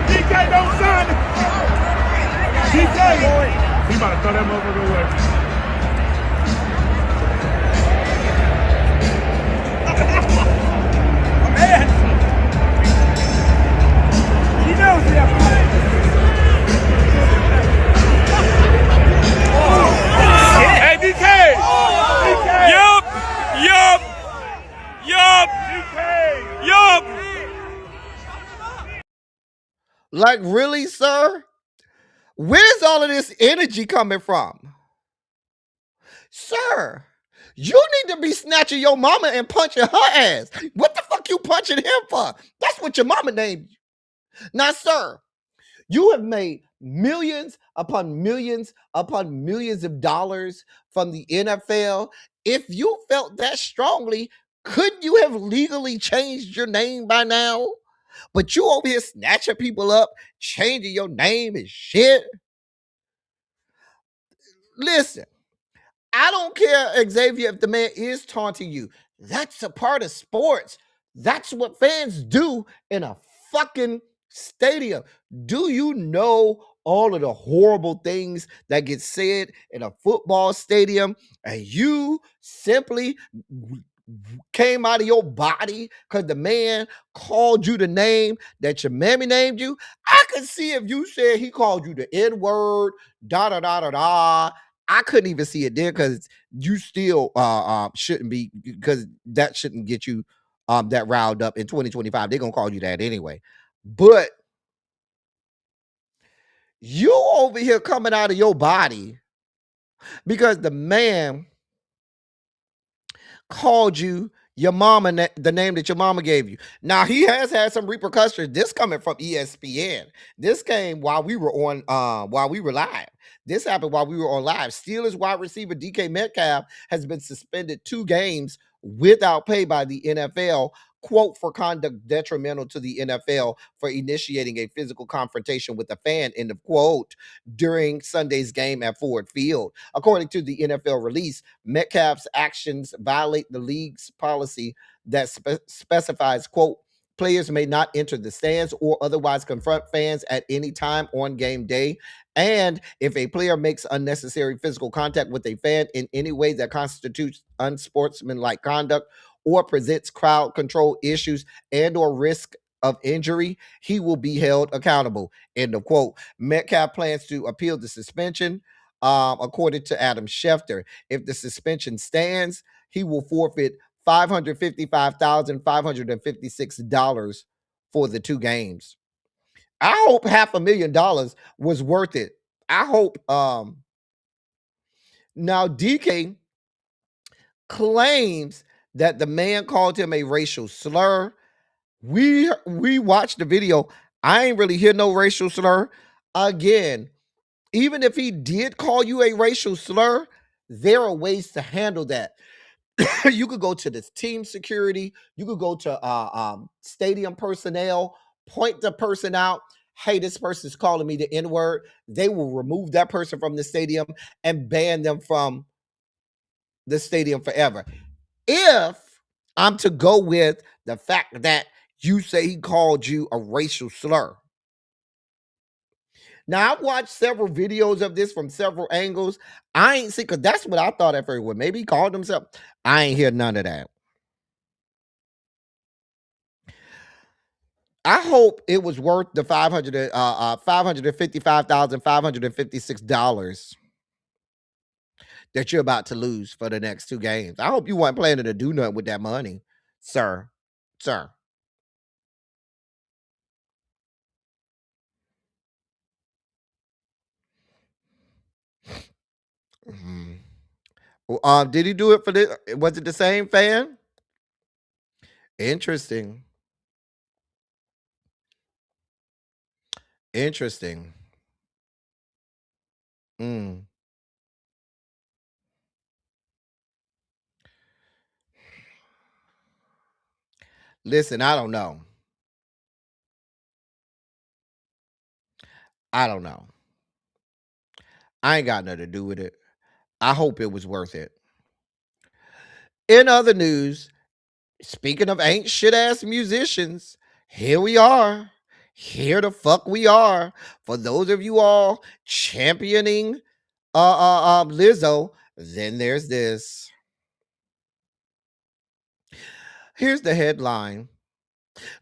Speaker 5: DK, don't sign it. DK, boy. He about to throw that motherfucker away. Man. He knows he has to play. Hey, DK. DK. Yup. DK. Yup.
Speaker 4: Like, really, sir? Where's all of this energy coming from? Sir, you need to be snatching your mama and punching her ass. What the fuck you punching him for? That's what your mama named you. Now, sir, you have made millions upon millions upon millions of dollars from the NFL. If you felt that strongly, couldn't you have legally changed your name by now? But you over here snatching people up, changing your name and shit. Listen, I don't care, Xavier, if the man is taunting you. That's a part of sports. That's what fans do in a fucking stadium. Do you know all of the horrible things that get said in a football stadium? And you simply came out of your body because the man called you the name that your mammy named you? I could see if you said he called you the N-word, da-da-da-da-da. I couldn't even see it there because you still shouldn't be, because that shouldn't get you that riled up. In 2025. They're gonna call you that anyway. But you over here coming out of your body because the man called you your mama, the name that your mama gave you. Now, he has had some repercussions. This coming from ESPN. This came while we were live. This happened while we were on live. Steelers wide receiver DK Metcalf has been suspended 2 games without pay by the NFL, quote, for conduct detrimental to the NFL for initiating a physical confrontation with a fan, end of quote, during Sunday's game at Ford Field. According to the NFL release, Metcalf's actions violate the league's policy that specifies, quote, players may not enter the stands or otherwise confront fans at any time on game day. And if a player makes unnecessary physical contact with a fan in any way that constitutes unsportsmanlike conduct or presents crowd control issues and or risk of injury, he will be held accountable, end of quote. Metcalf plans to appeal the suspension, according to Adam Schefter. If the suspension stands, he will forfeit $555,556 for the 2 games. I hope $500,000 was worth it. I hope now DK claims that the man called him a racial slur. We watched the video. I ain't really hear no racial slur. Again, even if he did call you a racial slur, there are ways to handle that. You could go to this team security. You could go to stadium personnel, point the person out. Hey, this person's calling me the N-word. They will remove that person from the stadium and ban them from the stadium forever. If I'm to go with the fact that you say he called you a racial slur. Now, I've watched several videos of this from several angles. I ain't see, because that's what I thought at first. Well, maybe he called himself. I ain't hear none of that. I hope it was worth the $555,556 that you're about to lose for the next 2 games. I hope you weren't planning to do nothing with that money, sir. Sir. Did he do it for the? Was it the same fan? Interesting. Interesting. Mm. Listen, I don't know. I don't know. I ain't got nothing to do with it. I hope it was worth it. In other news, speaking of ain't shit ass musicians, here we are. Here the fuck we are. For those of you all championing Lizzo, then there's this. Here's the headline.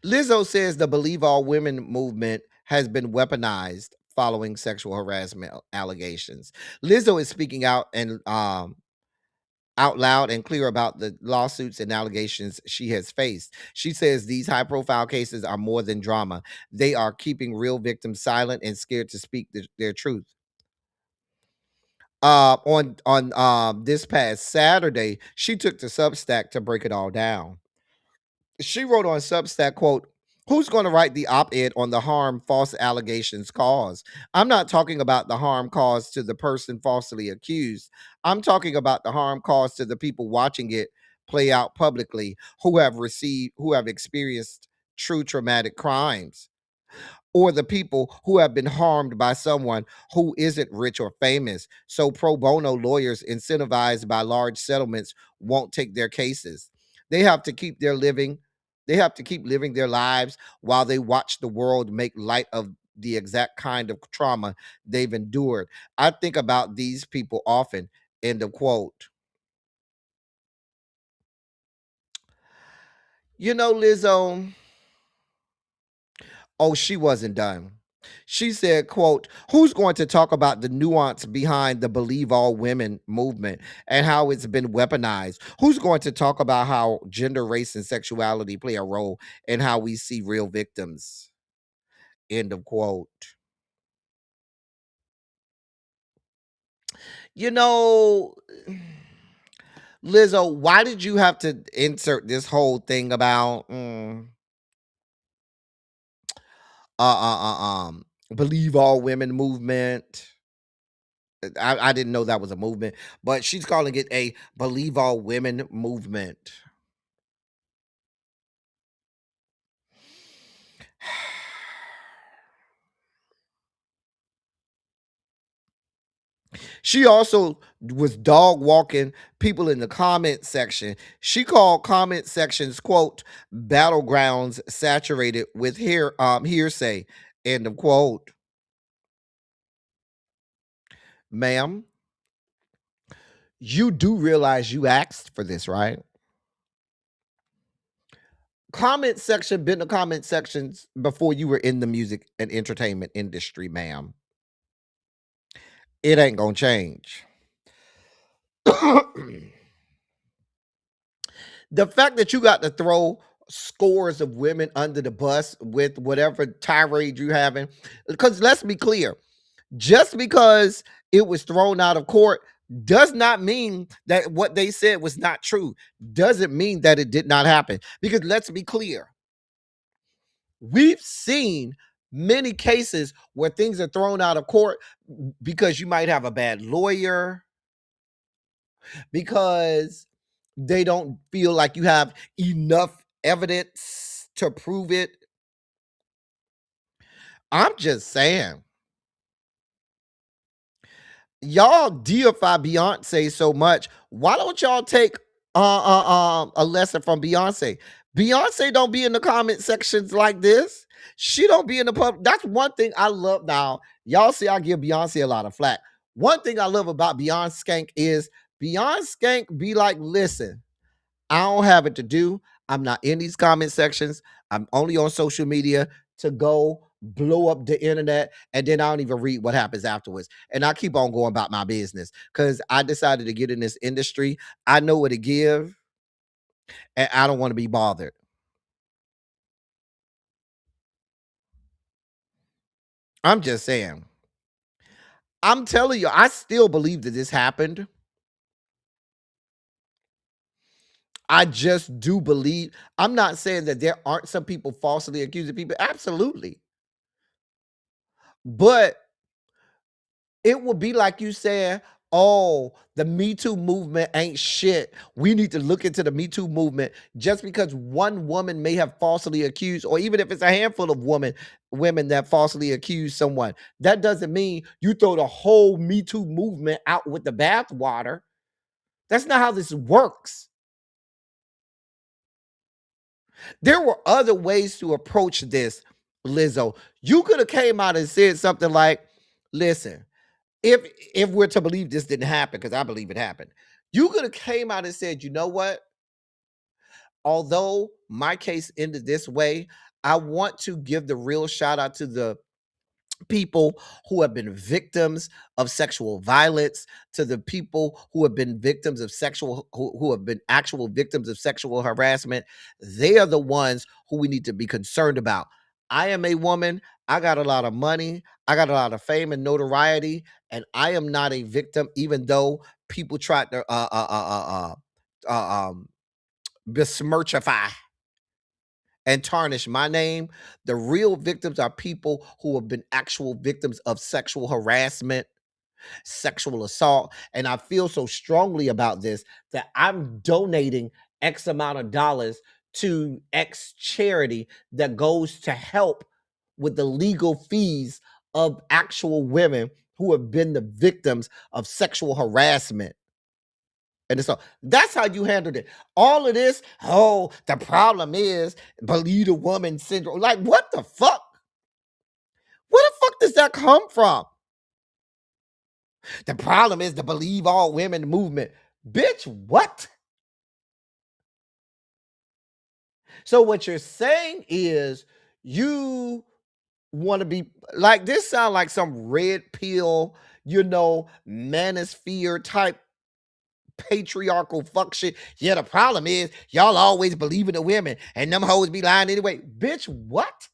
Speaker 4: Lizzo says the Believe All Women movement has been weaponized following sexual harassment allegations. Lizzo is speaking out and out loud and clear about the lawsuits and allegations she has faced. She says these high profile cases are more than drama. They are keeping real victims silent and scared to speak their truth. On this past Saturday, she took to Substack to break it all down. She wrote on Substack, quote, "Who's going to write the op-ed on the harm false allegations cause? I'm not talking about the harm caused to the person falsely accused. I'm talking about the harm caused to the people watching it play out publicly who have experienced true traumatic crimes, or the people who have been harmed by someone who isn't rich or famous. So pro bono lawyers incentivized by large settlements won't take their cases. They have to keep their living. They have to keep living their lives while they watch the world make light of the exact kind of trauma they've endured. I think about these people often." End of quote. You know, Lizzo, oh, she wasn't done. She said, quote, "Who's going to talk about the nuance behind the Believe All Women movement and how it's been weaponized? Who's going to talk about how gender, race, and sexuality play a role in how we see real victims?" End of quote. You know, Lizzo, why did you have to insert this whole thing about Believe All Women movement? I didn't know that was a movement, but she's calling it a Believe All Women movement. She also was dog walking people in the comment section. She called comment sections, quote, "battlegrounds saturated with hearsay," end of quote. Ma'am, you do realize you asked for this, right? Comment section been the comment sections before you were in the music and entertainment industry, ma'am. It ain't gonna change. The fact that you got to throw scores of women under the bus with whatever tirade you having, because let's be clear, just because it was thrown out of court does not mean that what they said was not true. Doesn't mean that it did not happen. Because let's be clear, we've seen many cases where things are thrown out of court because you might have a bad lawyer, because they don't feel like you have enough evidence to prove it. I'm just saying. Y'all deify Beyonce so much. Why don't y'all take a lesson from Beyonce? Beyonce don't be in the comment sections like this. She don't be in the pub. That's one thing I love. Now, y'all see I give Beyonce a lot of flack. One thing I love about Beyonce Skank is Beyonce Skank be like, listen, I don't have it to do. I'm not in these comment sections. I'm only on social media to go blow up the internet, and then I don't even read what happens afterwards. And I keep on going about my business because I decided to get in this industry. I know what to give, and I don't want to be bothered. I'm just saying. I'm telling you, I still believe that this happened. I just do believe, I'm not saying that there aren't some people falsely accusing people. Absolutely. But it would be like you saying, oh, the Me Too movement ain't shit. We need to look into the Me Too movement just because one woman may have falsely accused, or even if it's a handful of women that falsely accuse someone. That doesn't mean you throw the whole Me Too movement out with the bathwater. That's not how this works. There were other ways to approach this, Lizzo. You could have came out and said something like, listen, if we're to believe this didn't happen, because I believe it happened, you could have came out and said, you know what? Although my case ended this way, I want to give the real shout out to the people who have been victims of sexual violence, to the people who have been victims of who have been actual victims of sexual harassment. They are the ones who we need to be concerned about. I am a woman. I got a lot of money. I got a lot of fame and notoriety, and I am not a victim, even though people tried to besmirchify and tarnish my name. The real victims are people who have been actual victims of sexual harassment, sexual assault. And I feel so strongly about this that I'm donating X amount of dollars to X charity that goes to help with the legal fees of actual women who have been the victims of sexual harassment. And so that's how you handled it. All of this, oh, the problem is believe the woman syndrome. Like, what the fuck? Where the fuck does that come from? The problem is the believe all women movement. Bitch, what? So what you're saying is you want to be like, this sound like some red pill, manosphere type patriarchal fuck shit. Yeah, the problem is y'all always believe in the women and them hoes be lying anyway. Bitch, what?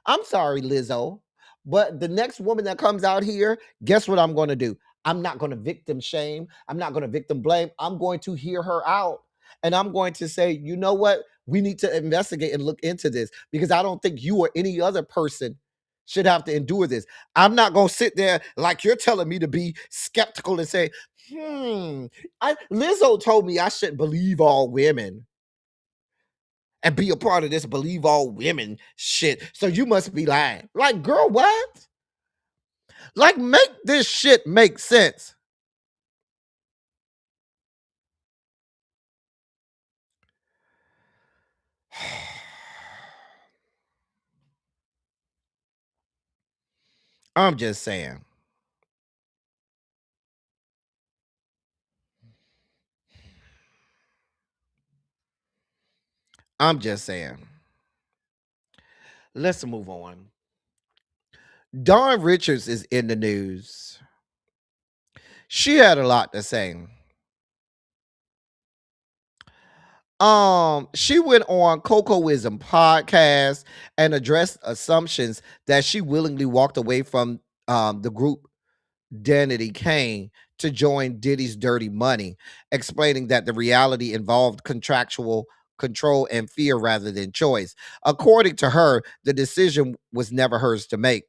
Speaker 4: I'm sorry, Lizzo, but the next woman that comes out here, guess what I'm going to do? I'm not going to victim shame. I'm not going to victim blame. I'm going to hear her out. And I'm going to say, you know what? We need to investigate and look into this, because I don't think you or any other person should have to endure this. I'm not going to sit there like you're telling me to be skeptical and say, Lizzo told me I shouldn't believe all women and be a part of this believe all women shit. So you must be lying. Like, girl, what? Like, make this shit make sense. I'm just saying. I'm just saying. Let's move on. Dawn Richards is in the news. She had a lot to say. She went on Cocoism podcast and addressed assumptions that she willingly walked away from the group Danity Kane to join Diddy's Dirty Money, explaining that the reality involved contractual control and fear rather than choice. According to her, the decision was never hers to make.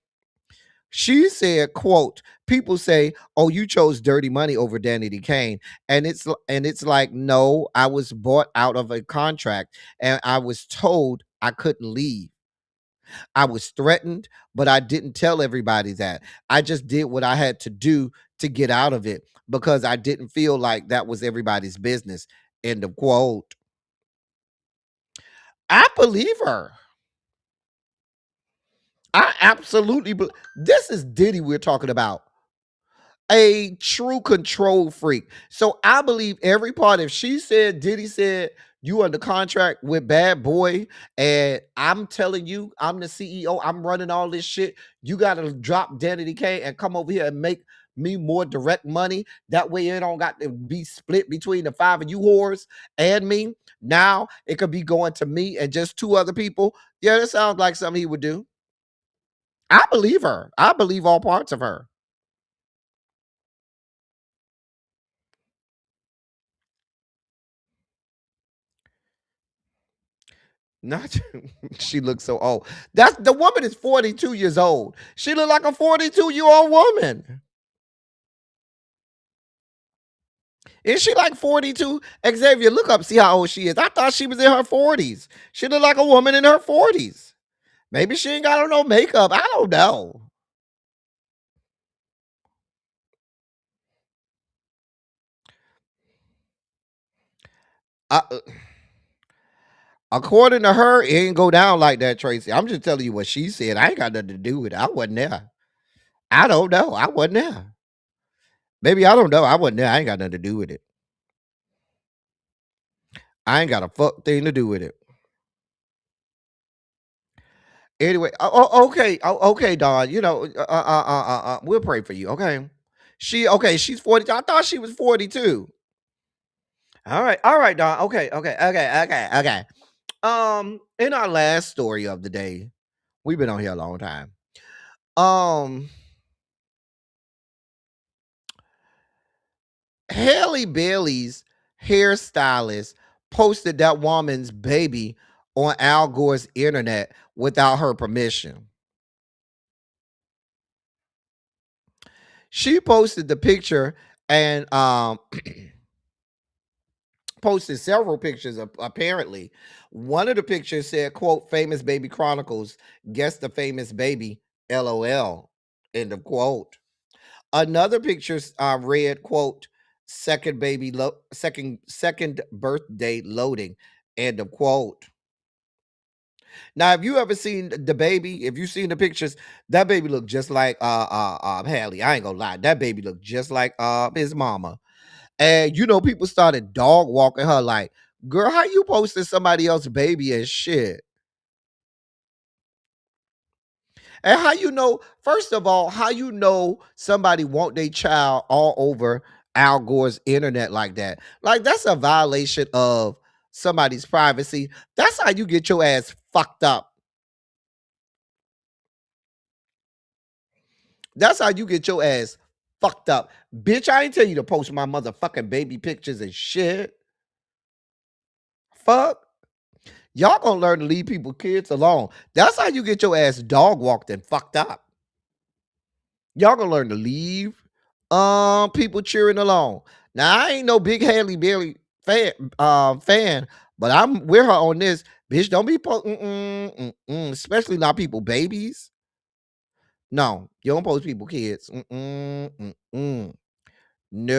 Speaker 4: She said, quote, people say, oh, you chose Dirty Money over Danity Kane. And it's like, no, I was bought out of a contract and I was told I couldn't leave. I was threatened, but I didn't tell everybody that. I just did what I had to do to get out of it because I didn't feel like that was everybody's business. End of quote. I believe her. I absolutely believe. This is Diddy we're talking about. A true control freak. So I believe every part. If she said, Diddy said, you under contract with Bad Boy, and I'm telling you, I'm the CEO, I'm running all this shit. You got to drop Danity Kane and come over here and make me more direct money. That way it don't got to be split between the five of you whores and me. Now it could be going to me and just two other people. Yeah, that sounds like something he would do. I believe her. I believe all parts of her. Not she looks so old. That's the woman is 42 years old. She look like a 42-year-old woman. Is she like 42? Xavier, look up, see how old she is. I thought she was in her 40s. She look like a woman in her 40s. Maybe she ain't got on no makeup. I don't know. According to her, it ain't go down like that, Tracy. I'm just telling you what she said. I ain't got nothing to do with it. I wasn't there. I don't know. I wasn't there. Maybe I don't know. I wasn't there. I ain't got nothing to do with it. I ain't got a fuck thing to do with it. Anyway, okay, okay, Don. You know, we'll pray for you. Okay, she's 40. I thought she was 42. All right, Don. Okay. In our last story of the day, we've been on here a long time. Haley Bailey's hairstylist posted that woman's baby on Al Gore's internet without her permission. She posted the picture and posted several pictures apparently. One of the pictures said, quote, famous baby chronicles, guess the famous baby, LOL, end of quote. Another picture read, quote, second birthday loading, end of quote. Now, if you ever seen the baby, if you seen the pictures, that baby looked just like Haley. I ain't gonna lie, that baby looked just like his mama. And you know, people started dog walking her like, girl, how you posting somebody else's baby and shit? And how you know, first of all, how you know somebody want their child all over Al Gore's internet like that? Like, that's a violation of somebody's privacy. That's how you get your ass fucked up. That's how you get your ass fucked up. Bitch, I ain't tell you to post my motherfucking baby pictures and shit. Fuck. Y'all gonna learn to leave people kids alone. That's how you get your ass dog walked and fucked up. Y'all gonna learn to leave people cheering alone. Now, I ain't no big Haley Bailey fan, but I'm with her on this. Bitch, don't be especially not people babies. No, you don't post people kids. No. No.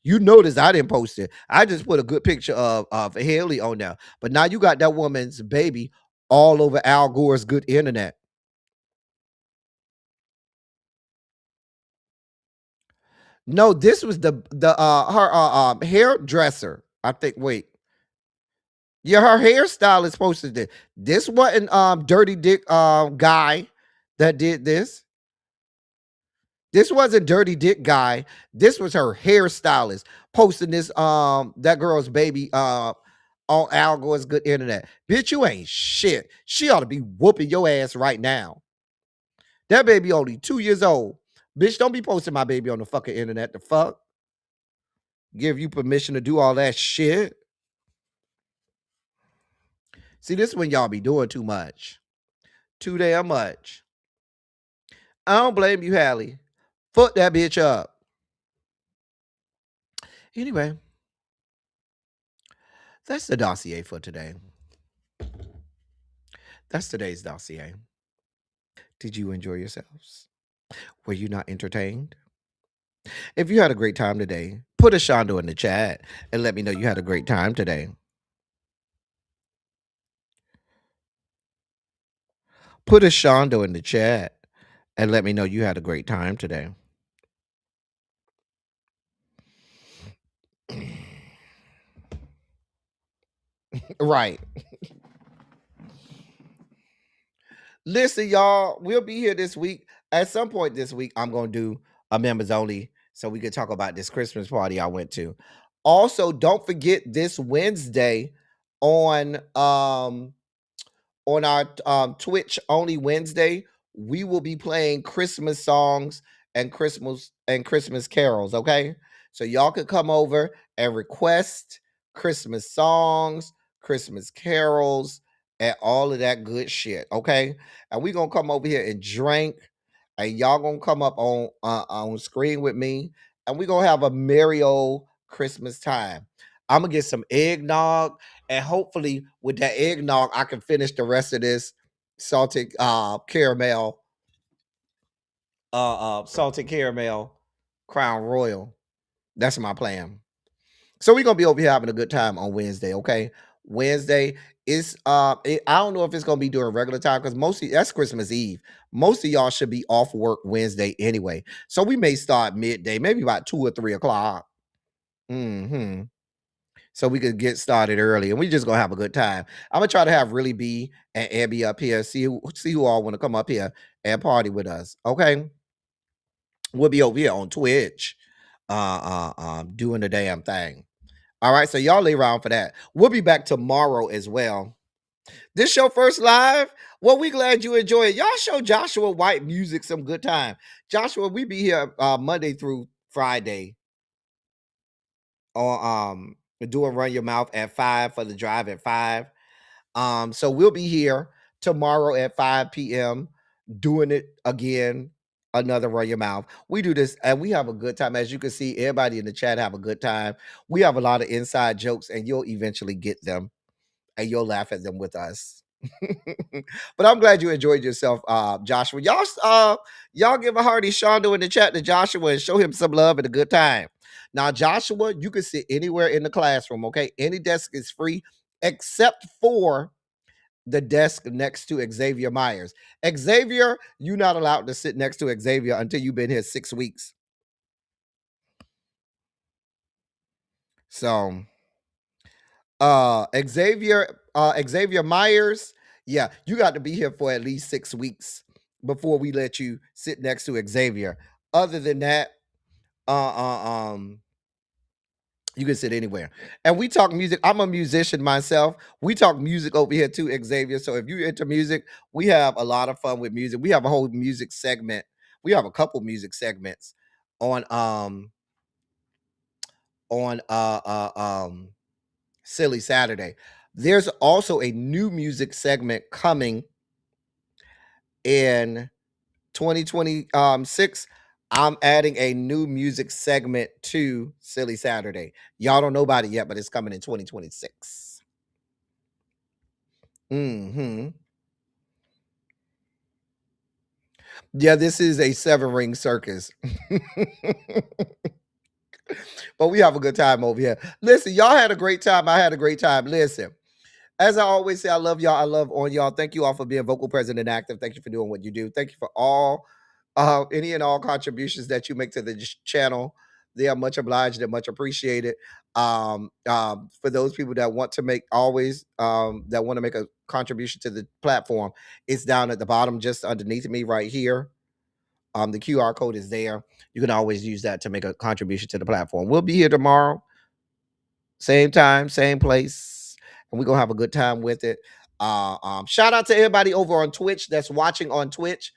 Speaker 4: You notice I didn't post it. I just put a good picture of Haley on there. But now you got that woman's baby all over Al Gore's good internet. No, this was the her hairdresser. I think. Wait, yeah, her hairstylist posted this. This wasn't Dirty Dick guy that did this. This wasn't Dirty Dick guy. This was her hairstylist posting this that girl's baby on Al Gore's good internet. Bitch, you ain't shit. She ought to be whooping your ass right now. That baby only 2 years old. Bitch, don't be posting my baby on the fucking internet. The fuck? Give you permission to do all that shit? See, this is when y'all be doing too much. Too damn much. I don't blame you, Hallie. Fuck that bitch up. Anyway, that's the dossier for today. That's today's dossier. Did you enjoy yourselves? Were you not entertained? If you had a great time today, put a shondo in the chat and let me know you had a great time today. Put a shondo in the chat and let me know you had a great time today. Right. Listen, y'all, we'll be here this week. At some point this week, I'm going to do a members only so we can talk about this Christmas party I went to. Also, don't forget this Wednesday on our Twitch only Wednesday, we will be playing Christmas songs and Christmas carols, okay? So y'all could come over and request Christmas songs, Christmas carols, and all of that good shit. Okay, and we gonna come over here and drink, and y'all gonna come up on screen with me, and we gonna have a merry old Christmas time. I'm gonna get some eggnog, and hopefully with that eggnog, I can finish the rest of this salted caramel, salted caramel Crown Royal. That's my plan. So we're gonna be over here having a good time on Wednesday, okay? Wednesday is I don't know if it's gonna be during regular time because mostly that's Christmas Eve. Most of y'all should be off work Wednesday anyway. So we may start midday, maybe about 2 or 3 o'clock. So we could get started early, and we just gonna have a good time. I'm gonna try to have Really B and Abby up here, see who all want to come up here and party with us. Okay, we'll be over here on Twitch, doing the damn thing. All right, so y'all lay around for that. We'll be back tomorrow as well. This your first live? Well, we glad you enjoy it. Y'all show Joshua White Music some good time. Joshua, we be here Monday through Friday on doing Run Your Mouth at 5 for the drive at 5. So we'll be here tomorrow at 5 p.m. doing it again. Another Run Your Mouth. We do this and we have a good time. As you can see, everybody in the chat have a good time. We have a lot of inside jokes, and you'll eventually get them and you'll laugh at them with us. But I'm glad you enjoyed yourself, Joshua. Y'all give a hearty Shondo in the chat to Joshua and show him some love and a good time. Now, Joshua, you can sit anywhere in the classroom, okay? Any desk is free except for the desk next to Xavier Myers. Xavier, you're not allowed to sit next to Xavier until you've been here 6 weeks. So, Xavier Myers, yeah, you got to be here for at least 6 weeks before we let you sit next to Xavier. Other than that, you can sit anywhere. And we talk music. I'm a musician myself. We talk music over here too, Xavier. So if you're into music, we have a lot of fun with music. We have a whole music segment. We have a couple music segments on Silly Saturday. There's also a new music segment coming in 2026. I'm adding a new music segment to Silly Saturday. Y'all don't know about it yet, but it's coming in 2026. Yeah, this is a 7-ring circus. But we have a good time over here. Listen, y'all had a great time. I had a great time. Listen, as I always say, I love y'all. I love on y'all. Thank you all for being vocal, present, and active. Thank you for doing what you do. Thank you for all any and all contributions that you make to the channel. They are much obliged and much appreciated. For those people that want to make that want to make a contribution to the platform, it's down at the bottom, just underneath me right here. The QR code is there. You can always use that to make a contribution to the platform. We'll be here tomorrow, same time, same place, and we're gonna have a good time with it. Shout out to everybody over on Twitch that's watching on Twitch.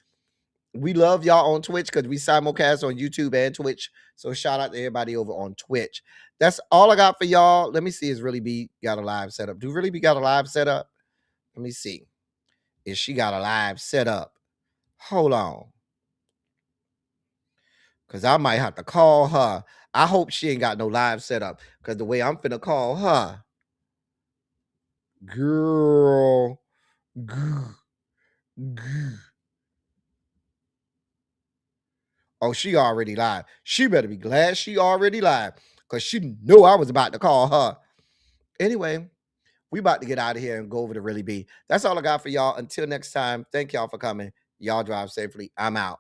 Speaker 4: We love y'all on Twitch because we simulcast on YouTube and Twitch. So shout out to everybody over on Twitch. That's all I got for y'all. Let me see. Is Really B got a live setup? Do Really B got a live setup? Let me see. Is she got a live setup? Hold on. Because I might have to call her. I hope she ain't got no live setup. Because the way I'm finna call her. Girl. Oh, she already live. She better be glad she already live. Because she knew I was about to call her. Anyway, we about to get out of here and go over to Really B. That's all I got for y'all. Until next time, thank y'all for coming. Y'all drive safely. I'm out.